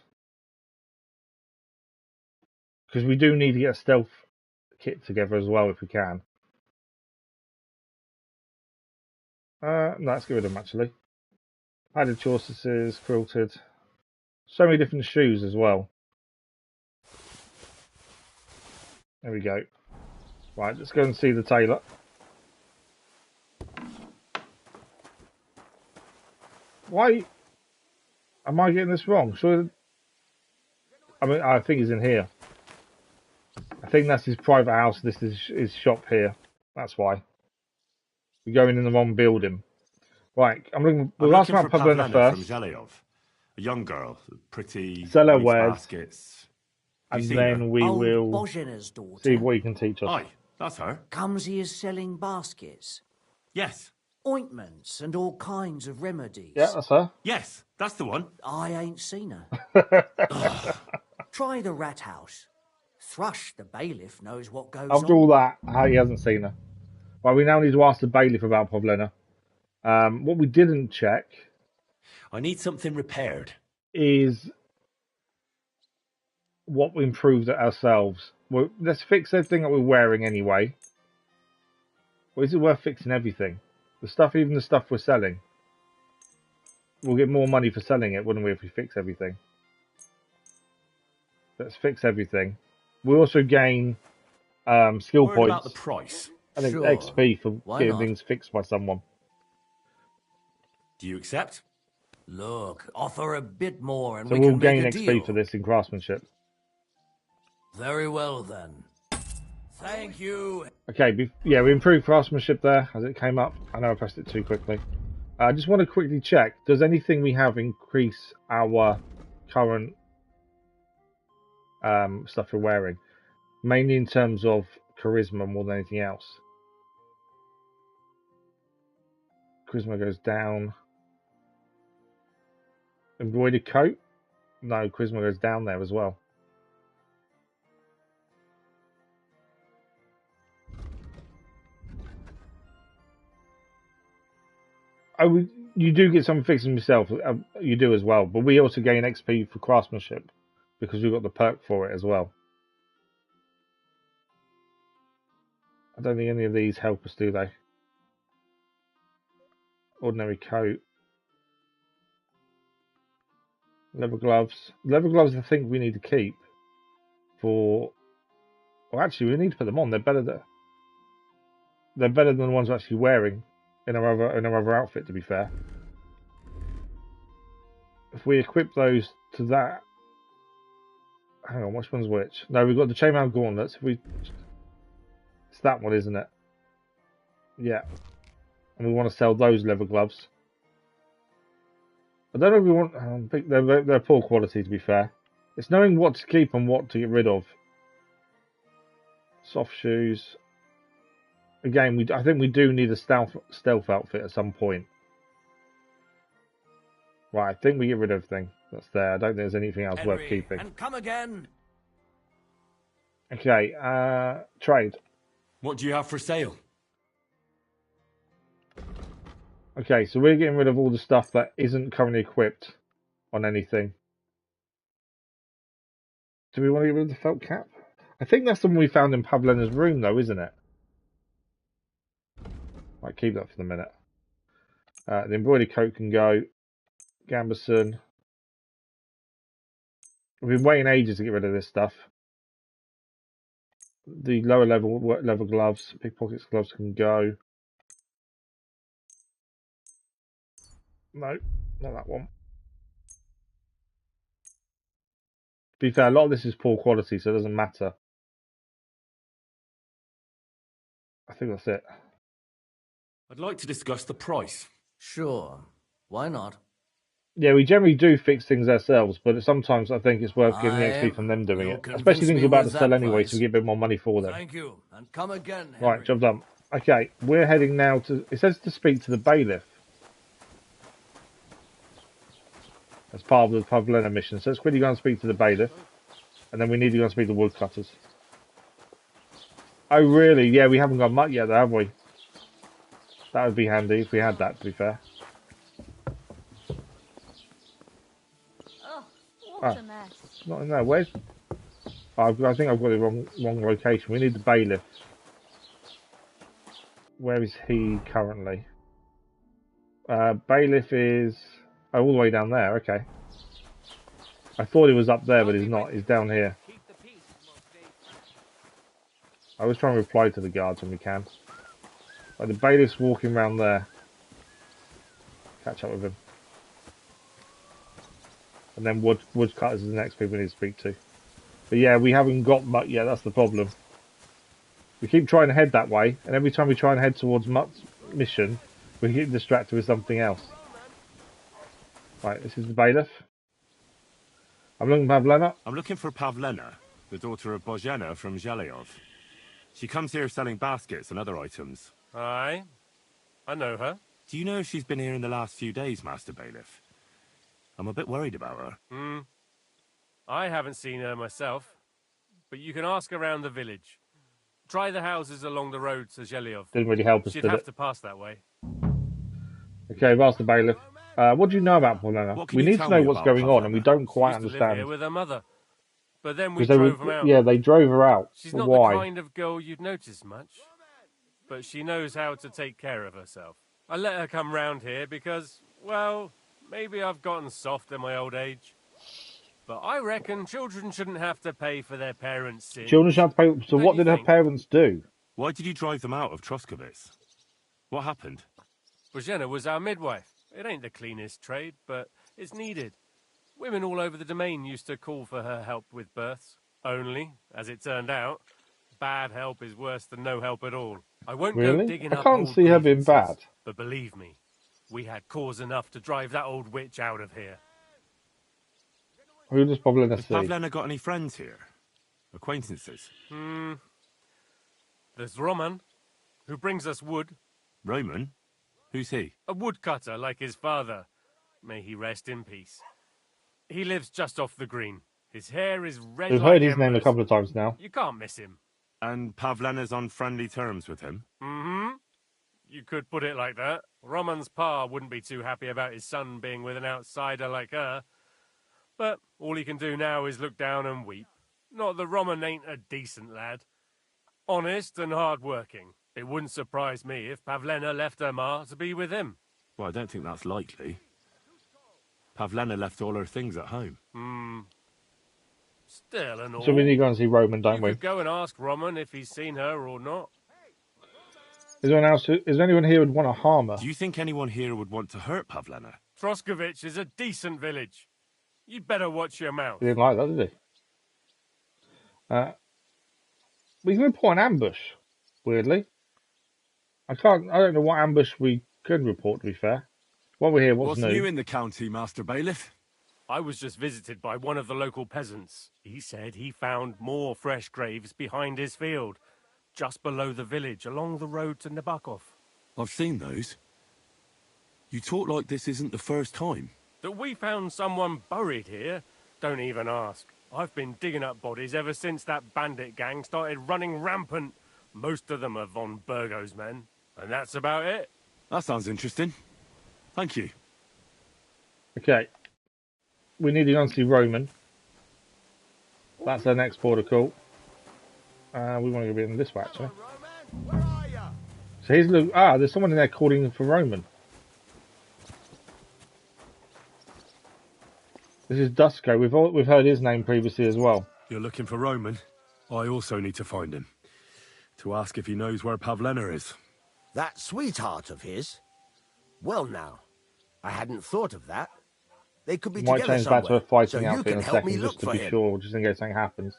Because we do need to get a stealth kit together as well if we can. No, let's get rid of them actually. Padded chausses, quilted. So many different shoes as well. There we go. Right, let's go and see the tailor. Why am I getting this wrong? Sure. I mean, I think he's in here. I think that's his private house. This is his shop here. That's why. We're going in the wrong building. Right, we'll ask about Pavlena first.
From Zelyov. A young girl, pretty,
Seller
needs
wears.
Baskets.
And then we will
Bozhena's daughter.
see what he can teach us.
Aye, that's her.
Comes here selling baskets.
Yes.
Ointments and all kinds of remedies.
Yeah, that's her.
Yes, that's the one.
I ain't seen her. Try the rat house. Thrush, the bailiff, knows what goes on.
After all that, he hasn't seen her. Right, we now need to ask the bailiff about Pavlena. What we didn't check...
I need something repaired.
...is what we improved it ourselves. Let's fix everything that we're wearing anyway. Or is it worth fixing everything? Even the stuff we're selling. We'll get more money for selling it, wouldn't we, if we fix everything? Let's fix everything. We also gain skill points.
About the price.
I think XP for getting things fixed by someone.
Do you accept?
Look, offer a bit more and
so
we
we'll
can
gain
make a
XP
deal.
for this in craftsmanship.
Very well then. Thank you.
Okay, yeah, we improved craftsmanship there as it came up. I know I pressed it too quickly. I just want to quickly check. Does anything we have increase our current stuff we're wearing? Mainly in terms of charisma more than anything else. Charisma goes down. Embroidered coat? No, charisma goes down there as well. Oh, you do get some fixing yourself. You do as well. But we also gain XP for craftsmanship because we've got the perk for it as well. I don't think any of these help us, do they? Ordinary coat. Leather gloves. Leather gloves I think we need to keep for... Well, actually, we need to put them on. They're better than the ones we're actually wearing in our other outfit, to be fair. If we equip those to that... Hang on, which one's which? No, we've got the chainmail gauntlets. It's that one, isn't it? Yeah. And we want to sell those leather gloves. I don't know if we want... I think they're poor quality, to be fair. It's knowing what to keep and what to get rid of. Soft shoes. Again, I think we do need a stealth outfit at some point. Right, I think we get rid of everything that's there. I don't think there's anything else worth keeping.
And come again.
Okay, trade.
What do you have for sale?
Okay, so we're getting rid of all the stuff that isn't currently equipped on anything. Do we want to get rid of the felt cap? I think that's the one we found in Pavlena's room, though, isn't it? Right, keep that for the minute. The embroidered coat can go. Gamberson. We've been waiting ages to get rid of this stuff. The lower level gloves, pickpockets gloves can go. No, not that one. To be fair, a lot of this is poor quality, so it doesn't matter. I think that's it.
I'd like to discuss the price.
Sure. Why not?
Yeah, we generally do fix things ourselves, but sometimes I think it's worth getting the XP from them doing it. Especially things we're about to sell anyway, so we get a bit more money for them.
Thank you, and come again, Henry.
Right, job done. Okay, we're heading now to... It says to speak to the bailiff. as part of the Pavlena mission. So let's quickly go and speak to the bailiff. And then we need to go and speak to the woodcutters. Oh, really? Yeah, we haven't got Mutt yet, though, have we? That would be handy if we had that, to be fair.
Oh, what a mess.
Not in there. Where's... Oh, I think I've got the wrong location. We need the bailiff. Where is he currently? Bailiff is... Oh, all the way down there. Okay. I thought he was up there, but he's not. He's down here. I was trying to reply to the guards when we can. Like, the bailiff's walking around there. Catch up with him. And then woodcutters is the next people we need to speak to. But yeah, we haven't got Mutt yet, that's the problem. We keep trying to head that way, and every time we try and head towards Mutt's mission, we get distracted with something else. Right, this is the bailiff. I'm looking for Pavlena.
I'm looking for Pavlena, the daughter of Bozhena from Zhelyov. She comes here selling baskets and other items.
Aye, I know her.
Do you know if she's been here in the last few days, Master Bailiff? I'm a bit worried about her.
I haven't seen her myself, but you can ask around the village. Try the houses along the road to Zhelyov.
Didn't really help us,
She'd
did
have
it?
to pass that way.
Okay, I've asked the bailiff. What do you know about Pavlena? We need to know what's going on, and we don't quite
She used to live
understand.
here with her mother, but then we
Because
drove them out.
Yeah, they drove her out.
She's not
Why?
the kind of girl you'd notice much, but she knows how to take care of herself. I let her come round here because, well, maybe I've gotten soft in my old age. But I reckon children shouldn't have to pay for their parents' sins.
Children should have to pay. So what did her parents do?
Why did you drive them out of Troskovitz? What happened?
Bozhena was our midwife. It ain't the cleanest trade, but it's needed. Women all over the domain used to call for her help with births. Only, as it turned out, bad help is worse than no help at all. I won't go digging up
I can't
old
see her being
grievances,
bad.
but believe me, we had cause enough to drive that old witch out of here.
Who does Pavlena see?
Has Pavlena got any friends here? Acquaintances?
There's Roman, who brings us wood.
Roman? Who's he?
A woodcutter like his father. May he rest in peace. He lives just off the green. His hair is red
We've
like
heard his name a
embers.
couple of times now.
You can't miss him.
And Pavlena's on friendly terms with him?
You could put it like that. Roman's pa wouldn't be too happy about his son being with an outsider like her. But all he can do now is look down and weep. Not that Roman ain't a decent lad. Honest and hard-working. It wouldn't surprise me if Pavlena left her ma to be with him.
Well, I don't think that's likely. Pavlena left all her things at home.
Still and all.
So we need to go and see Roman, don't we?
You could go and ask Roman if he's seen her or not.
Is there anyone here who'd want to harm her?
Do you think anyone here would want to hurt Pavlena?
Troskovitz is a decent village. You'd better watch your mouth.
He didn't like that, did he? We can report an ambush, weirdly. I don't know what ambush we could report, to be fair. While we're here, what's new?
New in the county, Master Bailiff?
I was just visited by one of the local peasants. He said he found more fresh graves behind his field, just below the village, along the road to Nabokov.
I've seen those. You talk like this isn't the first time.
That we found someone buried here? Don't even ask. I've been digging up bodies ever since that bandit gang started running rampant. Most of them are von Burgo's men, and that's about it.
That sounds interesting. Thank you.
Okay. We need to go and see Roman. That's our next border call. We want to go in this way, actually. So here's there's someone in there calling for Roman. This is Dusko. We've heard his name previously as well.
You're looking for Roman? I also need to find him. To ask if he knows where Pavlena is.
That sweetheart of his? Well now, I hadn't thought of that. They could be
Might
together
change back to
somewhere,
a fighting
so you
outfit
can
in a
help me
second,
look
just to
for
be
him.
sure, just in case something happens.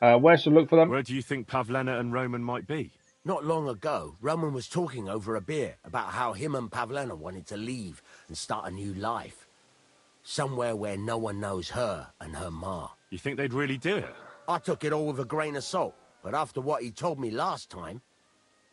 Where should I look for them?
Where do you think Pavlena and Roman might be?
Not long ago, Roman was talking over a beer about how him and Pavlena wanted to leave and start a new life. Somewhere where no one knows her and her ma.
You think they'd really do it?
I took it all with a grain of salt, but after what he told me last time,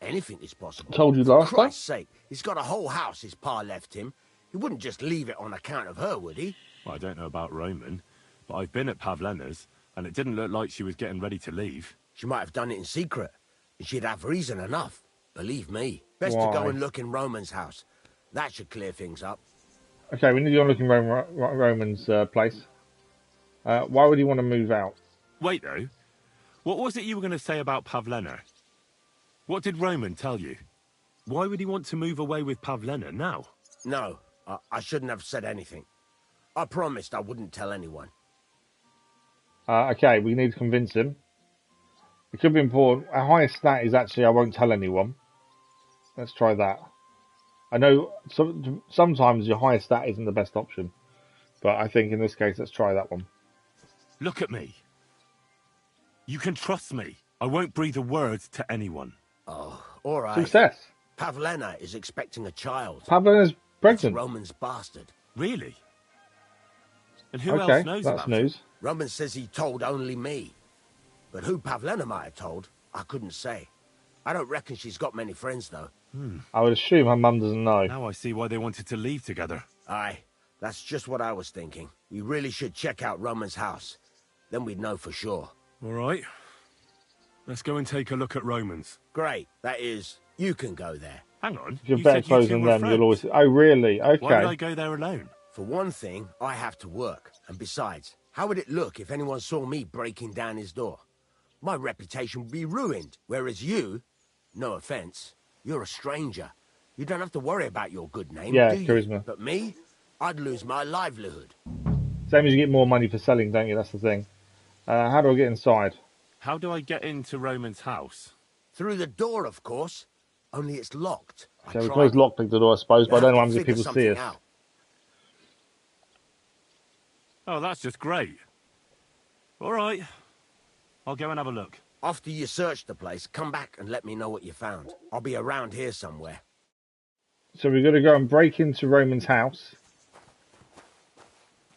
anything is possible.
Told you last
For Christ's sake, he's got a whole house his pa left him. He wouldn't just leave it on account of her, would he?
Well, I don't know about Roman, but I've been at Pavlena's, and it didn't look like she was getting ready to leave.
She might have done it in secret, and she'd have reason enough. Believe me. Best
Why?
to go and look in Roman's house. That should clear things up.
Okay, we need to go and look in Roman's place. Why would he want to move out?
Wait, though. What was it you were going to say about Pavlena? What did Roman tell you? Why would he want to move away with Pavlena now?
No, I shouldn't have said anything. I promised I wouldn't tell anyone.
Okay, we need to convince him. It could be important. Our highest stat is actually I won't tell anyone. Let's try that. I know sometimes your highest stat isn't the best option, but I think in this case, let's try that one.
Look at me. You can trust me. I won't breathe a word to anyone.
Oh, all right.
Success.
Pavlena is expecting a child.
Pavlena's pregnant.
It's Roman's bastard.
Really? And who else knows
that's
about
news.
it?
Roman says he told only me. But who Pavlena might have told, I couldn't say. I don't reckon she's got many friends, though.
I would assume her mum doesn't know.
Now I see why they wanted to leave together.
Aye, that's just what I was thinking. We really should check out Roman's house. Then we'd know for sure.
All right. Let's go and take a look at Roman's.
Great. That is, you can go there.
Hang on.
If you're better clothes than them, you'll always... Oh, really? Okay.
Why would I go there alone?
For one thing, I have to work. And besides, how would it look if anyone saw me breaking down his door? My reputation would be ruined. Whereas you, no offense, you're a stranger. You don't have to worry about your good name,
yeah,
do you?
charisma.
But me, I'd lose my livelihood.
Same as you get more money for selling, don't you? That's the thing. How do I get inside?
How do I get into Roman's house?
Through the door, of course. Only it's locked.
So we can always lockpick the door, I suppose, but I don't know if people see us.
Out.
Oh, that's just great. All right. I'll go and have a look.
After you search the place, come back and let me know what you found. I'll be around here somewhere.
So we're going to go and break into Roman's house.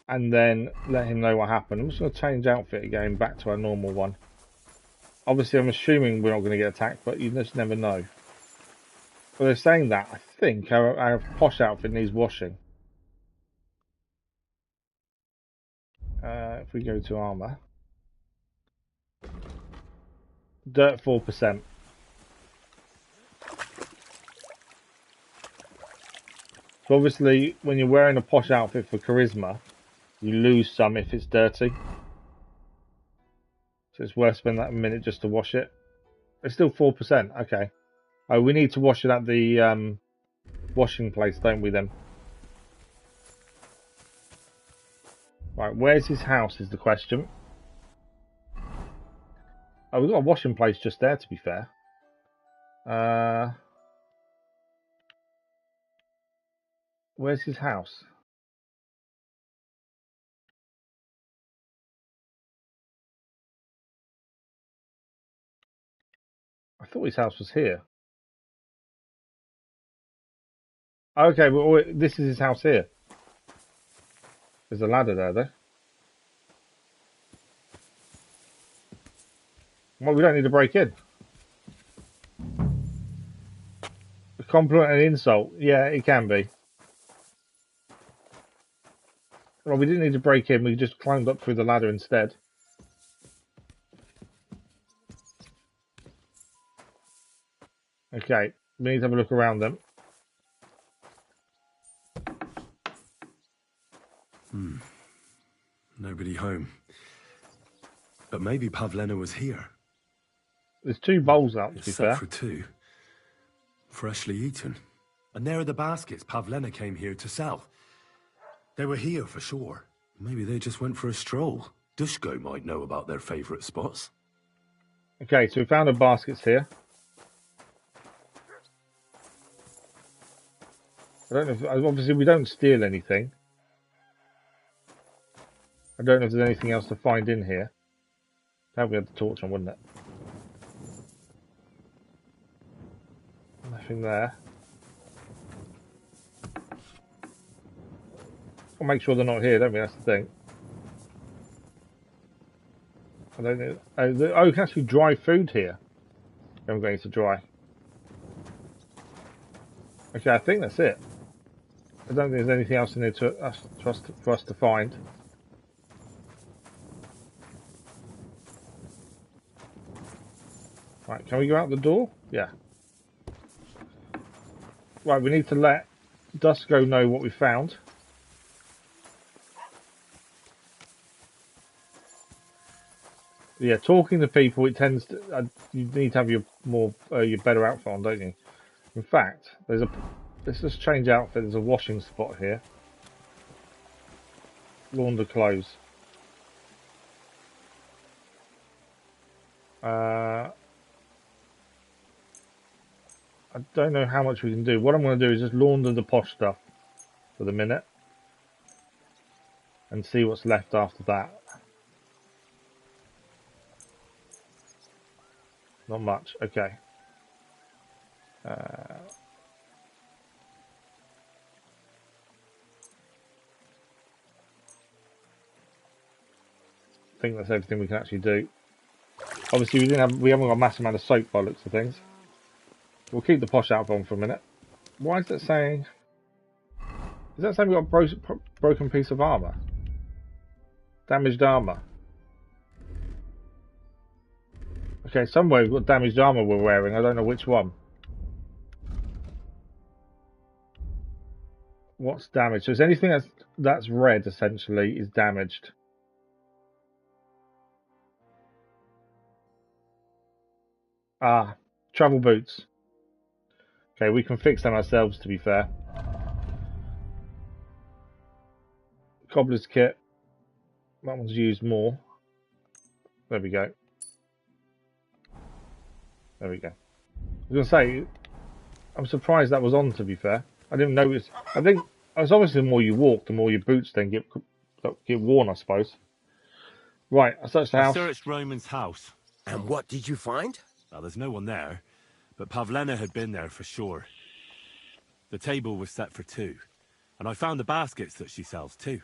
And then let him know what happened. I'm just going to change outfit again back to our normal one. Obviously, I'm assuming we're not going to get attacked, but you just never know. Well, they're saying that. I think our posh outfit needs washing. If we go to armor. Dirt 4%. So obviously, when you're wearing a posh outfit for charisma, you lose some if it's dirty. So it's worth spending that minute just to wash it. It's still 4%. Okay. Oh, we need to wash it at the washing place, don't we then? Right, where's his house is the question. Oh, we've got a washing place just there, to be fair. Where's his house? I thought his house was here. Okay, well, this is his house here. There's a ladder there, though. Well, we don't need to break in. A compliment and insult. Yeah, it can be. Well, we didn't need to break in. We just climbed up through the ladder instead. Okay, we need to have a look around them.
Nobody home. But maybe Pavlena was here.
There's 2 bowls out, to be fair.
Set for 2. Freshly eaten. And there are the baskets Pavlena came here to sell. They were here for sure. Maybe they just went for a stroll. Dushko might know about their favourite spots.
Okay, so we found the baskets here. I don't know if, obviously we don't steal anything. I don't know if there's anything else to find in here. That we had the torch on, wouldn't it? Nothing there. We'll make sure they're not here, don't we? That's the thing. I don't know. Oh, you can actually dry food here. I'm going to dry. Okay, I think that's it. I don't think there's anything else in there for us to find. Right, can we go out the door? Yeah. Right, we need to let Dusko know what we found. Yeah, talking to people, it tends to... you need to have your better outfit on, don't you? In fact, let's just change outfit. There's a washing spot here. Launder clothes. I don't know how much we can do. What I'm going to do is just launder the posh stuff for the minute and see what's left after that. Not much. Okay. I think that's everything we can actually do. Obviously, we haven't got a massive amount of soap by the looks of things. We'll keep the posh outfit on for a minute. Why is that saying? Is that saying we got a broken piece of armor? Damaged armor. Okay, somewhere we've got damaged armor we're wearing. I don't know which one. What's damaged? So it's anything that's red essentially is damaged. Ah, travel boots. Okay, we can fix them ourselves, to be fair. Cobbler's kit. That one's used more. There we go. There we go. I was going to say, I'm surprised that was on, to be fair. I didn't notice. I think it's obviously the more you walk, the more your boots then get worn, I suppose. Right, I searched the house.
I searched Roman's house.
And what did you find?
Well, there's no one there, but Pavlena had been there for sure. The table was set for 2, and I found the baskets that she sells too.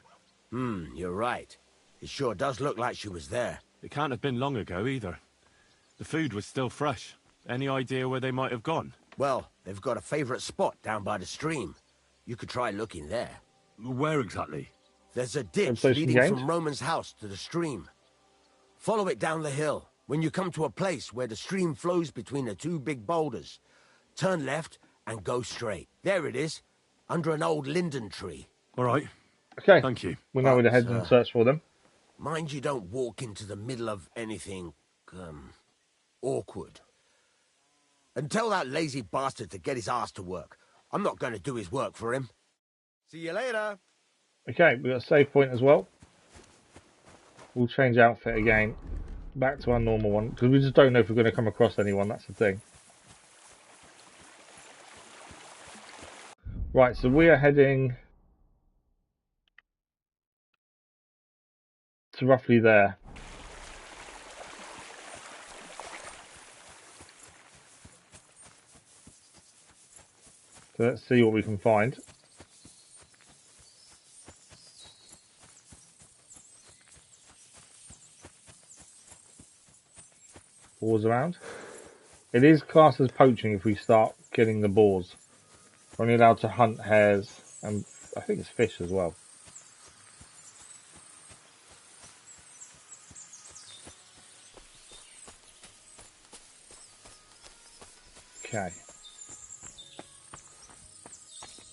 You're right. It sure does look like she was there.
It can't have been long ago either. The food was still fresh. Any idea where they might have gone?
Well, they've got a favourite spot down by the stream. You could try looking there.
Where exactly?
There's a ditch leading from Roman's house to the stream. Follow it down the hill. When you come to a place where the stream flows between the 2 big boulders, turn left and go straight. There it is, under an old linden tree.
All right.
Okay.
Thank you.
We know where to head and search for them.
Mind you don't walk into the middle of anything, awkward. And tell that lazy bastard to get his ass to work. I'm not going to do his work for him. See you later.
Okay, we've got a save point as well. We'll change outfit again. Back to our normal one, because we just don't know if we're going to come across anyone, that's the thing. Right, so we are heading to roughly there. So let's see what we can find. Boars around. It is classed as poaching if we start killing the boars. We're only allowed to hunt hares and I think it's fish as well. Okay.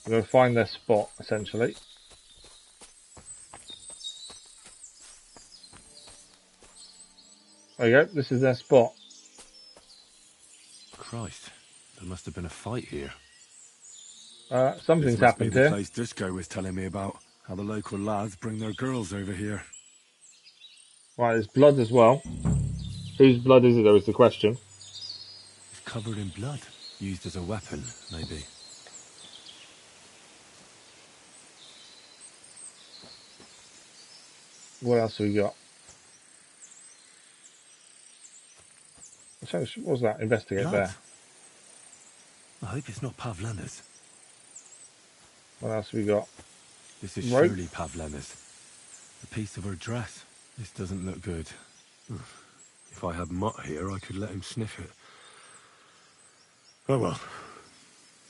We're going to find their spot essentially. There you go, this is their spot.
Christ, there must have been a fight here.
Something's happened here.
This must be the place Dusko was telling me about, how the local lads bring their girls over here.
Right, there's blood as well. Whose blood is it though is the question.
It's covered in blood, used as a weapon, maybe.
What else have we got? What was that? Investigate
Blood.
there.
I hope it's not Pavlena's.
What else have we got?
This is
Rope.
surely Pavlena's. A piece of her dress. This doesn't look good. If I had Mutt here, I could let him sniff it. Oh well.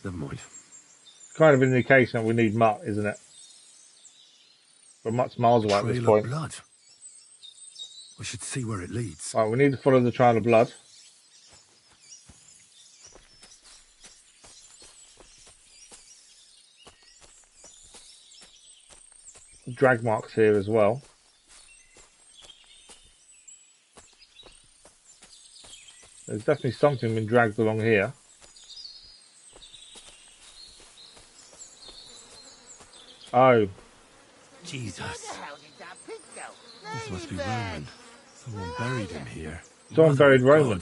Never mind.
kind of an indication that we need Mutt, isn't it? But Mutt's miles away at this point.
Blood. We should see where it leads.
Right, we need to follow the trail of blood. Drag marks here as well. There's definitely something been dragged along here. Oh.
Jesus. This must be Roman. Someone buried him here.
Someone buried Roman.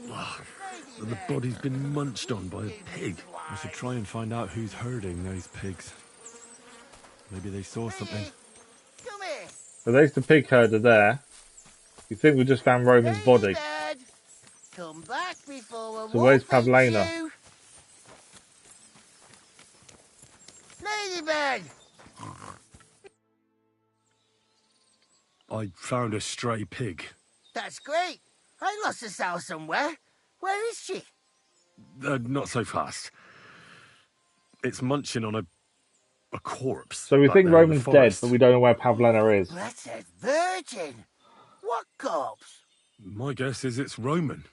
And the body's been munched on by a pig.
I should try and find out who's herding those pigs. Maybe they saw something.
So there's the pig herder there. You think we just found Roman's body.
Come back before
So where's Pavlena?
Ladybird!
I found a stray pig.
That's great. I lost a sow somewhere. Where is she?
Not so fast. It's munching on a corpse.
So we think Roman's dead, but we don't know where Pavlena is.
That's a virgin. What corpse?
My guess is it's Roman,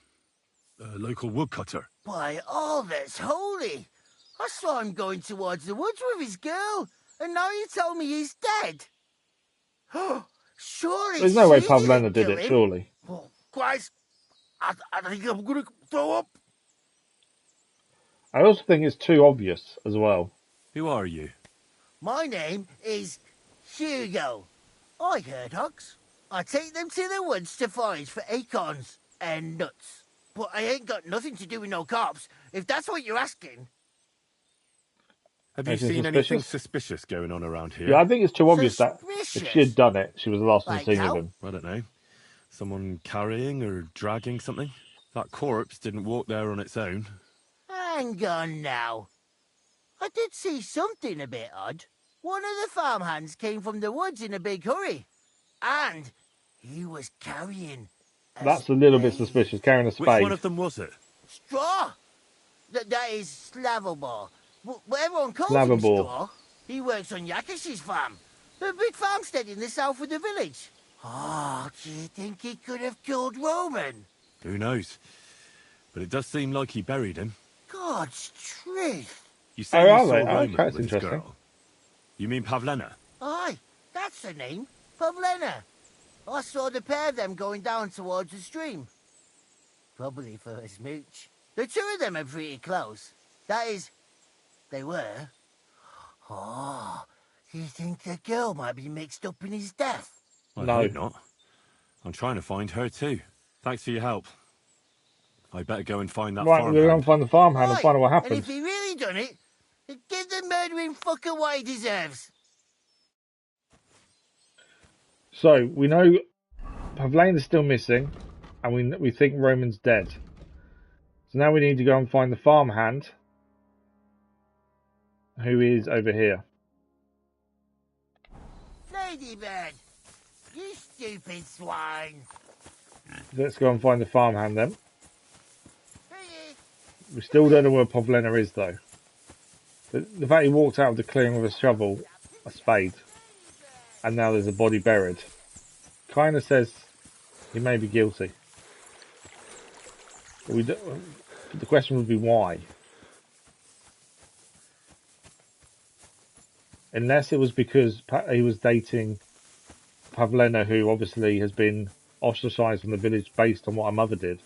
a local woodcutter.
By all that's holy. I saw him going towards the woods with his girl, and now you tell me he's dead. Surely
There's no way Pavlena did it, surely.
Oh, Christ, I think I'm going to throw up.
I also think it's too obvious as well.
Who are you?
My name is Hugo. I herd hogs. I take them to the woods to forage for acorns and nuts. But I ain't got nothing to do with no cops, if that's what you're asking.
Have you seen anything suspicious going on around here?
Yeah, I think it's too obvious that if she had done it, she was the last one seen of him.
I don't know. Someone carrying or dragging something? That corpse didn't walk there on its own.
Hang on now. I did see something a bit odd. One of the farmhands came from the woods in a big hurry. And he was carrying
That's a little bit suspicious, carrying a spade.
Which one of them was it?
straw. That is Slavobor. But everyone calls
Slavobor.
him Straw. He works on Yakish's farm. A big farmstead in the south of the village. Oh, do you think he could have killed Roman?
Who knows? But it does seem like he buried him.
God's truth.
You said you
are
saw
they?
Roman
Okay, that's
with his
interesting.
girl. You mean Pavlena?
Aye, that's the name. Pavlena. I saw the pair of them going down towards the stream. Probably for a smooch. The two of them are pretty close. That is, they were. Oh, you think the girl might be mixed up in his death?
I hope not. I'm trying to find her too. Thanks for your help. I better go and find that
Right, we're going to find the farmhand and find out what happened.
And if he really done it, give the murdering fucker what he deserves.
So, we know Pavlena's still missing, and we think Roman's dead. So now we need to go and find the farmhand, who is over here.
Ladybird, you stupid swine.
Let's go and find the farmhand then. We still don't know where Pavlena is though. The fact he walked out of the clearing with a shovel, a spade, and now there's a body buried, kind of says he may be guilty. But the question would be why? Unless it was because he was dating Pavlena, who obviously has been ostracised from the village based on what her mother did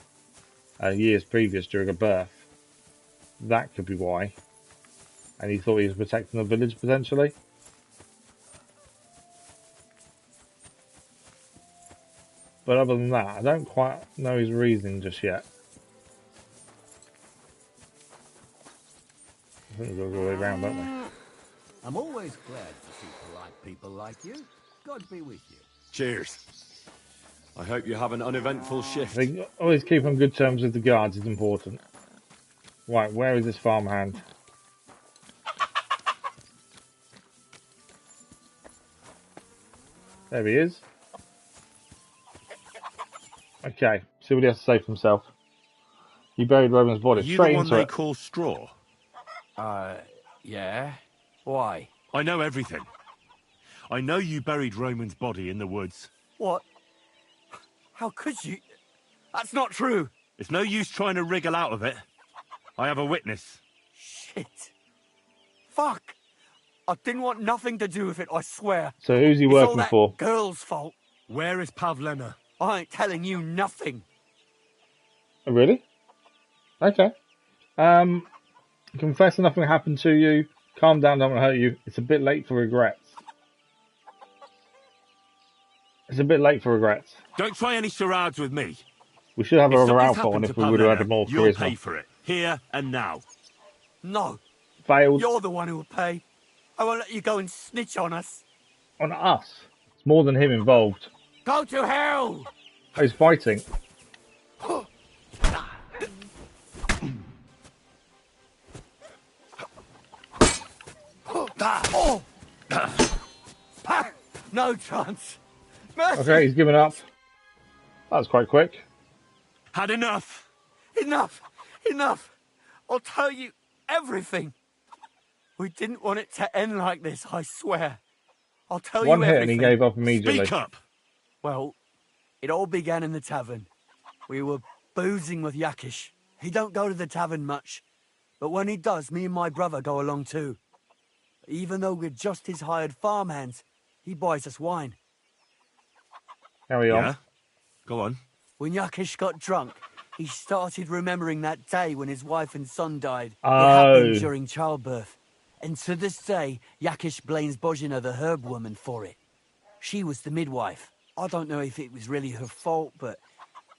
years previous during her birth. That could be why. And he thought he was protecting the village potentially. But other than that, I don't quite know his reasoning just yet. I think we've got to go all the way around, don't we?
I'm always glad to see polite people like you. God be with you.
Cheers. I hope you have an uneventful
I
shift.
think always keep on good terms with the guards is important. Right, where is this farmhand? There he is. Okay, see what he has to say for himself. He buried Roman's body.
Are you
Straight
the one
into
they
it.
call Straw?
Yeah? Why?
I know everything. I know you buried Roman's body in the woods.
What? How could you? That's not true.
It's no use trying to wriggle out of it. I have a witness.
Shit. Fuck. I didn't want nothing to do with it, I swear.
So who's he
It's
working
all that
for?
girl's fault.
Where is Pavlena?
I ain't telling you nothing.
Oh, really? Okay. Confess nothing happened to you. Calm down, don't hurt you. It's a bit late for regrets. It's a bit late for regrets.
Don't try any charades with me.
We should have
If
our
something's
outfit on
happened
if
to
we would have had
Pavlena,
more
you'll pay
charisma.
for it. Here and now.
No.
Failed.
You're the one who will pay. I won't let you go and snitch on us.
On us. It's more than him involved.
Go to hell!
Oh, he's fighting.
No chance. Mercy.
Okay, he's given up. That was quite quick.
Had enough.
Enough. Enough. I'll tell you everything. We didn't want it to end like this, I swear. I'll tell you
One hit
everything.
and he gave up immediately.
Speak up.
Well, it all began in the tavern. We were boozing with Yakish. He don't go to the tavern much. But when he does, me and my brother go along too. Even though we're just his hired farmhands, he buys us wine.
Carry on.
Yeah? Go on.
When Yakish got drunk, he started remembering that day when his wife and son died. It
Oh.
happened during childbirth. And to this day, Yakish blames Bozhena, the herbwoman, for it. She was the midwife. I don't know if it was really her fault, but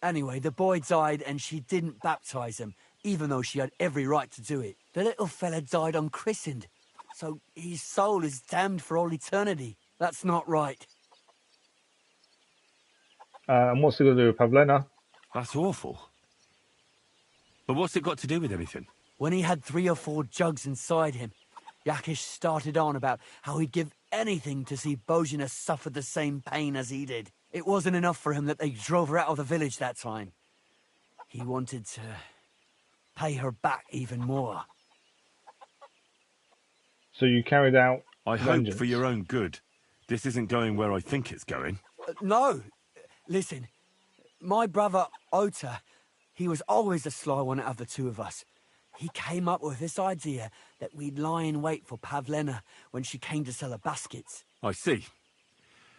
anyway, the boy died and she didn't baptize him, even though she had every right to do it. The little fella died unchristened, so his soul is damned for all eternity. That's not right.
And what's he going to do with Pavlena?
That's awful. But what's it got to do with anything?
When he had 3 or 4 jugs inside him, Yakish started on about how he'd give anything to see Bozhena suffer the same pain as he did. It wasn't enough for him that they drove her out of the village that time. He wanted to pay her back even more.
So you carried out
I hope for your own good. This isn't going where I think it's going.
No. Listen, my brother Ota, he was always the sly one out of the two of us. He came up with this idea that we'd lie in wait for Pavlena when she came to sell her baskets.
I see.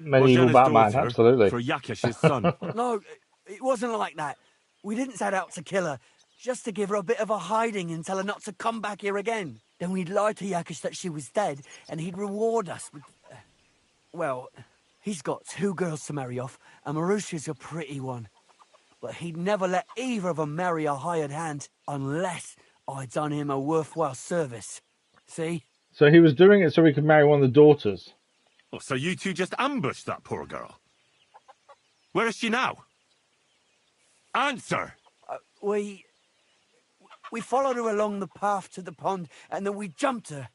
Medieval
Bozhena's
Batman,
daughter
absolutely.
For Yakish's son.
No, it wasn't like that. We didn't set out to kill her, just to give her a bit of a hiding and tell her not to come back here again. Then we'd lie to Yakish that she was dead, and he'd reward us with... well, he's got 2 girls to marry off, and Marusha's a pretty one. But he'd never let either of them marry a hired hand, unless I'd done him a worthwhile service. See?
So he was doing it so he could marry one of the daughters.
Oh, so you two just ambushed that poor girl? Where is she now? Answer!
We followed her along the path to the pond, and then we jumped her.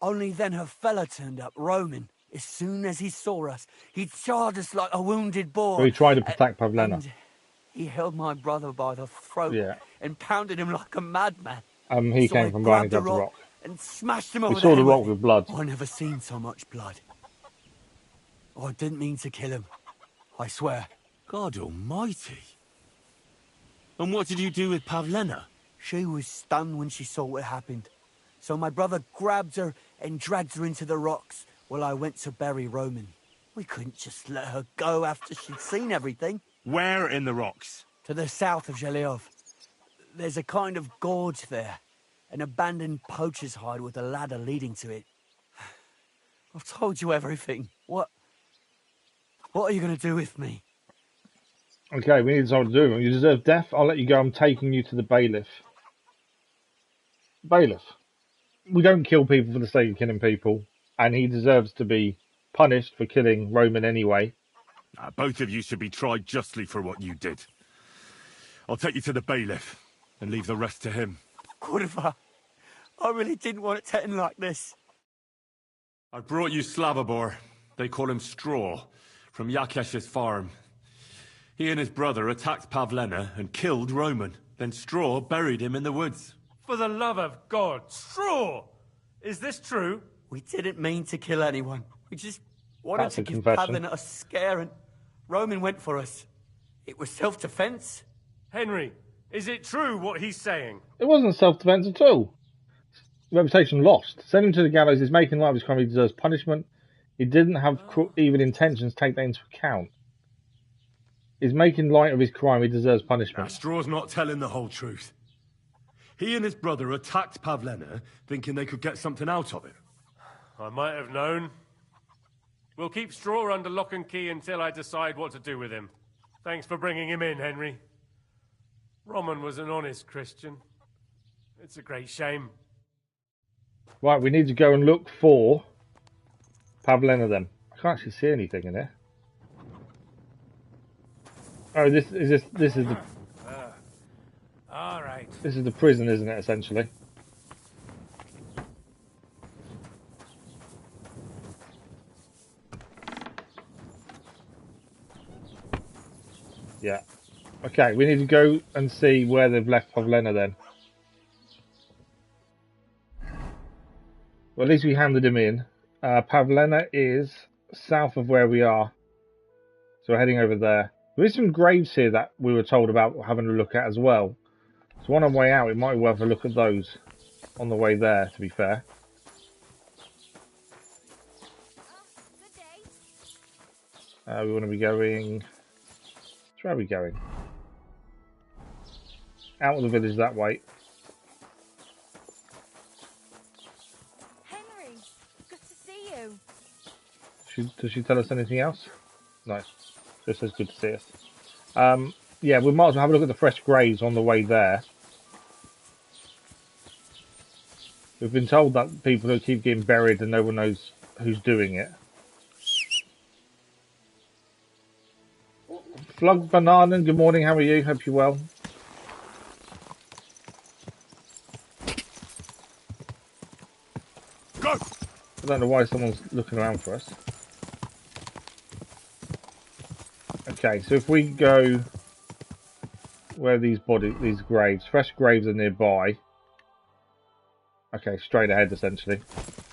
Only then her fella turned up, Roman. As soon as he saw us, he charged us like a wounded boar.
So he tried to protect Pavlena.
And he held my brother by the throat and pounded him like a madman.
He
So
came
I
from behind and
grabbed
grabbed the rock.
and smashed him
We
over
saw the
head
rock
with
with
it.
blood.
I never seen so much blood. I didn't mean to kill him. I swear.
God almighty. And what did you do with Pavlena?
She was stunned when she saw what happened. So my brother grabbed her and dragged her into the rocks while I went to bury Roman. We couldn't just let her go after she'd seen everything.
Where in the rocks?
To the south of Zhelyov. There's a kind of gorge there. An abandoned poacher's hide with a ladder leading to it. I've told you everything. What are you going to do with me?
Okay, we need something to do. You deserve death. I'll let you go. I'm taking you to the bailiff. Bailiff. We don't kill people for the sake of killing people, and he deserves to be punished for killing Roman anyway.
Both of you should be tried justly for what you did. I'll take you to the bailiff and leave the rest to him.
Kurva, I really didn't want it to end like this.
I brought you Slavobor. They call him Straw, from Yakesh's farm. He and his brother attacked Pavlena and killed Roman. Then Straw buried him in the woods.
For the love of God, Straw! Is this true?
We didn't mean to kill anyone. We just wanted
That's
to
a
give
confession.
Pavlena a scare, and Roman went for us. It was self-defense.
Henry, is it true what he's saying?
It wasn't self-defense at all. Reputation lost. Sent him to the gallows. He's making light of his crime. He deserves punishment. He didn't have even intentions. Take that into account. He's making light of his crime. He deserves punishment.
Now, Straw's not telling the whole truth. He and his brother attacked Pavlena, thinking they could get something out of it.
I might have known. We'll keep Straw under lock and key until I decide what to do with him. Thanks for bringing him in, Henry. Roman was an honest Christian. It's a great shame.
Right, we need to go and look for Pavlena then. I can't actually see anything in there. Oh, this is the.
All right.
This is the prison, isn't it? Essentially. Yeah. Okay, we need to go and see where they've left Pavlena then. Well, at least we handed him in. Pavlena is south of where we are. So we're heading over there. There is some graves here that we were told about having a look at as well. So on our way out, it might be worth a look at those on the way there, to be fair. We want to be going... Where are we going? Out of the village that way.
Henry, good to see you.
Does she tell us anything else? No. Just says good to see us. Yeah, we might as well have a look at the fresh graves on the way there. We've been told that people who keep getting buried and no one knows who's doing it. Flug Banana, good morning, how are you? Hope you're well.
Go!
I don't know why someone's looking around for us. Okay, so if we go where these graves, fresh graves are nearby. Okay, straight ahead essentially.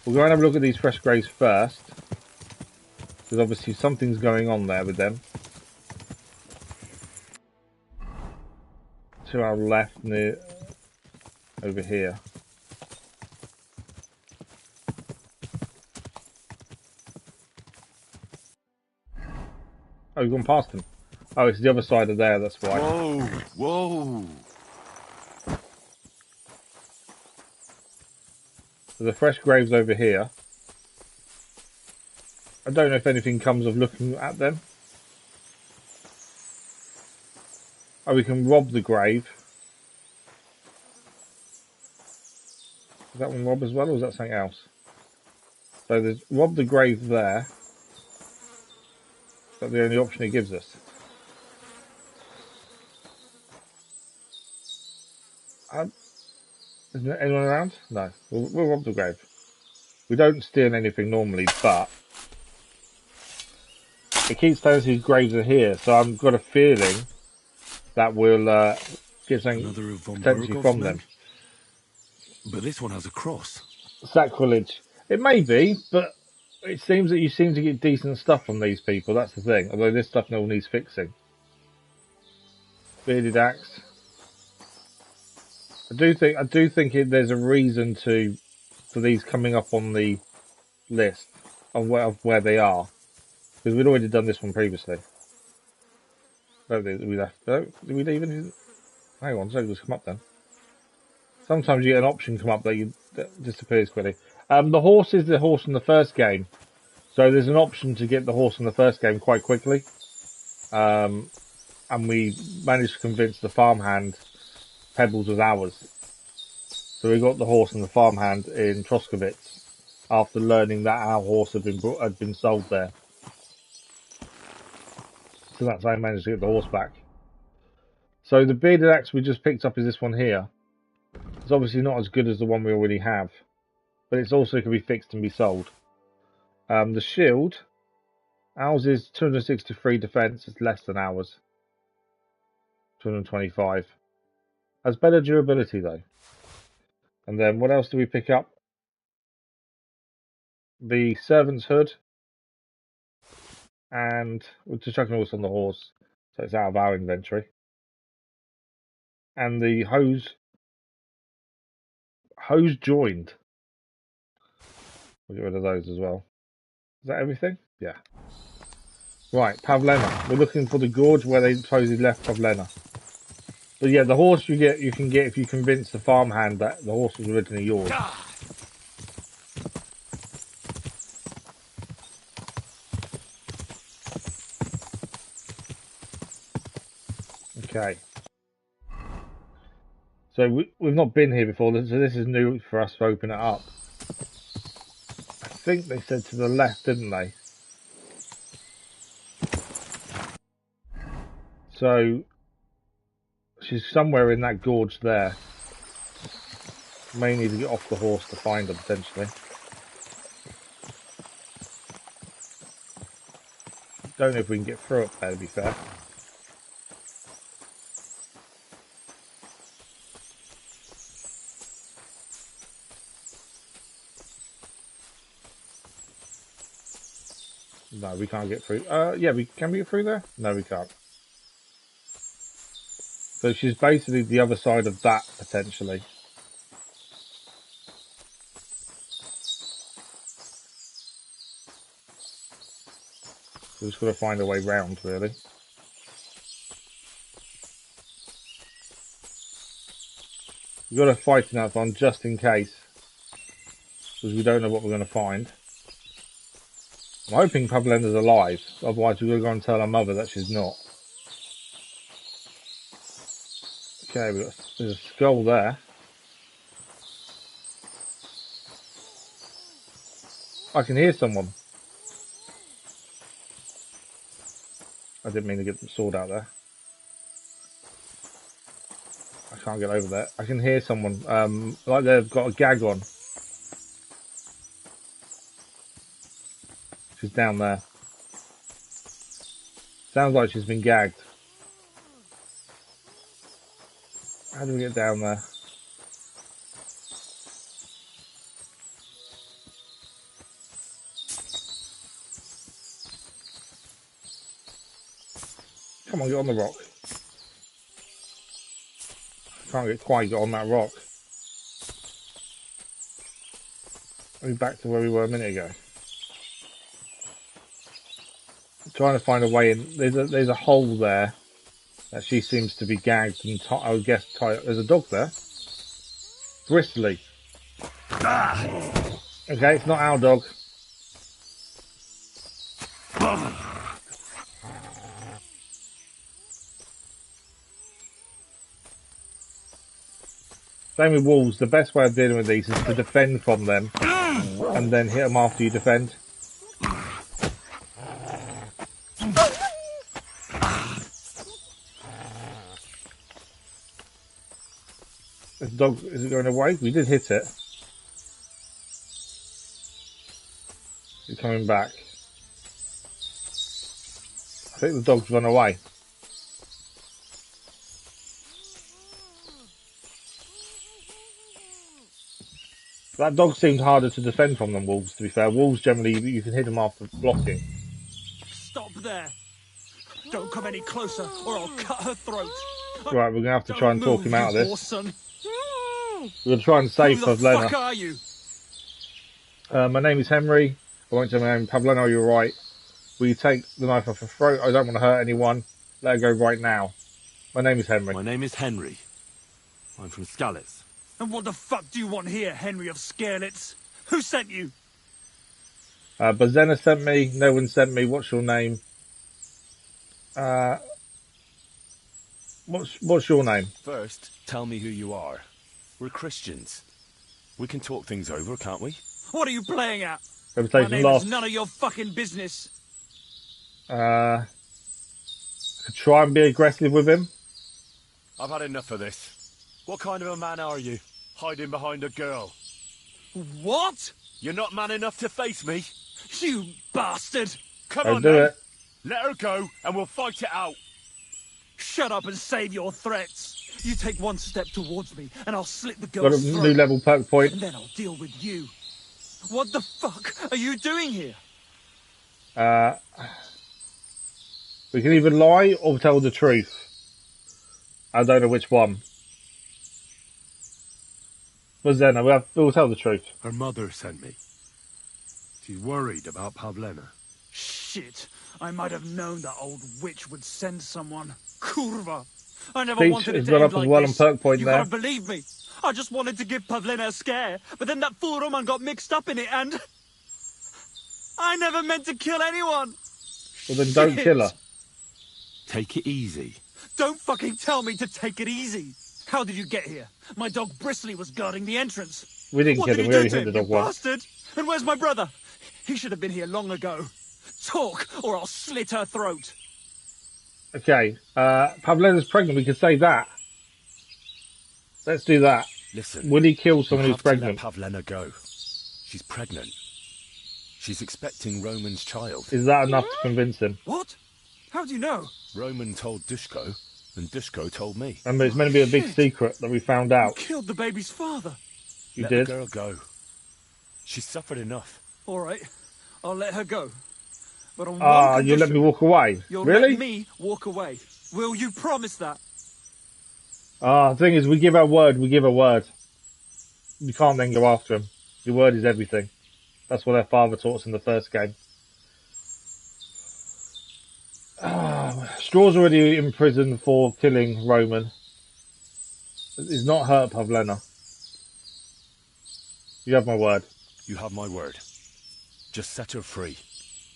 We'll go and have a look at these fresh graves first. Because obviously something's going on there with them. To our left, near over here. Oh, you've gone past them. Oh, it's the other side of there, that's why.
Whoa, whoa.
So the fresh graves over here. I don't know if anything comes of looking at them. Oh, we can rob the grave. Is that one rob as well, or is that something else? So there's rob the grave there. Is that the only option it gives us? Isn't there anyone around? No. We'll rob the grave. We don't steal anything normally, but it keeps telling us these graves are here, so I've got a feeling that we'll get something potentially from them.
But this one has a cross.
Sacrilege. It may be, but it seems that you seem to get decent stuff from these people. That's the thing. Although this stuff all needs fixing. Bearded axe. I do think there's a reason for these coming up on the list of where they are, because we'd already done this one previously. Oh, did we left? Oh, did we leave anything? Hang on, so just come up then. Sometimes you get an option come up that disappears quickly. The horse is the horse from the first game, so there's an option to get the horse from the first game quite quickly. And we managed to convince the farmhand Pebbles was ours. So we got the horse and the farmhand in Troskowitz after learning that our horse had been sold there. So that's how I managed to get the horse back. So the bearded axe we just picked up is this one here. It's obviously not as good as the one we already have, but it's also can be fixed and be sold. The shield, ours is 263 defense. It's less than ours. 225. Has better durability though. And then what else do we pick up? the servant's hood, and we're just chucking all this on the horse, so it's out of our inventory. And the hose joined. We'll get rid of those as well. Is that everything? Yeah. Right, Pavlena. We're looking for the gorge where they supposedly left Pavlena. But yeah, the horse you can get if you convince the farmhand that the horse was originally yours. Okay. So we've not been here before, so this is new for us to open it up. I think they said to the left, didn't they? So she's somewhere in that gorge there. May need to get off the horse to find her, potentially. Don't know if we can get through up there, to be fair. No, we can't get through. Yeah, can we get through there? No, we can't. So she's basically the other side of that, potentially. We're just got to find a way round, really. We've got to fight in that one just in case, because we don't know what we're going to find. I'm hoping Pavlena's alive, otherwise we're going to go and tell her mother that she's not. Okay, there's a skull there. I can hear someone. I didn't mean to get the sword out there. I can't get over there. I can hear someone, like they've got a gag on. She's down there. Sounds like she's been gagged. How do we get down there? Come on, get on the rock. Can't quite get on that rock. Are we back to where we were a minute ago? I'm trying to find a way in. There's a hole there that she seems to be gagged and I would guess tied. There's a dog there. Bristly. Okay, it's not our dog. Same with wolves. The best way of dealing with these is to defend from them and then hit them after you defend. This dog, is it going away? We did hit it. It's coming back. I think the dog's run away. That dog seemed harder to defend from than wolves, to be fair. Wolves generally, you can hit them after blocking.
Stop there. Don't come any closer or I'll cut her throat.
Right, we're going to have to try and talk him out of this.
Awesome.
We're going to try and save Pavlena.
Who the fuck are you?
My name is Henry. I won't tell my name. Pavlena, are you alright? Will you take the knife off her throat? I don't want to hurt anyone. Let her go right now. My name is Henry.
My name is Henry. I'm from Skalitz.
And what the fuck do you want here, Henry of Skalitz? Who sent you?
Bozhena sent me. No one sent me. What's your name? What's your name?
First, tell me who you are. We're Christians. We can talk things over, can't we?
What are you playing at?
Reputation
My name
lost.
is none of your fucking business.
I could try and be aggressive with him.
I've had enough of this. What kind of a man are you? Hiding behind a girl.
What?
You're not man enough to face me?
You bastard!
Come
Don't
on
do
then.
it.
Let her go and we'll fight it out.
Shut up and save your threats. You take one step towards me and I'll slit the
Got
girl's
a
throat.
new level perk point.
And then I'll deal with you. What the fuck are you doing here?
We can either lie or tell the truth. I don't know which one. Bozhena, we'll tell the truth.
Her mother sent me. She's worried about Pavlena.
Shit. I might have known that old witch would send someone. Kurva. I never
Peach
wanted it
has
to
got
end
up as
like
well
this.
on perk point
You
there.
gotta believe me. I just wanted to give Pavlena a scare, but then that fool Roman got mixed up in it and... I never meant to kill anyone.
Well, then don't kill her.
Take it easy.
Don't fucking tell me to take it easy. How did you get here? My dog Bristly was guarding the entrance.
We didn't kill him, we only hit the dog once.
Bastard! And where's my brother? He should have been here long ago. Talk, or I'll slit her throat.
Okay, Pavlena's pregnant, we can say that. Let's do that.
Listen.
Will he kill someone who's pregnant?
Let Pavlena go. She's pregnant. She's expecting Roman's child.
Is that enough to convince him?
What? How do you know?
Roman told Dushko, and Dushko told me.
Remember, it's meant to be a big secret that we found out.
You killed the baby's father.
You
let
did?
the girl go. She's suffered enough.
All right, I'll let her go. But on one
you
condition,
let me walk away?
You'll
Really?
let me walk away. Will you promise that?
The thing is, we give our word, we give a word. You can't then go after him. Your word is everything. That's what their father taught us in the first game. Straw's already in prison for killing Roman. He's not hurt Pavlena. You have my word.
You have my word. Just set her free.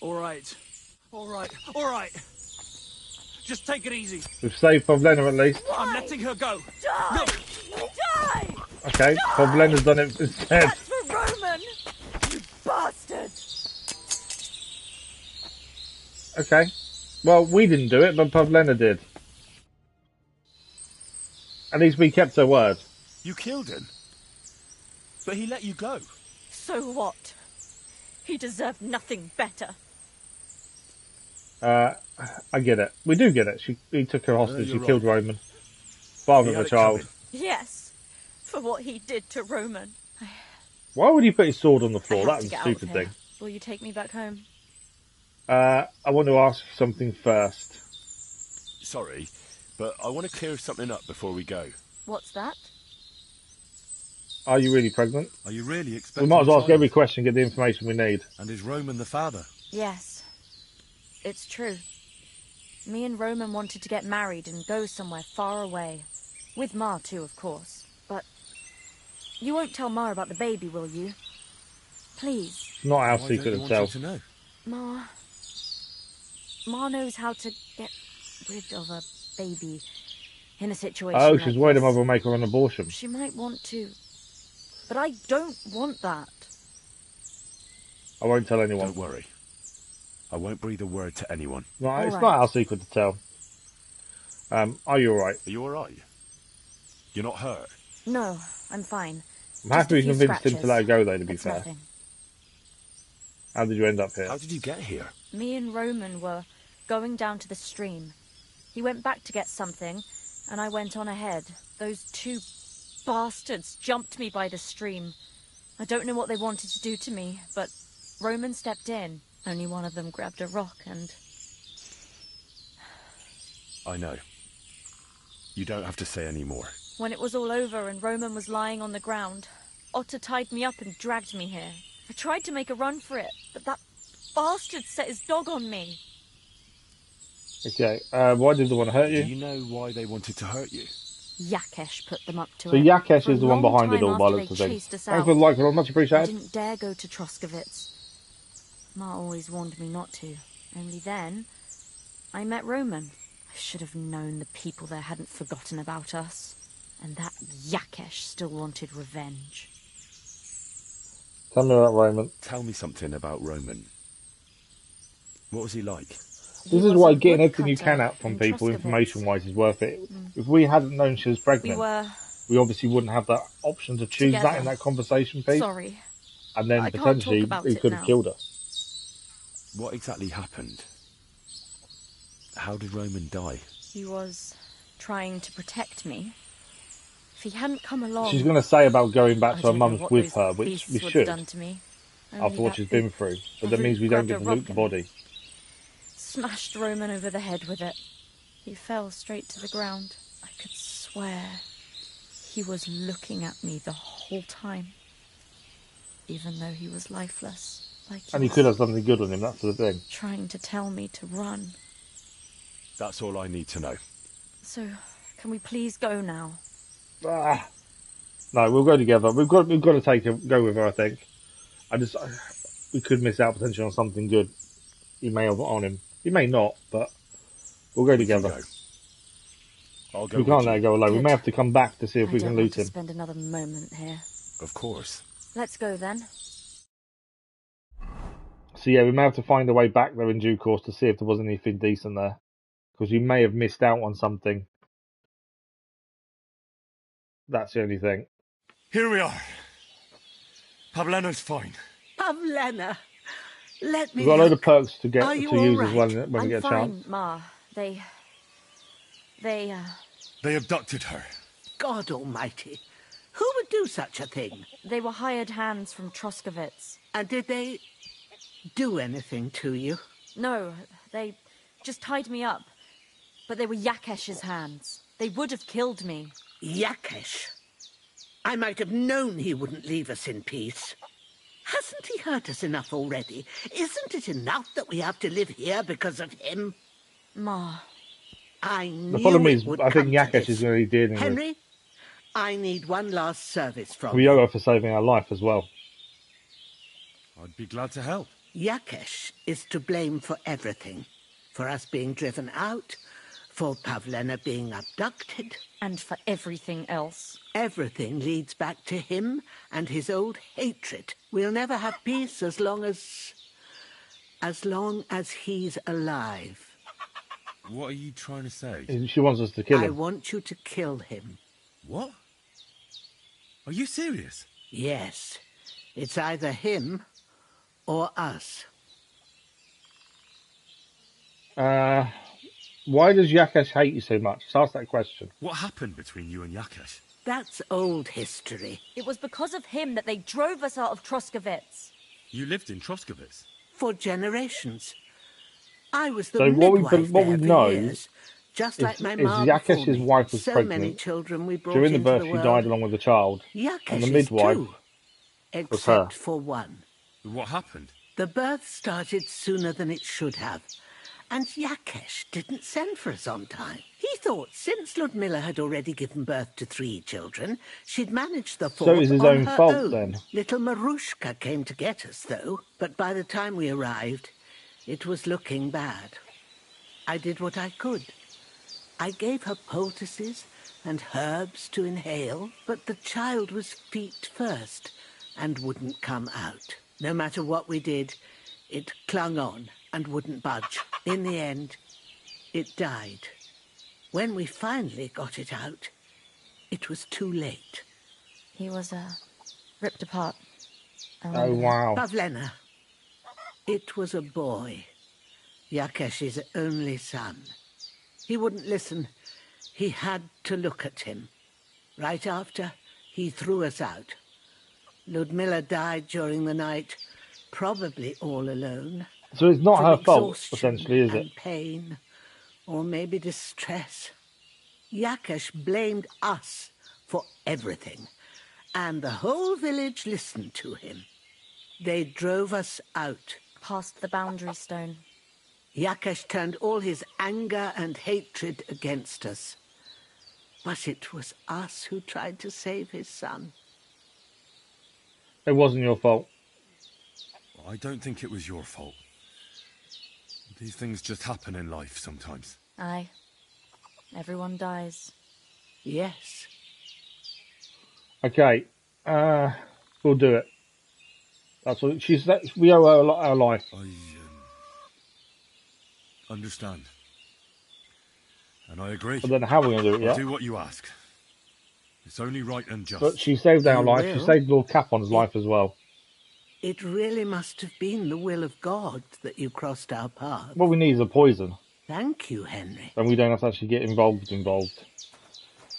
All right. All right. All right. Just take it easy.
We've saved Pavlena at least.
I'm letting her go.
Die!
No.
Die!
Okay, Pavlena's done it instead.
That's for Roman! You bastard!
Okay. Well, we didn't do it, but Pavlena did. At least we kept her word.
You killed him. But he let you go.
So what? He deserved nothing better.
I get it. We do get it. He took her hostage. He
You're
killed
right.
Roman. Father of a child.
Yes, for what he did to Roman.
Why would he put his sword on the floor?
I
That
have
was
to
a
get out of
stupid
here.
thing.
Will you take me back home?
I want to ask you something first.
Sorry, but I want to clear something up before we go.
What's that?
Are you really pregnant?
Are you really
We
expecting
might as well ask
a child?
every question, get the information we need.
And is Roman the father?
Yes, it's true. Me and Roman wanted to get married and go somewhere far away. With Ma too, of course. But you won't tell Ma about the baby, will you? Please.
It's not our
Why
secret
don't you
to
want
tell.
her to know?
Ma knows how to get rid of a baby in a situation
Oh,
like
she's worried her
this.
mother will make her an abortion.
She might want to. But I don't want that.
I won't tell anyone.
Don't worry. I won't breathe a word to anyone.
No, it's
All
not
right.
our secret to tell. Are you alright?
Are you alright? You're not hurt?
No, I'm fine.
I'm happy we
Just a few
convinced him to
scratches.
let her go, though, to be
It's
fair.
nothing.
How did you end up here?
How did you get here?
Me and Roman were going down to the stream. He went back to get something, and I went on ahead. Those two bastards jumped me by the stream. I don't know what they wanted to do to me, but Roman stepped in. Only one of them grabbed a rock and...
I know. You don't have to say any more.
When it was all over and Roman was lying on the ground, Otter tied me up and dragged me here. I tried to make a run for it, but that bastard set his dog on me.
Okay, why did they want to hurt
Do
you?
you know why they wanted to hurt you?
Yakesh put them up to
So
it.
Yakesh
For a
is the one
long
behind it
time
all, by
after
the looks of
they
things.
chased us
Thanks
out,
for the like, much
I
appreciated.
didn't dare go to Troskovitz. Ma always warned me not to. Only then, I met Roman. I should have known the people there hadn't forgotten about us. And that Yakesh still wanted revenge.
Tell me about Roman.
Tell me something about Roman. What was he like?
This is why getting everything you can out from people, information-wise, is worth it. If we hadn't known she was pregnant, we obviously wouldn't have that option to choose that in that conversation piece.
Sorry.
And then
I can't
potentially
talk about
he
it
could have
now.
killed her.
What exactly happened? How did Roman die?
He was trying to protect me. If he hadn't come along...
She's going to say about going back
I
to her
don't know
mum's
what
with
those
her, which
beasts
we
would have
should.
done to me.
after what she's been through. But that means we don't get to loot the body.
Smashed Roman over the head with it. He fell straight to the ground. I could swear he was looking at me the whole time, even though he was lifeless.
And he could have something good on him, that's the thing.
Trying to tell me to run.
That's all I need to know.
So, can we please go now?
No, we'll go together. We've got to go with her, I think. We could miss out potentially on something good. He may have on him. He may not, but we'll go together.
I'll go.
We can't let her go alone. We may have to come back to see if we can loot him.
Spend another moment here.
Of course.
Let's go then.
So yeah, we may have to find a way back there in due course to see if there was anything decent there, because we may have missed out on something. That's the only thing.
Here we are. Pavlena's fine.
Pavlena, let me.
We've got a load of perks to get
to
use as well when we get a chance.
Ma. They
abducted her.
God Almighty, who would do such a thing?
They were hired hands from Troskovitz.
And did they do anything to you?
No, they just tied me up. But they were Yakesh's hands. They would have killed me.
Yakesh? I might have known he wouldn't leave us in peace. Hasn't he hurt us enough already? Isn't it enough that we have to live here because of him?
Ma.
I knew
the problem is,
would
I think
come
Yakesh is going to be dealing
Henry,
with.
I need one last service from
We owe her for saving our life as well.
I'd be glad to help.
Yakesh is to blame for everything. For us being driven out, for Pavlena being abducted.
And for everything else.
Everything leads back to him and his old hatred. We'll never have peace as long as he's alive.
What are you trying to say?
She wants us to kill him.
I want you to kill him.
What? Are you serious?
Yes. It's either him or us.
Why does Yakesh hate you so much? Just ask that question.
What happened between you and Yakesh?
That's old history.
It was because of him that they drove us out of Troskovitz.
You lived in Troskovitz?
For generations. I was the
so
midwife
what we know
years, just like my mom
Yakesh's wife was
so
pregnant.
Many children we brought
During the
into
birth,
the
she
world.
died along with the child.
Yakesh
and the midwife
too,
was her.
except for one.
What happened?
The birth started sooner than it should have. And Yakesh didn't send for us on time. He thought since Ludmilla had already given birth to 3 children, she'd managed the 4th
So it was his
on
own
her
fault
own.
then?
Little Marushka came to get us, though. But by the time we arrived, it was looking bad. I did what I could. I gave her poultices and herbs to inhale, but the child was feet first and wouldn't come out. No matter what we did, it clung on and wouldn't budge. In the end, it died. When we finally got it out, it was too late.
He was ripped apart.
Oh, wow.
Pavlena. It was a boy. Yakesh's only son. He wouldn't listen. He had to look at him. Right after, he threw us out. Ludmilla died during the night, probably all alone.
So it's not her fault,
Exhaustion
essentially, is it?
and pain, or maybe distress. Yakesh blamed us for everything, and the whole village listened to him. They drove us out.
Past the boundary stone.
Yakesh turned all his anger and hatred against us. But it was us who tried to save his son.
It wasn't your fault.
I don't think it was your fault. These things just happen in life sometimes.
Aye. Everyone dies.
Yes.
Okay. We'll do it. That's what she said. We owe her our life.
I understand. And I agree.
I don't know how we're going to do it yet.
I'll do what you ask. It's only right and just.
But she saved our life.
will?
She saved Lord Capon's life as well.
It really must have been the will of God that you crossed our path.
What we need is a poison.
Thank you, Henry.
And we don't have to actually get involved.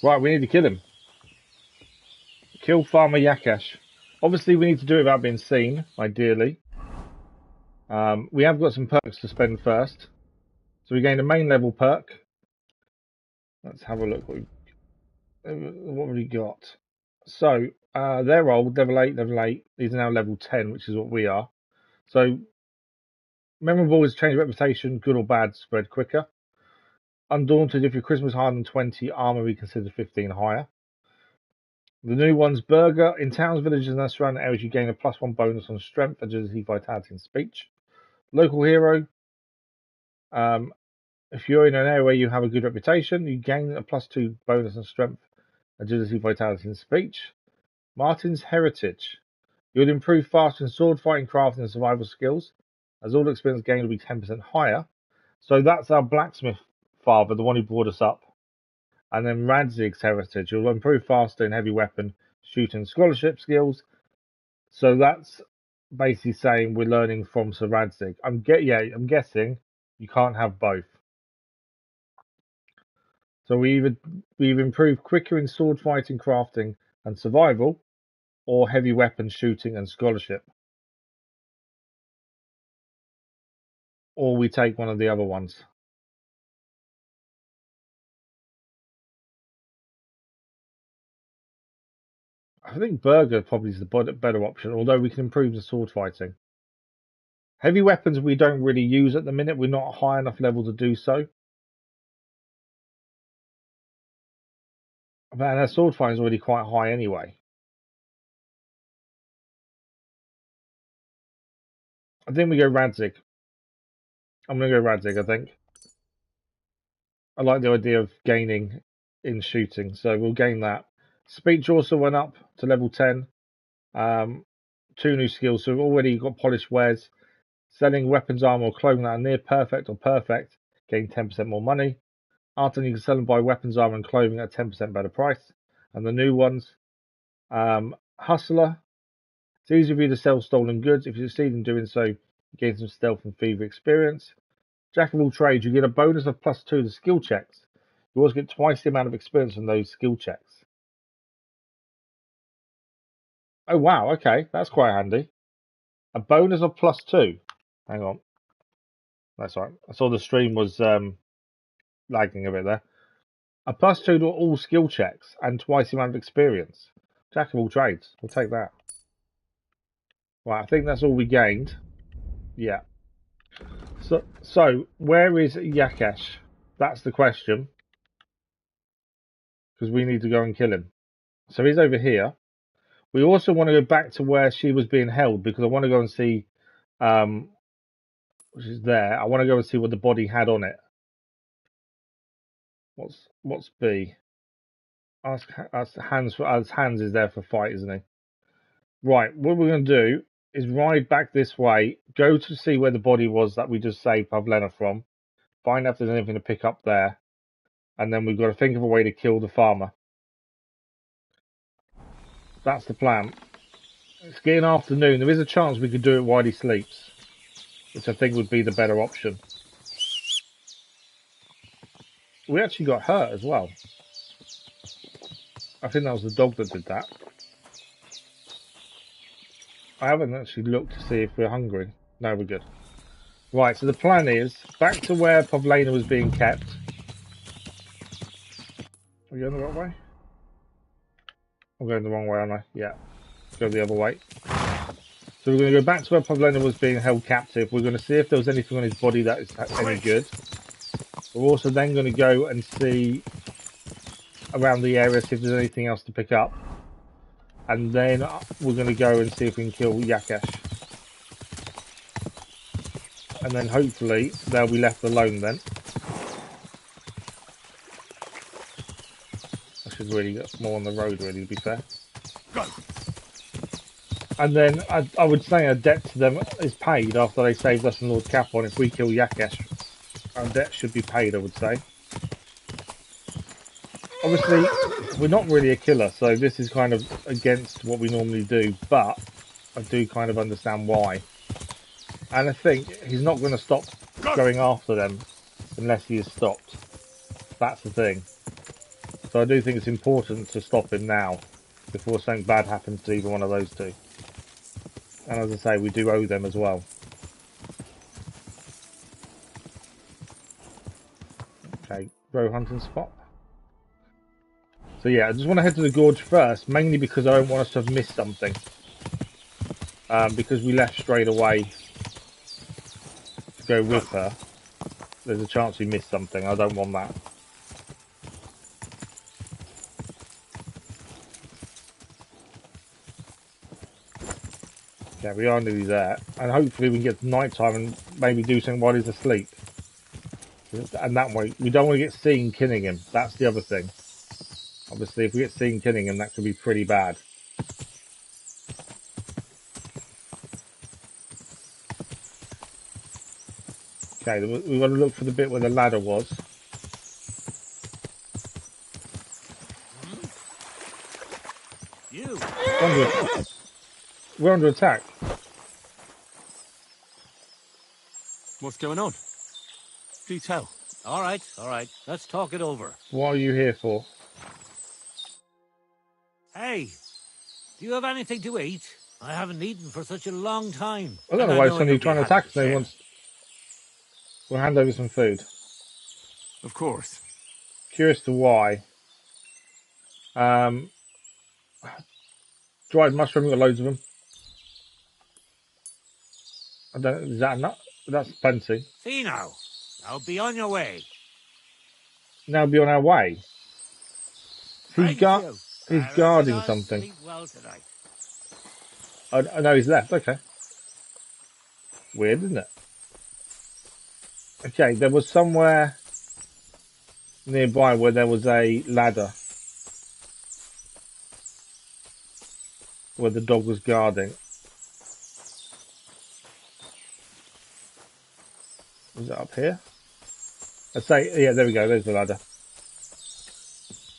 Right, we need to kill him. Kill Farmer Yakesh. Obviously, we need to do it without being seen, ideally. We have got some perks to spend first. So we gained a main level perk. Let's have a look what we got. So they're old, level 8, level 8. These are now level 10, which is what we are. So memorable is change reputation, good or bad, spread quicker. Undaunted, if your charisma is higher than 20, armor be considered 15 higher. The new one's Burger. In towns, villages, and their surrounding areas, you gain a +1 bonus on strength, agility, vitality, and speech. Local hero. If you're in an area where you have a good reputation, you gain a +2 bonus on strength, agility, vitality, and speech. Martin's Heritage. You'll improve faster in sword fighting, crafting, and survival skills, as all experience gained will be 10% higher. So that's our blacksmith father, the one who brought us up. And then Radzig's Heritage. You'll improve faster in heavy weapon, shooting, scholarship skills. So that's basically saying we're learning from Sir Radzig. I'm guessing you can't have both. So we've improved quicker in sword fighting, crafting, and survival, or heavy weapon shooting and scholarship. Or we take one of the other ones. I think Burger probably is the better option, although we can improve the sword fighting. Heavy weapons we don't really use at the minute. We're not high enough level to do so. And our sword fighting is already quite high anyway. I think we go Radzig. I'm going to go Radzig, I think. I like the idea of gaining in shooting, so we'll gain that. Speech also went up to level 10. 2 new skills, so we've already got polished wares. Selling weapons, armor, or clothing that are near perfect or perfect, gain 10% more money. After you can sell and buy weapons, armor, and clothing at a 10% better price. And the new ones, Hustler. It's easy for you to sell stolen goods. If you succeed in doing so, you gain some stealth and thievery experience. Jack of all trades, you get a bonus of +2 to skill checks. You also get twice the amount of experience from those skill checks. Oh wow, okay, that's quite handy. A bonus of +2. Hang on. That's right. I saw the stream was lagging a bit there. A +2 to all skill checks and twice the amount of experience. Jack of all trades. We'll take that. Right, I think that's all we gained. Yeah. So where is Yakesh? That's the question. Because we need to go and kill him. So he's over here. We also want to go back to where she was being held because I want to go and see, which is there. I want to go and see what the body had on it. What's B? Ask Hans is there for fight, isn't he? Right. What we're going to do is ride back this way, go to see where the body was that we just saved Pavlena from, find out if there's anything to pick up there, and then we've got to think of a way to kill the farmer. That's the plan. It's getting afternoon. There is a chance we could do it while he sleeps, which I think would be the better option. We actually got hurt as well. I think that was the dog that did that. I haven't actually looked to see if we're hungry. No, we're good. Right, so the plan is back to where Pavlena was being kept. Are we going the wrong way? I'm going the wrong way, aren't I? Yeah. Let's go the other way. So we're going to go back to where Pavlena was being held captive. We're going to see if there was anything on his body that is any good. We're also then going to go and see around the area, see if there's anything else to pick up. And then we're going to go and see if we can kill Yakesh. And then hopefully they'll be left alone then. I should really get more on the road, really, to be fair. Go. And then I would say our debt to them is paid after they saved us and Lord Capon. If we kill Yakesh, our debt should be paid, I would say. Obviously, we're not really a killer, so this is kind of against what we normally do, but I do kind of understand why. And I think he's not going to stop going after them unless he is stopped. That's the thing. So I do think it's important to stop him now before something bad happens to either one of those two. And as I say, we do owe them as well. Okay, grow hunting spot. So yeah, I just want to head to the gorge first, mainly because I don't want us to have missed something. Because we left straight away to go with her. There's a chance we missed something. I don't want that. Yeah, we are nearly there. And hopefully we can get to night time and maybe do something while he's asleep. And that way, we don't want to get seen killing him. That's the other thing. Obviously, if we get seen killing him, that could be pretty bad. Okay, we've got to look for the bit where the ladder was.
You.
We're under attack.
What's going on? Do tell.
All right. Let's talk it over.
What are you here for?
Hey, do you have anything to eat? I haven't eaten for such a long time.
I don't know why somebody's trying to attack me. We'll hand over some food.
Of course.
Curious to why. Dried mushroom, got loads of them. Is that enough? That's plenty.
See now. Now be on your way.
Now be on our way. He's guarding something.
Well tonight.
I know he's left. Okay. Weird, isn't it? Okay, there was somewhere nearby where there was a ladder where the dog was guarding. Was it up here? I'd say, yeah, there we go. There's the ladder.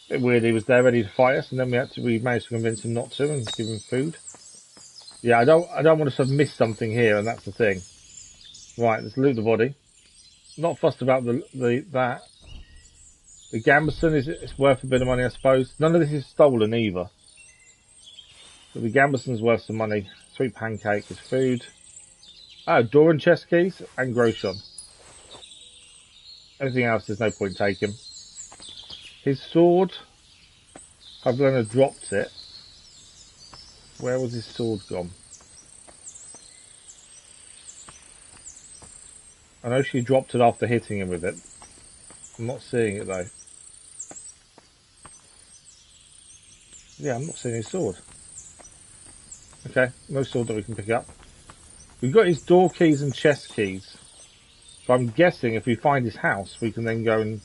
Bit weird. He was there ready to fight us, and then we managed to convince him not to and give him food. Yeah, I don't want us to have missed something here, and that's the thing. Right, let's loot the body. Not fussed about that. The Gambeson it's worth a bit of money, I suppose. None of this is stolen either. But the Gambeson's worth some money. Sweet pancake is food. Oh, door and chest keys and Groshon. Anything else, there's no point taking. His sword, Pavlena dropped it. Where was his sword gone? I know she dropped it after hitting him with it. I'm not seeing it though. Yeah, I'm not seeing his sword. Okay, no sword that we can pick up. We've got his door keys and chest keys. So I'm guessing if we find his house, we can then go and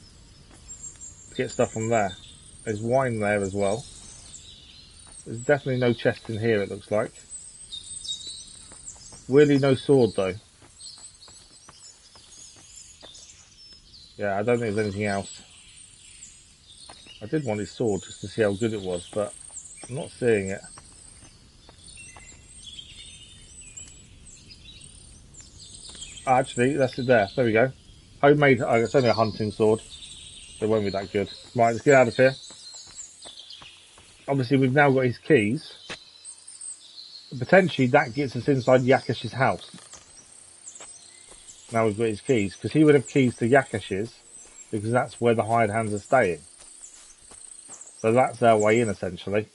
get stuff from there. There's wine there as well. There's definitely no chest in here, it looks like. Weirdly, no sword though. Yeah, I don't think there's anything else. I did want his sword just to see how good it was, but I'm not seeing it. Actually, that's it there. There we go. Homemade. Oh, it's only a hunting sword. It won't be that good. Right, let's get out of here. Obviously, we've now got his keys. Potentially, that gets us inside Yakash's house. Now we've got his keys. Because he would have keys to Yakash's. Because that's where the hired hands are staying. So that's our way in, essentially.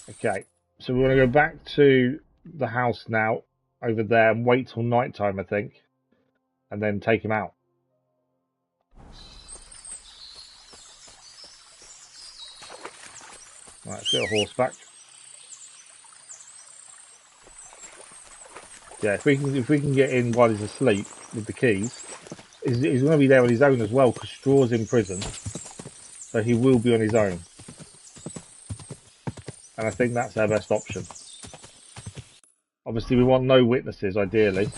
Okay. So we want to go back to the house now, over there, and wait till night time, I think, and then take him out. Right, let's get a horseback. Yeah, if we can get in while he's asleep with the keys, he's going to be there on his own as well, because Straw's in prison, so he will be on his own. And I think that's our best option. Obviously, we want no witnesses, ideally.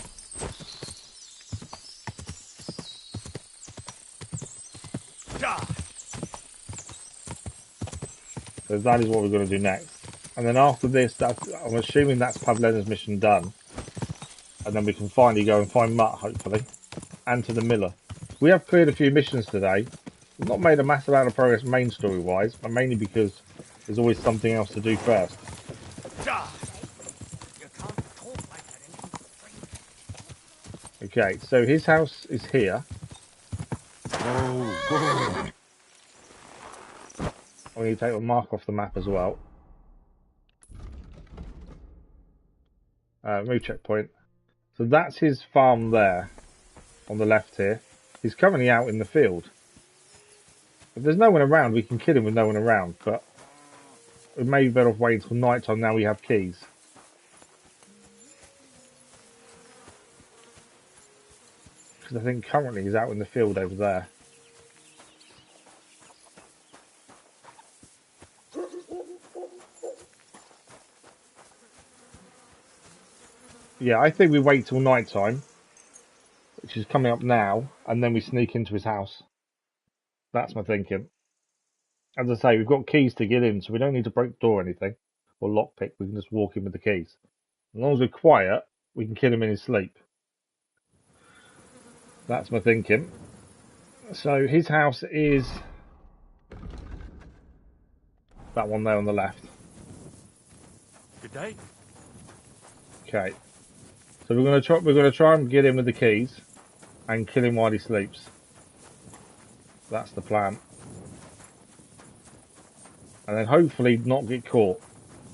So that is what we're going to do next. And then after this, I'm assuming that's Pavlena's mission done. And then we can finally go and find Mutt, hopefully. And to the miller. We have cleared a few missions today. We've not made a massive amount of progress main story-wise, but mainly because There's always something else to do first. Okay, so his house is here. Oh, I'm going to take a mark off the map as well. Move checkpoint. So that's his farm there, on the left here. He's currently out in the field. If there's no one around, we can kill him with no one around, but we may be better off waiting until night time now we have keys. Because I think currently he's out in the field over there. Yeah, I think we wait till night time, which is coming up now, and then we sneak into his house. That's my thinking. As I say, we've got keys to get in, so we don't need to break the door or anything, or lockpick. We can just walk in with the keys. As long as we're quiet, we can kill him in his sleep. That's my thinking. So his house is that one there on the left.
Good day.
Okay. So we're gonna try and get in with the keys and kill him while he sleeps. That's the plan. And then hopefully not get caught.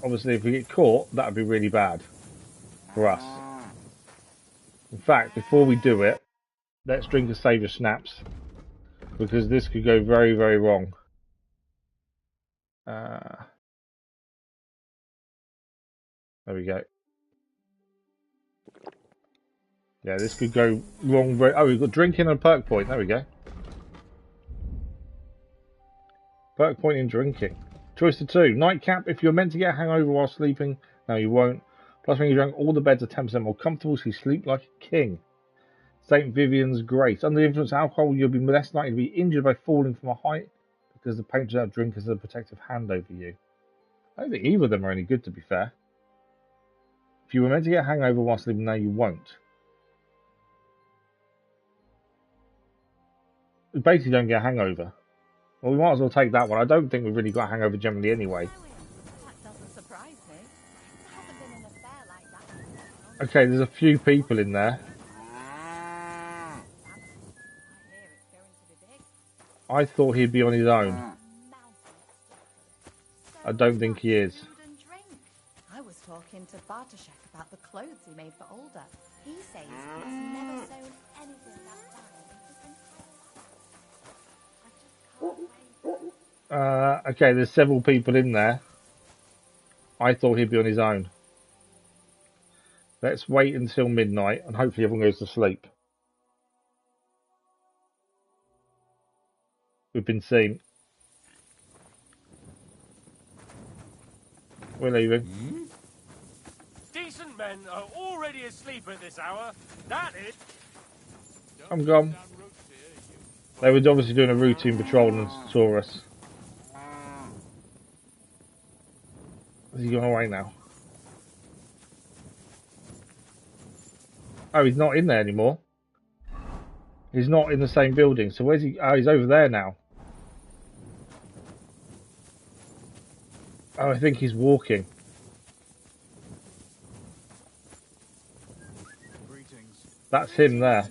Obviously if we get caught, that would be really bad for us. In fact, before we do it, let's drink a save of schnapps, because this could go very, very wrong. There we go. Yeah, this could go wrong. Oh, we've got drinking and a perk point. There we go. Perk point in drinking. Choice of 2. Nightcap. If you're meant to get a hangover while sleeping, no, you won't. Plus, when you drink, all the beds are 10% more comfortable, so you sleep like a king. St. Vivian's Grace. Under the influence of alcohol, you'll be less likely to be injured by falling from a height, because the patrons out drink has a protective hand over you. I don't think either of them are any good, to be fair. If you were meant to get a hangover while sleeping, no, you won't. We basically don't get a hangover. Well, we might as well take that one. I don't think we've really got a hangover generally anyway. Okay, there's a few people in there. I thought he'd be on his own. I don't think he is.
I was talking to Bartoszek about the clothes he made for Olda. He says he's never sewn anything that fine.
Okay, there's several people in there. I thought he'd be on his own. Let's wait until midnight and hopefully everyone goes to sleep. We've been seen. We're leaving.
Decent men are already asleep at this hour. That is.
I'm gone. They were obviously doing a routine patrol and saw us. Has he gone away now? Oh, he's not in there anymore. He's not in the same building. So where's he? Oh, he's over there now. Oh, I think he's walking. That's him there.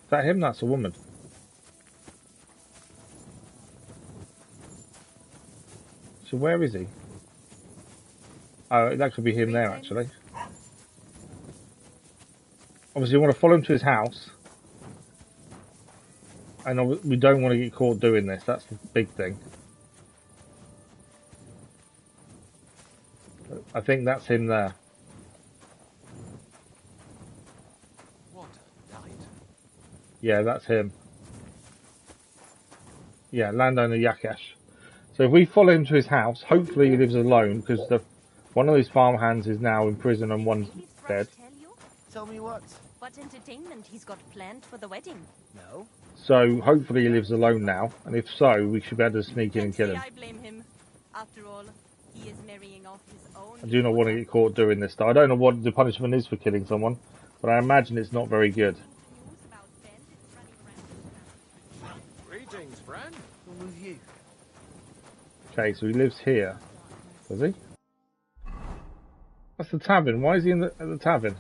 Is that him? That's a woman. So where is he? Oh, that could be him there, actually. Obviously, we want to follow him to his house. And we don't want to get caught doing this. That's the big thing. I think that's him there. Yeah, that's him. Yeah, landowner Yakesh. So if we follow him to his house, hopefully he lives alone, because one of these farmhands is now in prison and one's dead.
Tell me what entertainment he's got planned for the wedding. No.
So hopefully he lives alone now, and if so, we should be able to sneak in and kill him.
I blame him. After all, he is marrying off his own.
I do not want to get caught doing this though. I don't know what the punishment is for killing someone, but I imagine it's not very good.
Greetings, friend.
Who was you?
Okay, so he lives here. Does he? That's the tavern. Why is he at the tavern?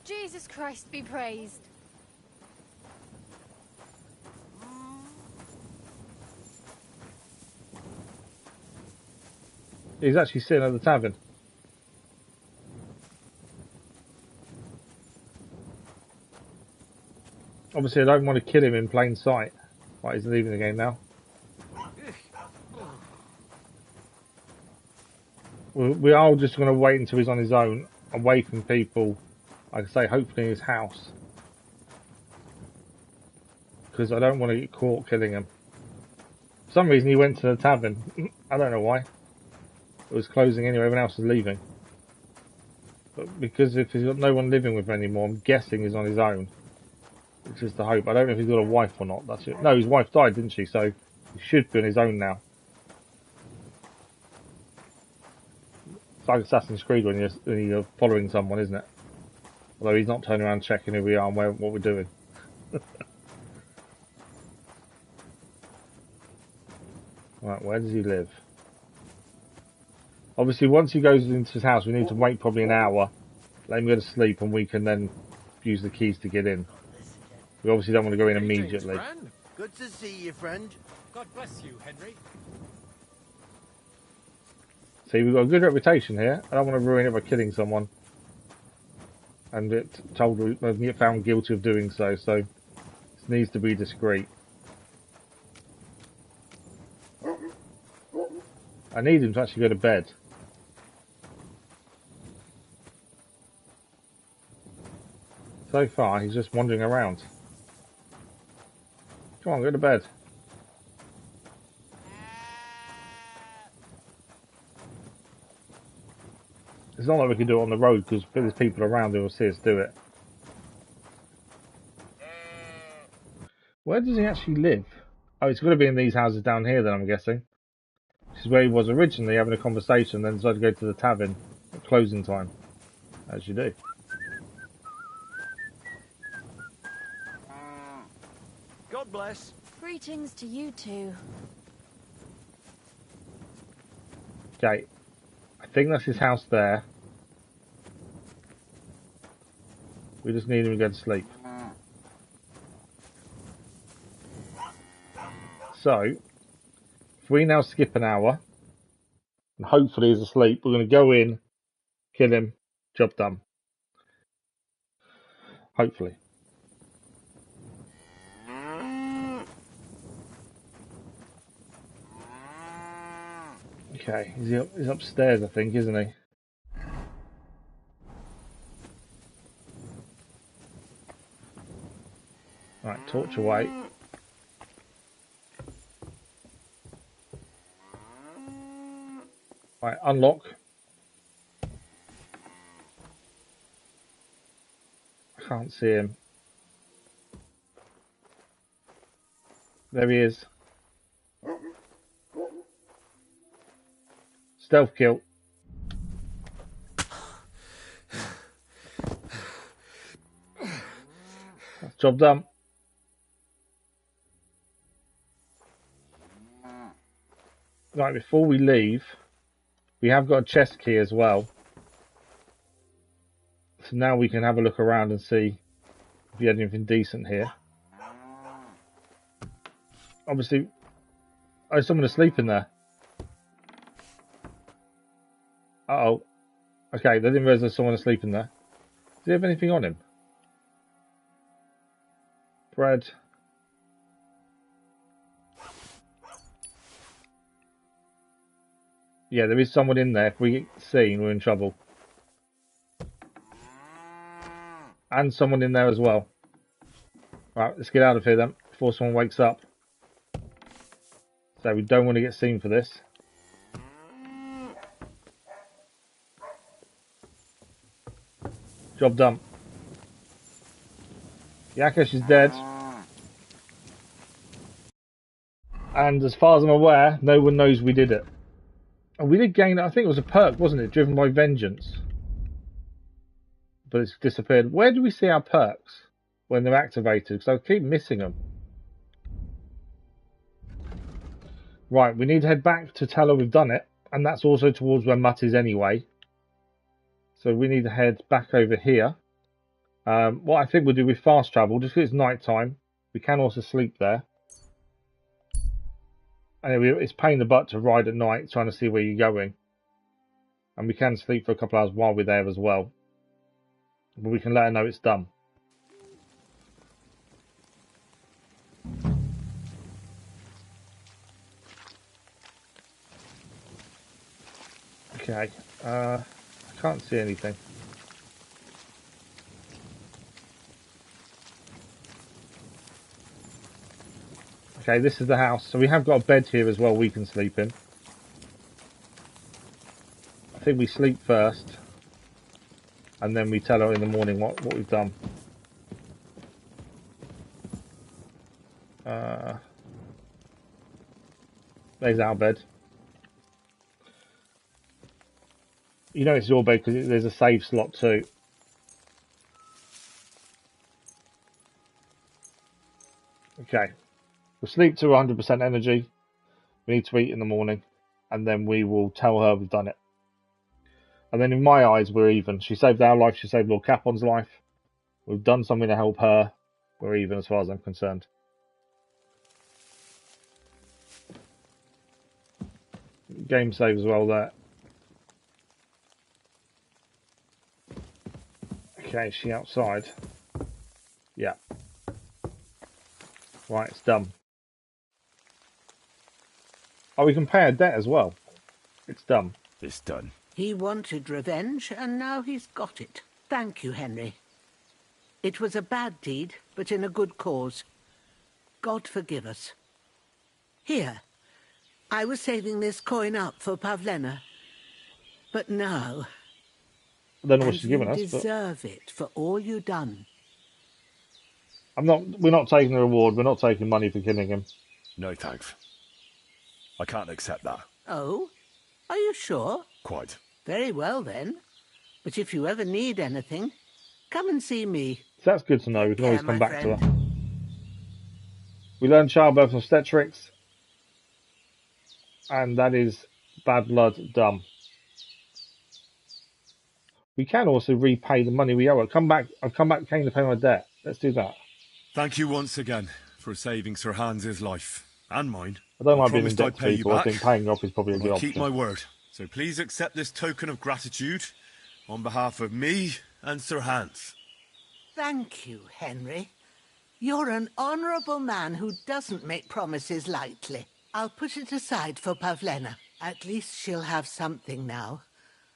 Jesus Christ be praised.
He's actually sitting at the tavern. Obviously, I don't want to kill him in plain sight. Right, he's leaving the game now. We are just going to wait until he's on his own, away from people. Like I say, hopefully in his house. Because I don't want to get caught killing him. For some reason, he went to the tavern. I don't know why. It was closing anyway, everyone else was leaving. But because if he's got no one living with him anymore, I'm guessing he's on his own. Which is the hope. I don't know if he's got a wife or not. That's it. No, his wife died, didn't she? So he should be on his own now. It's like Assassin's Creed when you're following someone, isn't it? Although he's not turning around checking who we are and what we're doing. Right, where does he live? Obviously, once he goes into his house, we need to wait probably an hour. Let him go to sleep, and we can then use the keys to get in. We obviously don't want to go in immediately.
Good to see you, friend.
God bless you, Henry.
See, we've got a good reputation here. I don't want to ruin it by killing someone. And get found guilty of doing so, so this needs to be discreet. I need him to actually go to bed. So far, he's just wandering around. Come on, go to bed. It's not like we can do it on the road because there's people around who will see us do it. Where does he actually live? Oh, it's got to be in these houses down here then, I'm guessing. This is where he was originally, having a conversation, then decided to go to the tavern at closing time. As you do.
God bless.
Greetings to you two.
Okay. I think that's his house there. We just need him to go to sleep. So, if we now skip an hour, and hopefully he's asleep, we're going to go in, kill him, job done. Hopefully. Okay, he's upstairs, I think, isn't he? Right, torch away. Right, unlock. I can't see him. There he is. Stealth kill. That's job done. Right, before we leave, we have got a chest key as well. So now we can have a look around and see if we had anything decent here. Obviously, oh, someone asleep in there. Uh-oh. Okay, they didn't realize there's someone asleep in there. Does he have anything on him? Bread. Yeah, there is someone in there. If we get seen, we're in trouble. And someone in there as well. Right, let's get out of here then, before someone wakes up. So we don't want to get seen for this. Job done. Yakesh is dead. And as far as I'm aware, no one knows we did it. And we did gain, I think it was a perk, wasn't it? Driven by vengeance. But it's disappeared. Where do we see our perks when they're activated? Because I keep missing them. Right, we need to head back to tell her we've done it, and that's also towards where Mutt is anyway. So we need to head back over here. What I think we'll do with fast travel, just because it's night time, we can also sleep there. And it's pain in the butt to ride at night, trying to see where you're going. And we can sleep for a couple hours while we're there as well. But we can let her know it's done. Okay, I can't see anything. Okay, this is the house. So we have got a bed here as well we can sleep in. I think we sleep first. And then we tell her in the morning what we've done. There's our bed. You know it's your bed because there's a save slot too. Okay. We'll sleep to 100% energy. We need to eat in the morning. And then we will tell her we've done it. And then in my eyes, we're even. She saved our life. She saved Lord Capon's life. We've done something to help her. We're even as far as I'm concerned. Game save as well there. Okay, is she outside? Yeah. Right, it's done. Oh, we can pay a debt as well. It's done.
It's done.
He wanted revenge, and now he's got it. Thank you, Henry. It was a bad deed, but in a good cause. God forgive us. Here, I was saving this coin up for Pavlena. But now...
I don't know what she's given us,
you deserve it for all you done.
We're not taking the reward. We're not taking money for killing him.
No thanks. I can't accept that.
Oh? Are you sure?
Quite.
Very well, then. But if you ever need anything, come and see me.
So that's good to know. We can always come back to her. We learned childbirth obstetrics. And that is bad blood dumb. We can also repay the money we owe her. I've come back, came to pay my debt. Let's do that.
Thank you once again for saving Sir Hans's life. And mine.
I don't mind being in debt to people. I think paying off is probably a good option.
I'll keep my word. So please accept this token of gratitude on behalf of me and Sir Hans.
Thank you, Henry. You're an honourable man who doesn't make promises lightly. I'll put it aside for Pavlena. At least she'll have something now.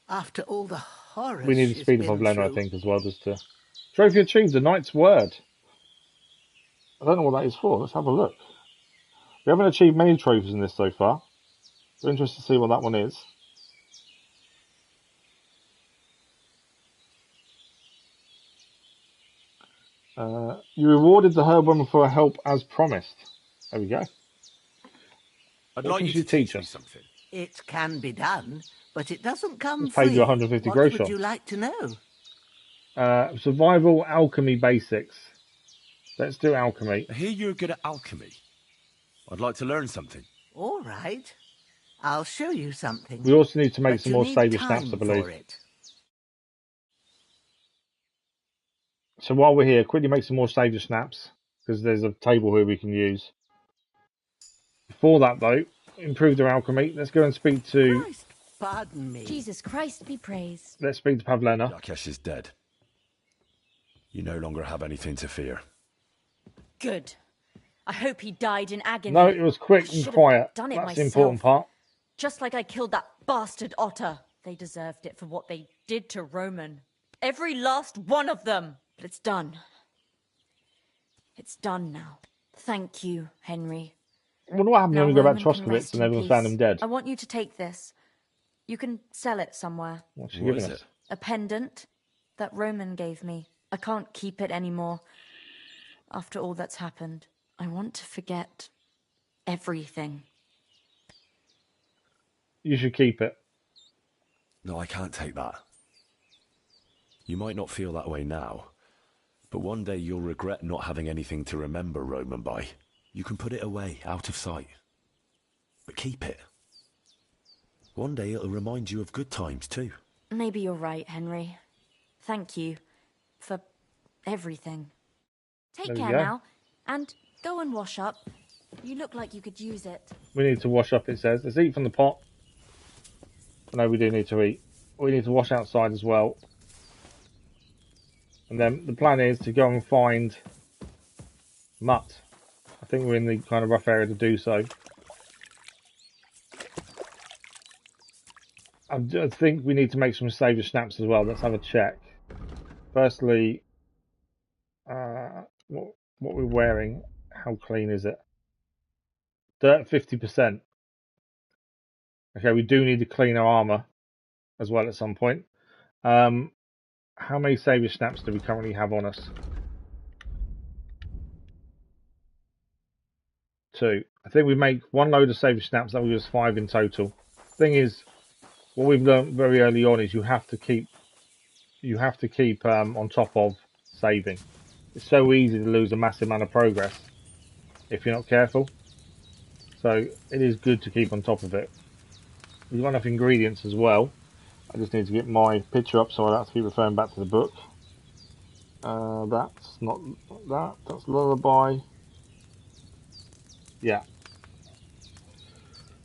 After all the horrors
we need to speed of Pavlena, I think, as well, just to... Trophy achieved, the Knight's Word. I don't know what that is for. Let's have a look. We haven't achieved many trophies in this so far. We're interested to see what that one is. You rewarded the herbwomen for her help as promised. There we go.
I'd like you to teach me something.
It can be done, but it doesn't come
it's paid
free.
you 150
what
gross
would you like to know?
Survival alchemy basics. Let's do alchemy.
I hear you're good at alchemy. I'd like to learn something.
All right. I'll show you something.
We also need to make some more saviour snaps, I believe. So while we're here, quickly make some more saviour snaps, because there's a table here we can use. Before that, though, improve their alchemy. Let's go and speak to...
Christ, pardon me.
Jesus Christ be praised.
Let's speak to Pavlena.
Yakesh is dead. You no longer have anything to fear.
Good. I hope he died in agony.
No, it was quick and quiet.
Done it
That's
myself.
the important part.
Just like I killed that bastard otter. They deserved it for what they did to Roman. Every last one of them. But it's done. It's done now. Thank you, Henry.
I wonder what happened when we go back to
Roman can
Troskowitz
rest
and
in
everyone
peace.
found him dead.
I want you to take this. You can sell it somewhere.
What's she giving us?
A pendant that Roman gave me. I can't keep it anymore. After all that's happened, I want to forget everything.
You should keep it.
No, I can't take that. You might not feel that way now, but one day you'll regret not having anything to remember Roman by. You can put it away, out of sight. but keep it. One day it'll remind you of good times too.
Maybe you're right, Henry. Thank you for everything. Take
There we
care
go.
now, and go and wash up. You look like you could use it.
We need to wash up, it says. Let's eat from the pot. No, we do need to eat. We need to wash outside as well. And then the plan is to go and find Mutt. I think we're in the kind of rough area to do so. I think we need to make some saviour snaps as well. Let's have a check. Firstly, what we're wearing, how clean is it? Dirt 50%. Okay, we do need to clean our armour as well at some point. How many saviour snaps do we currently have on us? 2. I think we make one load of saviour snaps, that will give us 5 in total. Thing is, what we've learned very early on is you have to keep on top of saving. It's so easy to lose a massive amount of progress if you're not careful. So it is good to keep on top of it. We've got enough ingredients as well. I just need to get my picture up so I don't have to keep referring back to the book. That's not that. That's lullaby. Yeah.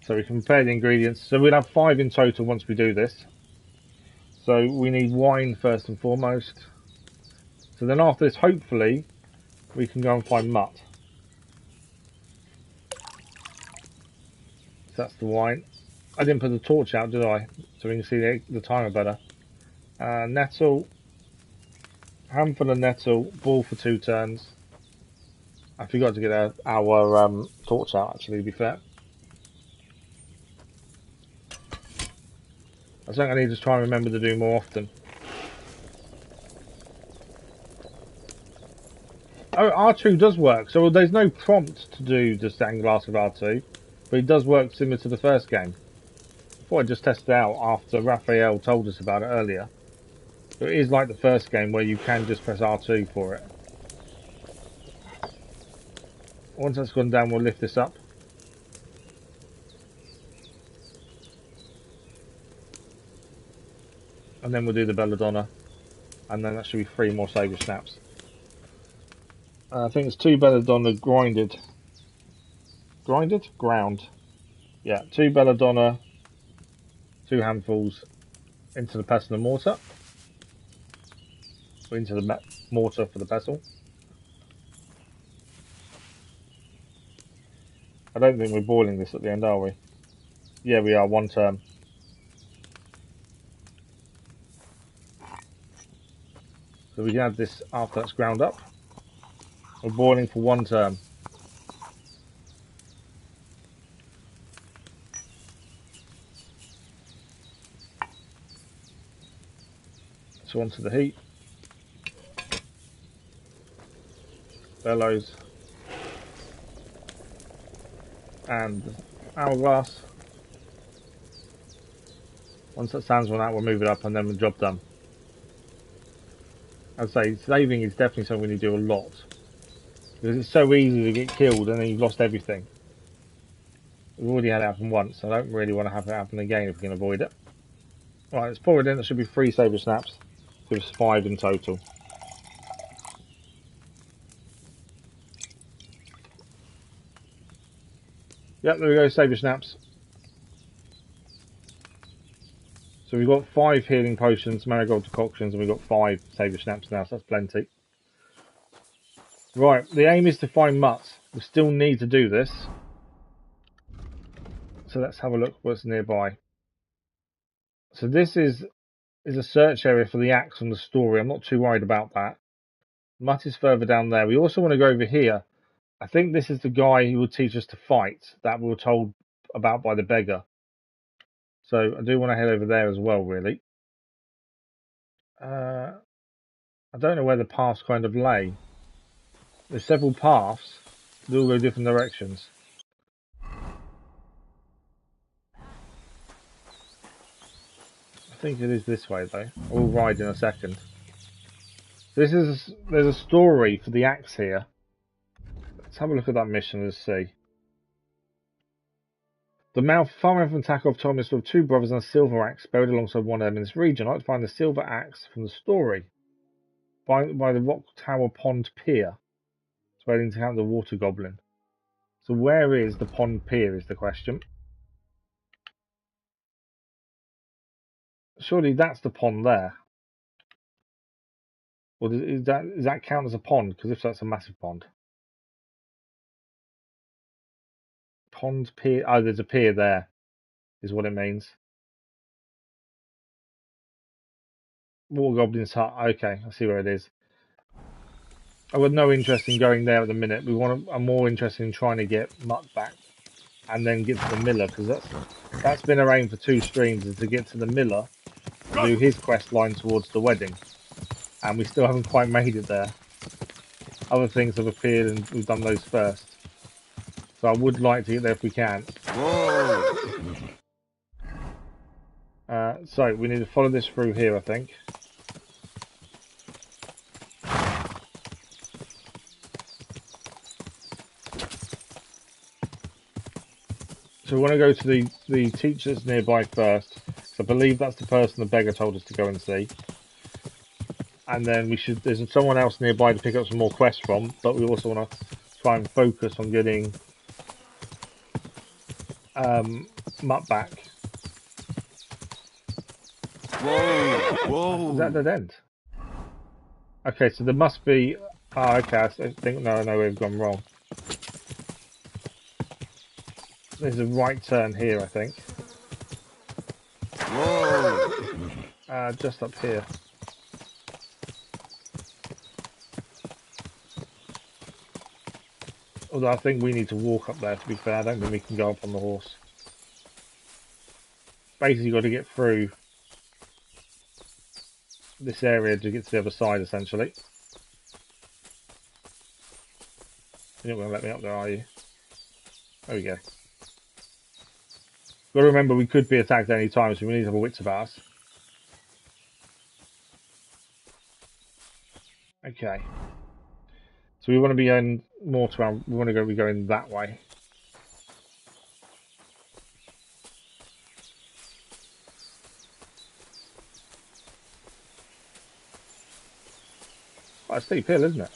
So we can compare the ingredients. So we'll have 5 in total once we do this. So we need wine first and foremost. So then after this, hopefully, we can go and find Mutt. So that's the wine. I didn't put the torch out, did I? So we can see the timer better. Nettle. Handful of nettle. Ball for 2 turns. I forgot to get our torch out, actually, to be fair. I think I need to try and remember to do more often. Oh, R2 does work. So there's no prompt to do the stained glass with R2. But it does work similar to the first game. I thought I'd just test it out after Raphael told us about it earlier. But it is like the first game where you can just press R2 for it. Once that's gone down, we'll lift this up. And then we'll do the belladonna. And then that should be 3 more saviour snaps. I think it's 2 belladonna grinded. Grinded? Ground. Yeah, 2 belladonna, 2 handfuls into the pestle and mortar. Or into the mortar for the pestle. I don't think we're boiling this at the end, are we? Yeah, we are. 1 term. So we can add this after that's ground up. We're boiling for 1 term. So onto the heat. Bellows. And hourglass. Once that sounds run out, we'll move it up and then the job done. I'd say saving is definitely something we need to do a lot. Because it's so easy to get killed and then you've lost everything. We've already had it happen once, so I don't really want to have it happen again if we can avoid it. Right, let's pour it in. There should be 3 saviour snaps. Give us 5 in total. Yep, there we go, saviour snaps. So we've got 5 healing potions, marigold decoctions, and we've got 5 saviour snaps now, so that's plenty. Right, the aim is to find Mutt. We still need to do this. So let's have a look what's nearby. So this is a search area for the axe from the story. I'm not too worried about that. Mutt is further down there. We also want to go over here. I think this is the guy who will teach us to fight that we were told about by the beggar. So I do want to head over there as well, really. I don't know where the paths kind of lay. There's several paths. They all go different directions. I think it is this way, though. We'll ride in a second. There's a story for the axe here. Let's have a look at that mission and see. The farming attack of told me of two brothers and a silver axe buried alongside one of them in this region. I'd like to find the silver axe from the story by the Rock Tower Pond Pier. It's waiting to count the water goblin. So where is the pond pier is the question. Surely that's the pond there. Or does that count as a pond? Because if so, that's a massive pond. Pond pier. Oh, there's a pier there, is what it means. Water Goblin's hut. Okay, I see where it is. I've got no interest in going there at the minute. I'm more interested in trying to get Mutt back and then get to the miller, because that's been our aim for 2 streams, is to get to the miller, do his quest line towards the wedding, and we still haven't quite made it there. Other things have appeared and we've done those first. So I would like to get there if we can. So we need to follow this through here, I think. So we want to go to the teachers nearby first. So I believe that's the person the beggar told us to go and see. And then there's someone else nearby to pick up some more quests from, but we also want to try and focus on getting Mutt back.
Whoa!
Is that dead end? Okay, so there must be... Oh, okay, I think... No, I know we've gone wrong. There's a right turn here, I think.
Whoa!
Just up here. Although I think we need to walk up there, to be fair. I don't think we can go up on the horse. Basically, you've got to get through this area to get to the other side, essentially. You're not going to let me up there, are you? There we go. Got to remember, we could be attacked at any time, so we need to have a wits about us. Okay. So we want to be going more to our... We want to be going that way. Quite a steep hill, isn't it?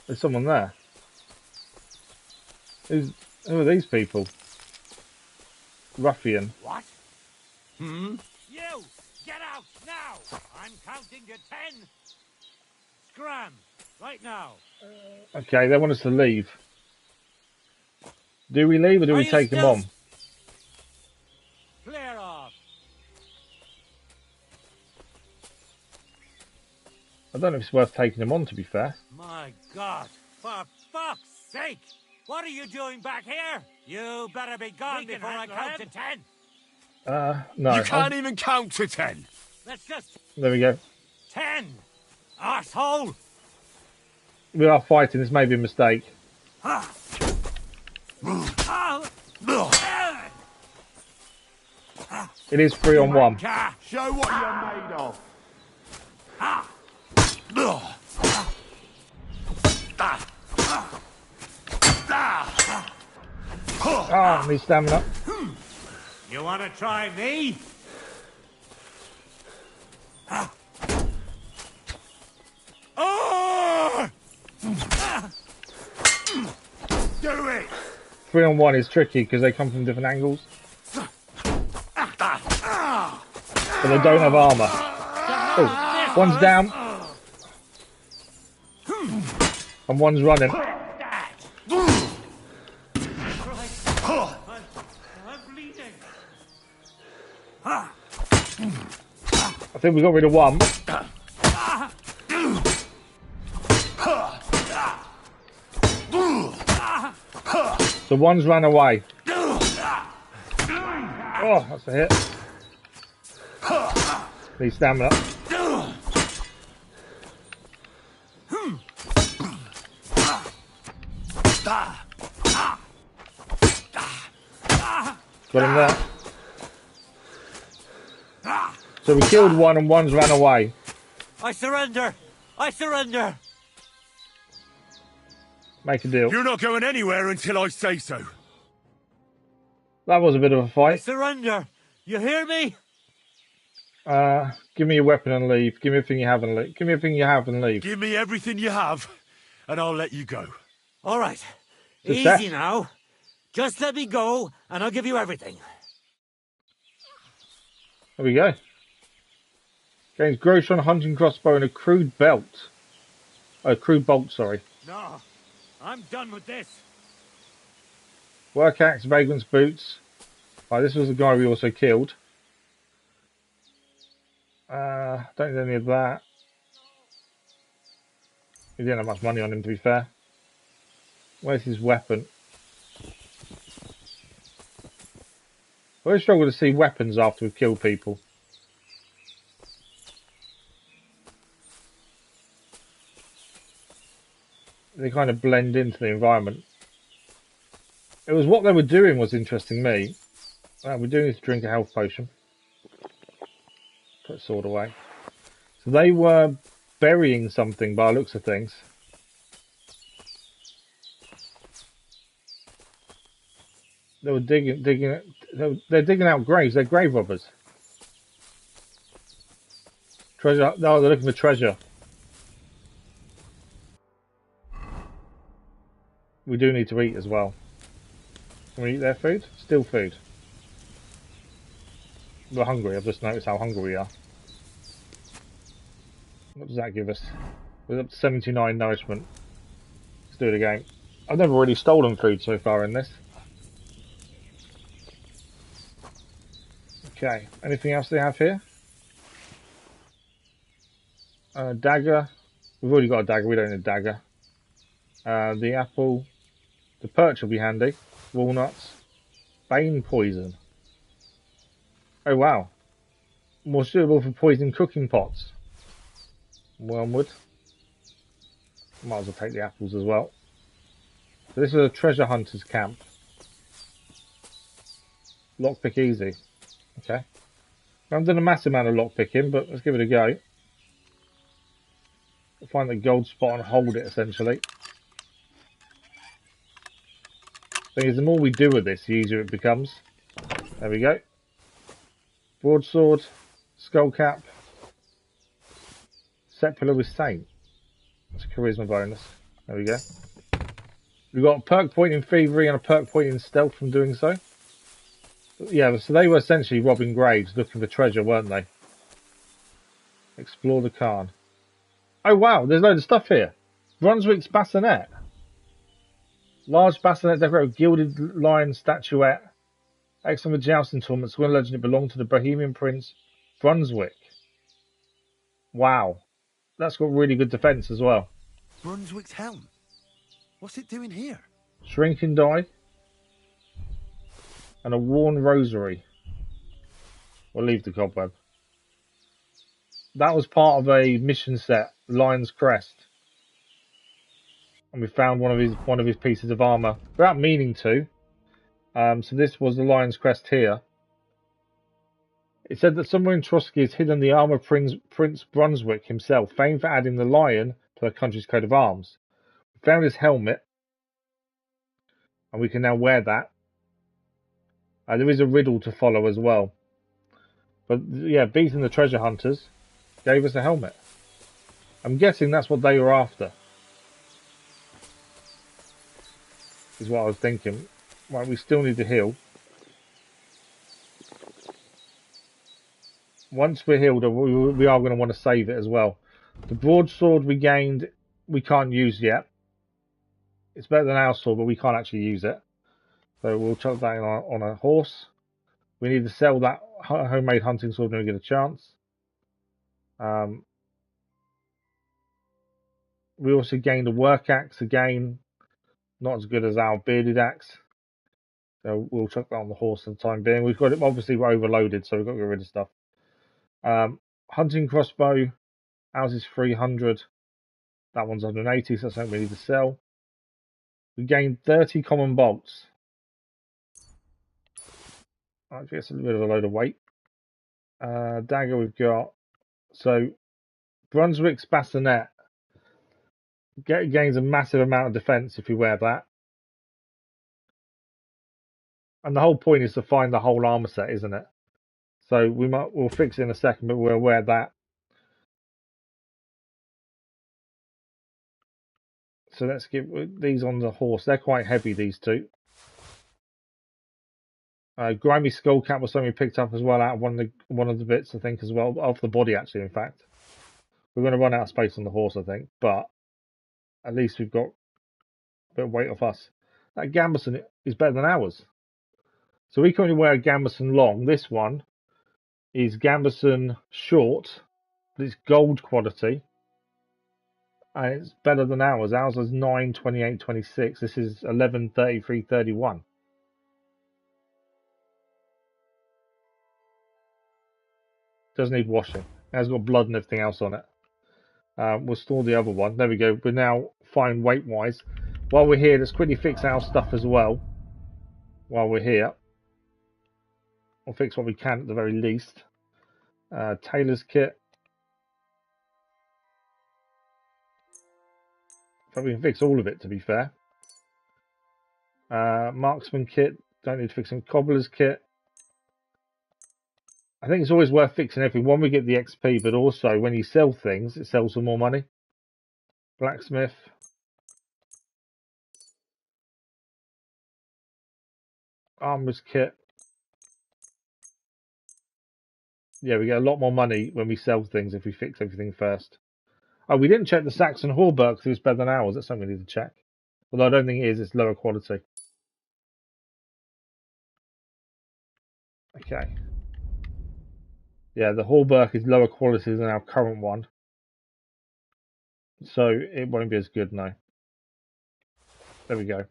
There's someone there. Who are these people? Ruffian.
What? You! Get out now! I'm counting to 10! Scram! Right now!
Okay, they want us to leave. Do we leave or do we take them on?
Clear off!
I don't know if it's worth taking them on, to be fair.
My God! For fuck's sake! What are you doing back here? You better be gone before I count to 10!
No.
You can't even count to 10!
Let's just...
There we go.
10! Arsehole!
We are fighting, this may be a mistake. It is 3 on 1.
Show what you're made of!
Ah, need stamina.
You want to try me?
Do it!
3 on 1 is tricky because they come from different angles. But they don't have armour. Oh, one's down. And one's running. I think we got rid of one. The one's ran away. Oh, that's a hit. Need stamina. Got him there. So we killed one and one's ran away.
I surrender! I surrender!
Make a deal.
You're not going anywhere until I say so.
That was a bit of a
I
fight.
surrender! You hear me?
Give me your weapon and leave. Give me everything you have and leave. Give me everything you have and leave.
Give me everything you have, and I'll let you go.
All right.
Success.
Easy now. Just let me go, and I'll give you everything.
There we go. Gains grocer on a hunting crossbow and a crude belt. Oh, crude bolt, sorry.
No, I'm done with this.
Work axe, vagrant's boots. Right, this was the guy we also killed. Don't need any of that. He didn't have much money on him, to be fair. Where's his weapon? I always struggle to see weapons after we've killed people. They kind of blend into the environment. It was what they were doing was interesting me. We do need to drink a health potion. Put sword away. So they were burying something by the looks of things. They were they're digging out graves. They're grave robbers. Treasure. No, they're looking for treasure. We do need to eat as well. Can we eat their food? Still food. We're hungry. I've just noticed how hungry we are. What does that give us? We're up to 79 nourishment. Let's do it again. I've never really stolen food so far in this. Okay. Anything else they have here? Dagger. We've already got a dagger. We don't need a dagger. The apple. The perch will be handy. Walnuts. Bane poison. Oh wow. More suitable for poisoning cooking pots. Wormwood. Might as well take the apples as well. So this is a treasure hunter's camp. Lockpick easy. Okay. I haven't done a massive amount of lockpicking, but let's give it a go. Find the gold spot and hold it essentially. Thing is, the more we do with this, the easier it becomes. There we go. Broadsword, skull cap, set pillar with saint. That's a charisma bonus. There we go. We've got a perk point in thievery and a perk point in stealth from doing so. Yeah, so they were essentially robbing graves, looking for treasure, weren't they? Explore the cairn. Oh wow, there's loads of stuff here. Brunswick's bassinet. Large bassinet decorated with gilded lion statuette. Excellent jousting tournament. Sworn legend, it belonged to the Bohemian Prince Brunswick. Wow. That's got really good defence as well.
Brunswick's helm. What's it doing here?
Shrinking die. And a worn rosary. We'll leave the cobweb. That was part of a mission set, Lion's Crest. And we found one of his pieces of armour without meaning to. So this was the Lion's Crest here. It said that somewhere in Trotsky is hidden the armour of Prince Brunswick himself, famed for adding the lion to the country's coat of arms. We found his helmet, and we can now wear that. There is a riddle to follow as well. But yeah, beating the treasure hunters gave us a helmet. I'm guessing that's what they were after. Is what I was thinking. Right, we still need to heal. Once we're healed, we are going to want to save it as well. The broadsword we gained, we can't use yet. It's better than our sword, but we can't actually use it. So we'll chuck that on a horse. We need to sell that homemade hunting sword when we get a chance. We also gained a work axe again. Not as good as our bearded axe. So we'll chuck that on the horse for the time being. We've got it, obviously we're overloaded, so we've got to get rid of stuff. Hunting crossbow, ours is 300. That one's 180, so that's something we need to sell. We gained 30 common bolts. I guess a little bit of a load of weight. Dagger we've got. So Brunswick's bassinet gains a massive amount of defense if you wear that. And the whole point is to find the whole armor set, isn't it? So we'll fix it in a second, but we'll wear that. So let's get these on the horse. They're quite heavy, these two. Grimy skull cap was something we picked up as well out of one of the bits, I think, as well, off the body actually. In fact, we're going to run out of space on the horse, I think, but at least we've got a bit of weight off us. That gambeson is better than ours. So we currently wear a gambeson long. This one is gambeson short, but it's gold quality. And it's better than ours. Ours is 9, 28, 26. This is 11, 33, 31. Doesn't need washing. It has got blood and everything else on it. We'll store the other one. There we go. We're now fine weight-wise. While we're here, let's quickly fix our stuff as well. While we're here. We'll fix what we can at the very least. Tailor's kit. But we can fix all of it, to be fair. Marksman kit. Don't need fixing. Cobbler's kit. I think it's always worth fixing everything. One, we get the XP, but also when you sell things, it sells for more money. Blacksmith. Armorer's kit. Yeah, we get a lot more money when we sell things if we fix everything first. Oh, we didn't check the Saxon Hallberg because it's better than ours. That's something we need to check. Although I don't think it is. It's lower quality. Okay. Yeah, the Hallberg is lower quality than our current one. So it won't be as good now. There we go.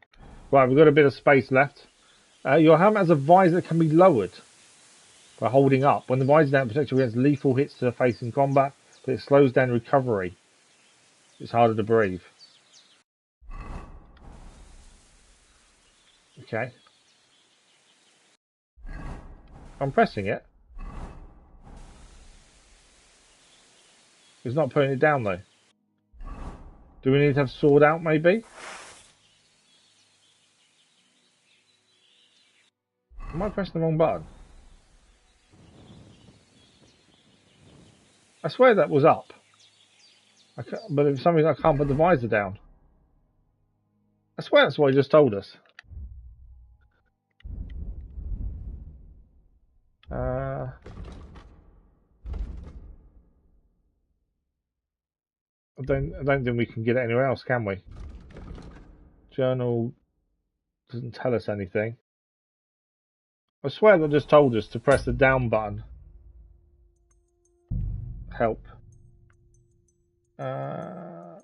Right, we've got a bit of space left. Your helmet has a visor that can be lowered by holding up. When the visor is down, it protects you against lethal hits to the face in combat, but it slows down recovery. It's harder to breathe. Okay. I'm pressing it. It's not putting it down though. Do we need to have sword out maybe? Am I pressing the wrong button? I swear that was up. But for some reason I can't put the visor down. I swear that's what he just told us. I don't think we can get it anywhere else, can we? Journal doesn't tell us anything. I swear that just told us to press the down button. Help. I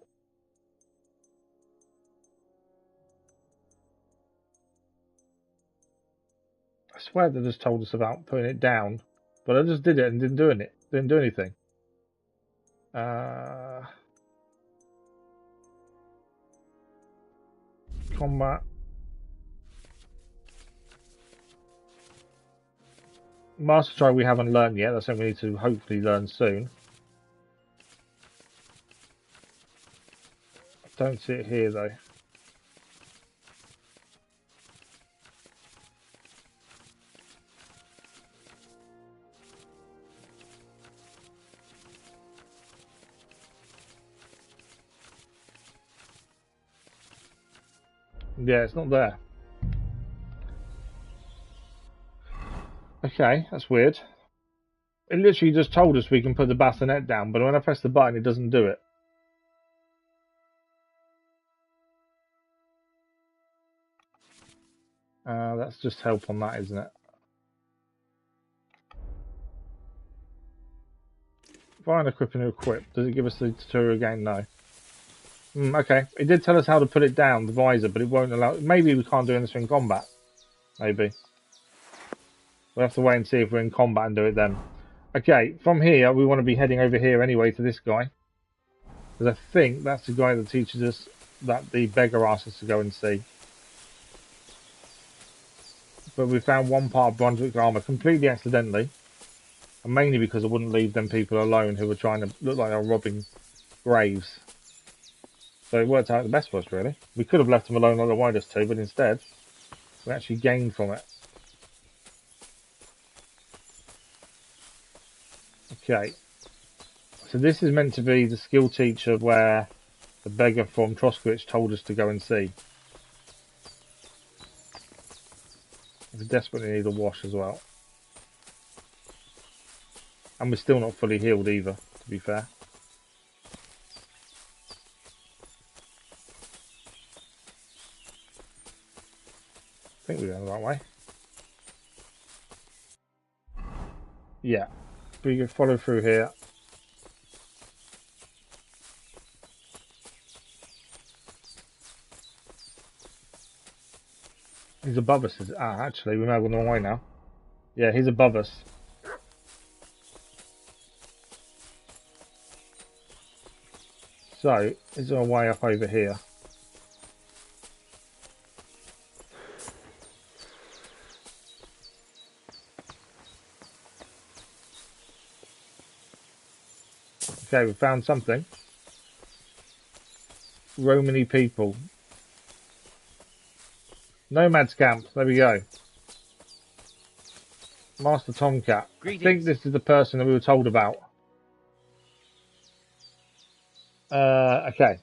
swear they just told us about putting it down, but I just did it and didn't do anything. Combat. Master Try we haven't learned yet. That's something we need to hopefully learn soon. I don't see it here though. Yeah, it's not there. Okay, that's weird. It literally just told us we can put the bassinet down, but when I press the button, it doesn't do it. That's just help on that, isn't it? Find equipping to equip. Does it give us the tutorial again? No. Okay, it did tell us how to put it down, the visor, but it won't allow... Maybe we can't do anything in combat. Maybe. We'll have to wait and see if we're in combat and do it then. Okay, from here, we want to be heading over here anyway to this guy. Because I think that's the guy that teaches us that the beggar asked us to go and see. But we found one part of Brunswick armour completely accidentally. And mainly because I wouldn't leave them people alone who were trying to look like they were robbing graves. So it worked out the best for us, really. We could have left them alone like they wanted us to, but instead, we actually gained from it. Okay. So this is meant to be the skill teacher where the beggar from Troskowitz told us to go and see. We desperately need a wash as well. And we're still not fully healed either, to be fair. I think we're going the right way. Yeah. We can follow through here. He's above us. Actually, we may have gone the wrong way now. Yeah, he's above us. So, is there a way up over here? Okay, we found something. Romany people. Nomad's camp. There we go. Master Tomcat. Greetings. I think this is the person that we were told about. Okay.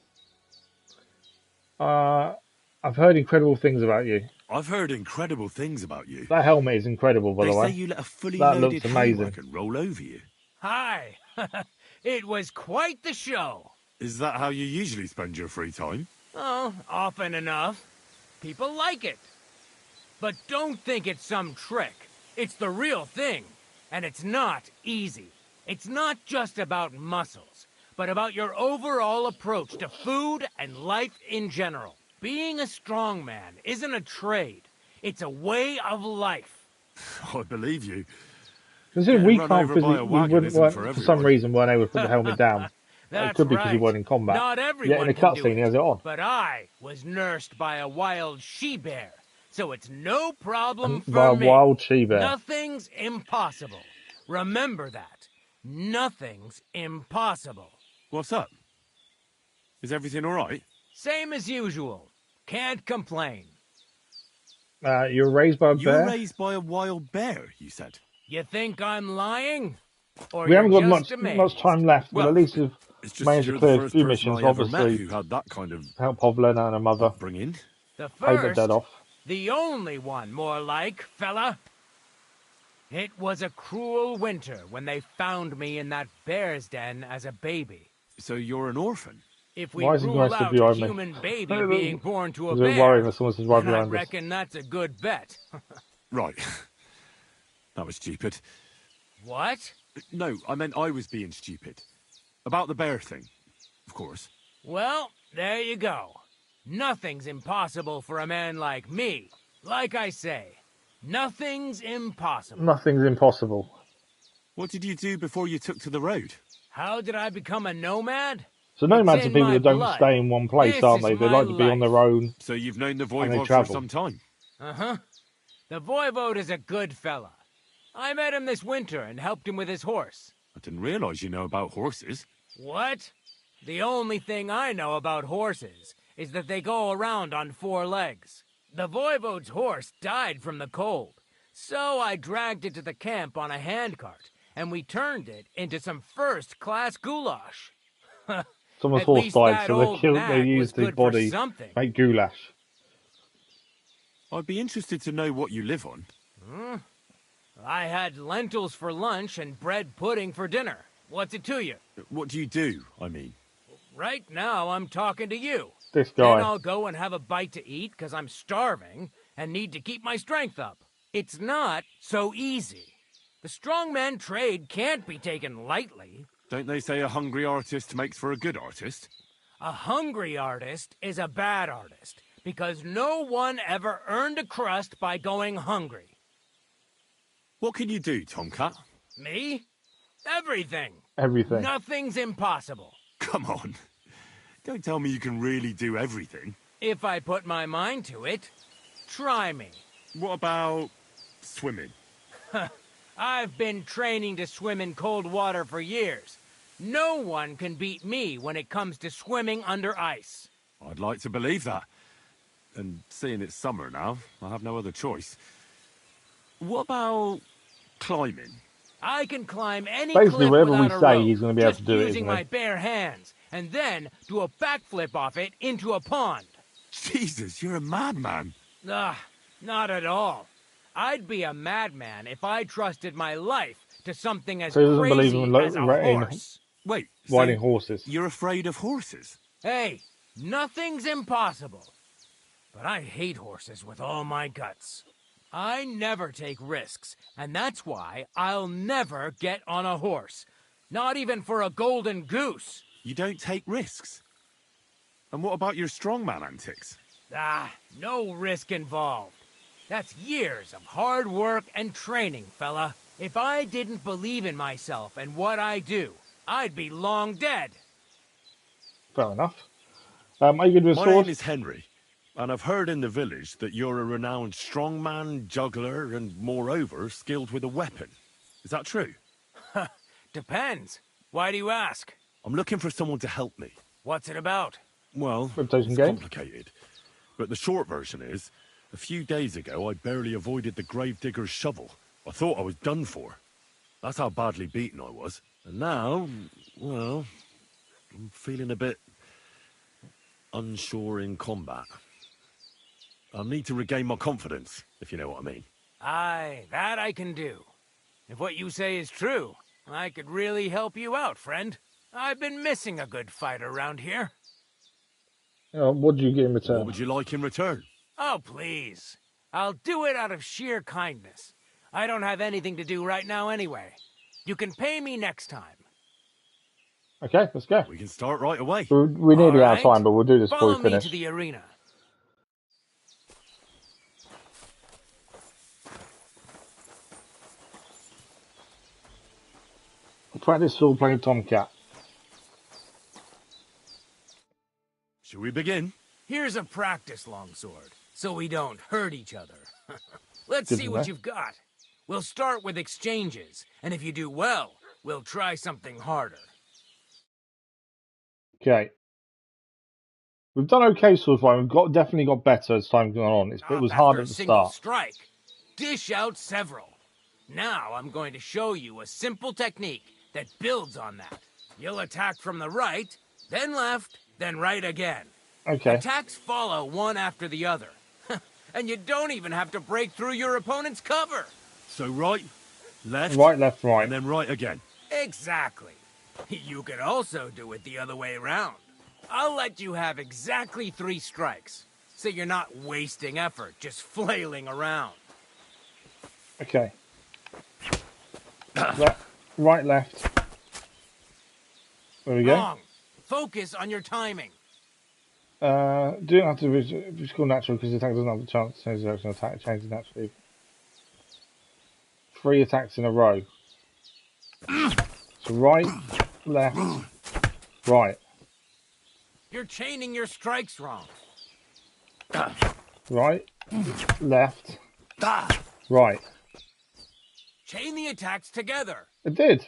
I've heard incredible things about you.
I've heard incredible things about you.
That helmet is incredible, by the way.
They say you let a fully
that
loaded
looks amazing.
haywagon roll over you.
Hi. It was quite the show.
Is that how you usually spend your free time?
Oh, often enough. People like it. But don't think it's some trick. It's the real thing. And it's not easy. It's not just about muscles, but about your overall approach to food and life in general. Being a strongman isn't a trade. It's a way of life.
I believe you.
Considering we can't physically, for some reason weren't able to put the helmet down. It could be because you weren't in combat.
Not everyone
in the cutscene he has it on.
But I was nursed by a wild she-bear, so it's no problem for
by
me.
a wild she-bear.
Nothing's impossible. Remember that. Nothing's impossible.
What's up? Is everything all right?
Same as usual. Can't complain.
You were raised by a bear?
You were raised by a wild bear, you said.
You think I'm lying? Or
we haven't got
much
time left,
well,
but at least we've managed to clear a few missions, obviously.
Who had that kind of
help Pavlena and her mother.
Bring in.
The
pay the dead off.
The only one, more like, fella. It was a cruel winter when they found me in that bear's den as a baby.
So you're an orphan?
If we rule out a human baby being born to a bear, then I reckon that's a good bet.
Right. That was stupid.
What?
No, I meant I was being stupid. About the bear thing, of course.
Well, there you go. Nothing's impossible for a man like me. Like I say, nothing's impossible.
Nothing's impossible.
What did you do before you took to the road?
How did I become a nomad?
So nomads are people that don't stay in one place, aren't they? They like to be on their own.
So you've known the Voivode for some time?
Uh-huh. The Voivode is a good fella. I met him this winter and helped him with his horse.
I didn't realize you know about horses.
What? The only thing I know about horses is that they go around on 4 legs. The Voivode's horse died from the cold, so I dragged it to the camp on a handcart, and we turned it into some first-class goulash.
Someone's horse died, so they used his body to make goulash.
I'd be interested to know what you live on.
I had lentils for lunch and bread pudding for dinner. What's it to you?
What do you do, I mean?
Right now, I'm talking to you.
This guy.
Then I'll go and have a bite to eat because I'm starving and need to keep my strength up. It's not so easy. The strongman trade can't be taken lightly.
Don't they say a hungry artist makes for a good artist?
A hungry artist is a bad artist because no one ever earned a crust by going hungry.
What can you do, Tomcat?
Me? Everything.
Everything.
Nothing's impossible.
Come on. Don't tell me you can really do everything.
If I put my mind to it, try me.
What about swimming?
I've been training to swim in cold water for years. No one can beat me when it comes to swimming under ice.
I'd like to believe that. And seeing it's summer now, I have no other choice. What about climbing?
I can climb any
Basically,
cliff
whatever we
without a
say,
rope,
he's going to be able
just
to do it,
using
isn't
my
he?
bare hands, and then do a backflip off it into a pond.
Jesus, you're a madman.
Ugh, not at all. I'd be a madman if I trusted my life to something as
So he doesn't believe
crazy
in
as a horse.
Wait,
riding
so
horses.
You're afraid of horses?
Hey, nothing's impossible. But I hate horses with all my guts. I never take risks, and that's why I'll never get on a horse. Not even for a golden goose.
You don't take risks? And what about your strongman antics?
No risk involved. That's years of hard work and training, fella. If I didn't believe in myself and what I do, I'd be long dead.
Fair enough. Are you going to do a
My
sword?
name is Henry, and I've heard in the village that you're a renowned strongman, juggler, and moreover, skilled with a weapon. Is that true?
Depends. Why do you ask?
I'm looking for someone to help me.
What's it about?
Well, it's complicated. But the short version is, a few days ago, I barely avoided the gravedigger's shovel. I thought I was done for. That's how badly beaten I was. And now, well, I'm feeling a bit unsure in combat. I need to regain my confidence, if you know what I mean.
Aye, that I can do. If what you say is true, I could really help you out, friend. I've been missing a good fight around here.
What do you get in return?
What would you like in return?
Oh, please. I'll do it out of sheer kindness. I don't have anything to do right now anyway. You can pay me next time.
Okay, let's go.
We can start right away.
We're nearly out of time, but we'll do this
Follow
before we
me
finish.
to the arena.
Practice sword playing Tomcat.
Should we begin?
Here's a practice longsword, so we don't hurt each other. Let's
Good
see
to
what
know.
you've got. We'll start with exchanges, and if you do well, we'll try something harder.
Okay. We've done okay so far. We've definitely got better as time gone on. It was hard
After
at
a
the
single
start.
strike, dish out several. Now I'm going to show you a simple technique that builds on that. You'll attack from the right, then left, then right again.
Okay.
Attacks follow one after the other. And you don't even have to break through your opponent's cover.
So right, left,
Right, left, right.
and then right again.
Exactly. You could also do it the other way around. I'll let you have exactly 3 strikes, so you're not wasting effort just flailing around.
Okay. Right, left. There we go.
Wrong. Focus on your timing.
Do not have to be called natural because the attack doesn't have a chance to change the direction of attack. It changes naturally. 3 attacks in a row. So right, left, right.
You're chaining your strikes wrong.
Right, left, right.
Chain the attacks together.
It did.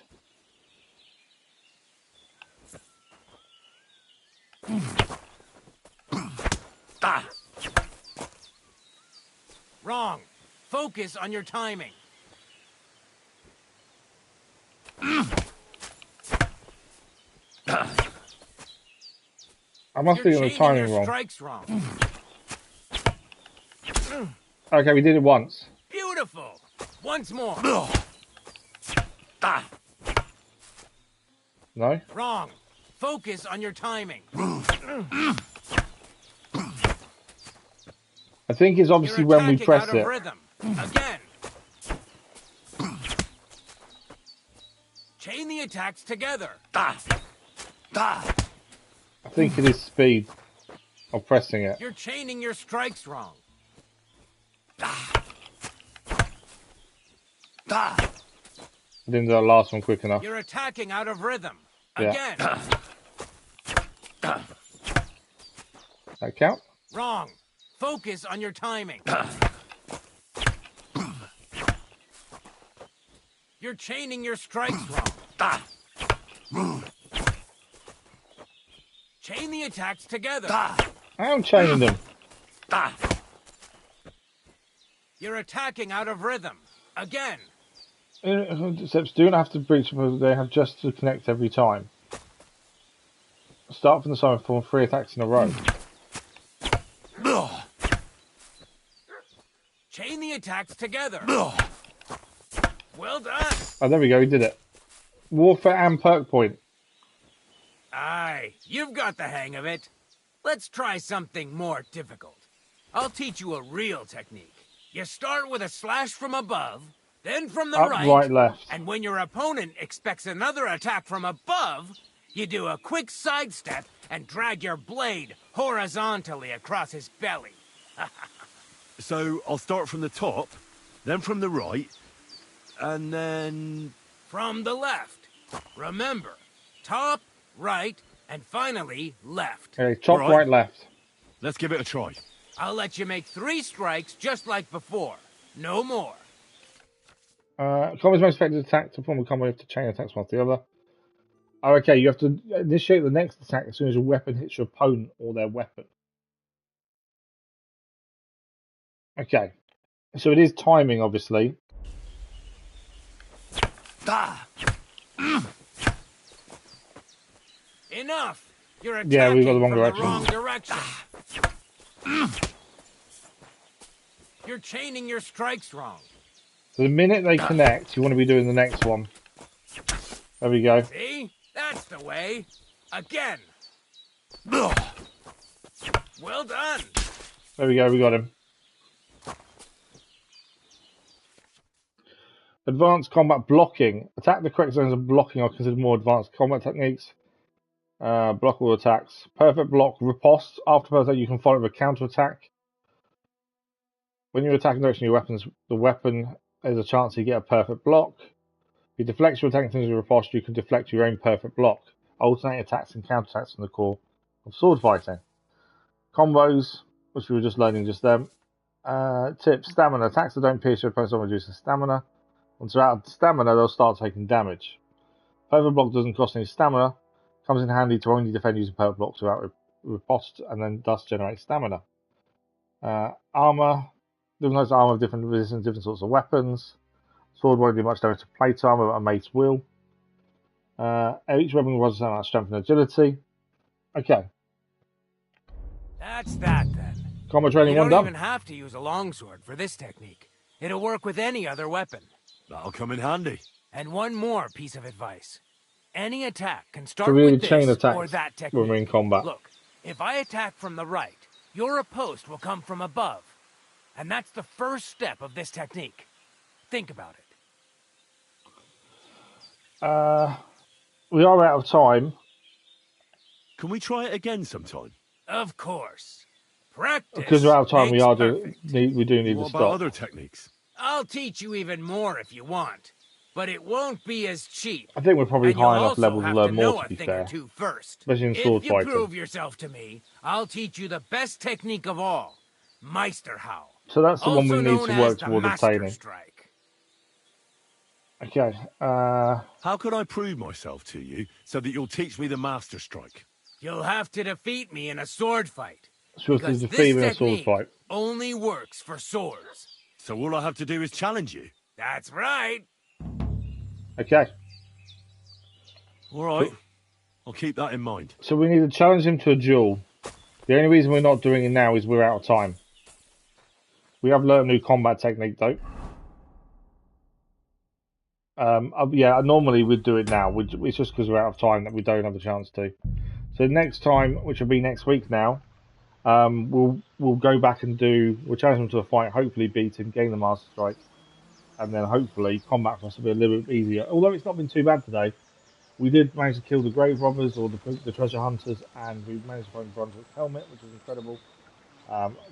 Wrong. Focus on your timing.
I must be on the
Chaining
timing
your
wrong.
strikes wrong.
Okay, we did it once.
Beautiful. Once more.
No?
Wrong. Focus on your timing.
I think it's obviously
You're
when we
attacking
press
out of
it.
rhythm. Again. Chain the attacks together.
I think it is speed of pressing it.
You're chaining your strikes wrong.
I didn't do the last one quick enough.
You're attacking out of rhythm.
Yeah.
Again.
That count?
Wrong. Focus on your timing. You're chaining your strikes wrong. Chain the attacks together.
I'm chaining them.
You're attacking out of rhythm. Again.
Steps do not have to breach, but they have just to connect every time. Start from the side and form 3 attacks in a row.
Chain the attacks together. Well done.
Oh, there we go. We did it. Warfare and perk point.
Aye, you've got the hang of it. Let's try something more difficult. I'll teach you a real technique. You start with a slash from above, then from the
Up, right, left.
And when your opponent expects another attack from above, you do a quick sidestep and drag your blade horizontally across his belly.
So I'll start from the top, then from the right, and then...
From the left. Remember, top, right, and finally left.
Okay, top, right, left.
Let's give it a try.
I'll let you make 3 strikes just like before. No more.
Combo's most effective attack to form a combo, you have to chain attacks one after the other. Oh, okay, you have to initiate the next attack as soon as your weapon hits your opponent or their weapon. Okay, so it is timing, obviously.
Enough! You're attacking
yeah, we got the wrong
from
direction.
The wrong direction. You're chaining your strikes wrong.
So the minute they connect, you want to be doing the next one. There we go.
See? That's the way. Again. Well done.
There we go, we got him. Advanced combat blocking. Attack the correct zones of blocking are considered more advanced combat techniques. Block all attacks. Perfect block riposte. After first attack, you can follow with a counter attack. When you attack in direction of your weapons, the weapon has a chance you get a perfect block. If you deflect your attacking things with riposte, you can deflect your own perfect block. Alternate attacks and counter attacks in the core of sword fighting. Combos, which we were just learning just then. Tips: stamina. Attacks that don't pierce your opponent's armor reduce stamina. Once they're out of stamina, they'll start taking damage. Perfect block doesn't cost any stamina. Comes in handy to only defend using perfect blocks without riposte, and then thus generate stamina. Armor. Different types of armor have different resistance, different sorts of weapons. Sword won't do much damage to plate armor, but a mace will. Each weapon requires a certain amount of strength and agility. Okay.
That's that then.
Combat training
you
one done.
You don't even have to use a longsword for this technique. It'll work with any other weapon.
That'll come in handy.
And one more piece of advice. Any attack can start
So we
with
chain
this
attacks
or that technique.
when we're in combat.
Look, if I attack from the right, your riposte will come from above. And that's the first step of this technique. Think about it.
We are out of time.
Can we try it again sometime?
Of course. Practice.
Because we're out of time, we do need
what
to
about
stop.
other techniques?
I'll teach you even more if you want, but it won't be as cheap.
I think we're probably
And you'll
high enough
also
level to
have
learn
to
more,
know
to be
a thing
fair.
or two first.
Especially in sword
if you
fighting.
prove yourself to me, I'll teach you the best technique of all, Meisterhau.
So that's the one we
Also
need to
known
work
as the
towards
Master
obtaining.
Strike.
Okay.
How can I prove myself to you so that you'll teach me the Master Strike?
You'll have to defeat me in a sword fight.
So we have to
because
defeat
this
him in a sword
technique
fight.
only works for swords.
So all I have to do is challenge you?
That's right.
Okay.
All right. I'll keep that in mind.
So we need to challenge him to a duel. The only reason we're not doing it now is we're out of time. We have learned a new combat technique though. Yeah, normally we'd do it now. It's just because we're out of time that we don't have a chance to. So next time, which will be next week now, we'll go back and we'll challenge him to a fight, hopefully beat him, gain the Master Strike, and then hopefully combat for us will be a little bit easier. Although it's not been too bad today. We did manage to kill the grave robbers or the treasure hunters, and we managed to find Brunswick's helmet, which was incredible.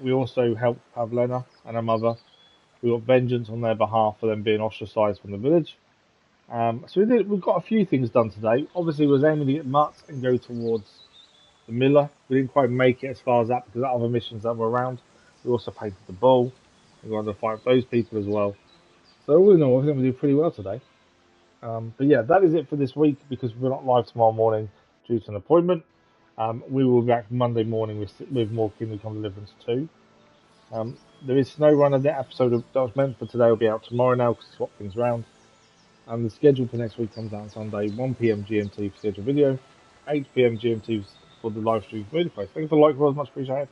We also helped Pavlena and her mother. We got vengeance on their behalf for them being ostracised from the village. So we've got a few things done today. Obviously, we was aiming to get Mutt and go towards the miller. We didn't quite make it as far as that because of other missions that were around. We also painted the bull. We wanted to fight those people as well. So all in all, I think we did pretty well today. But yeah, that is it for this week because we're not live tomorrow morning due to an appointment. We will be back Monday morning with more Kingdom Come Deliverance 2. There is no run of that episode that was meant for today will be out tomorrow now because swap things around. And the schedule for next week comes out on Sunday, 1 PM GMT for scheduled video, 8 PM GMT for the live stream community post. Thank you for the like, much appreciated.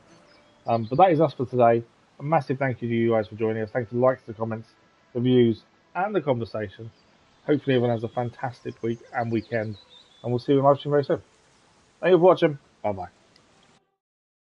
But that is us for today. A massive thank you to you guys for joining us. Thanks for the likes, the comments, the views, and the conversation. Hopefully everyone has a fantastic week and weekend. And we'll see you in live stream very soon. Thank you for watching. Bye-bye.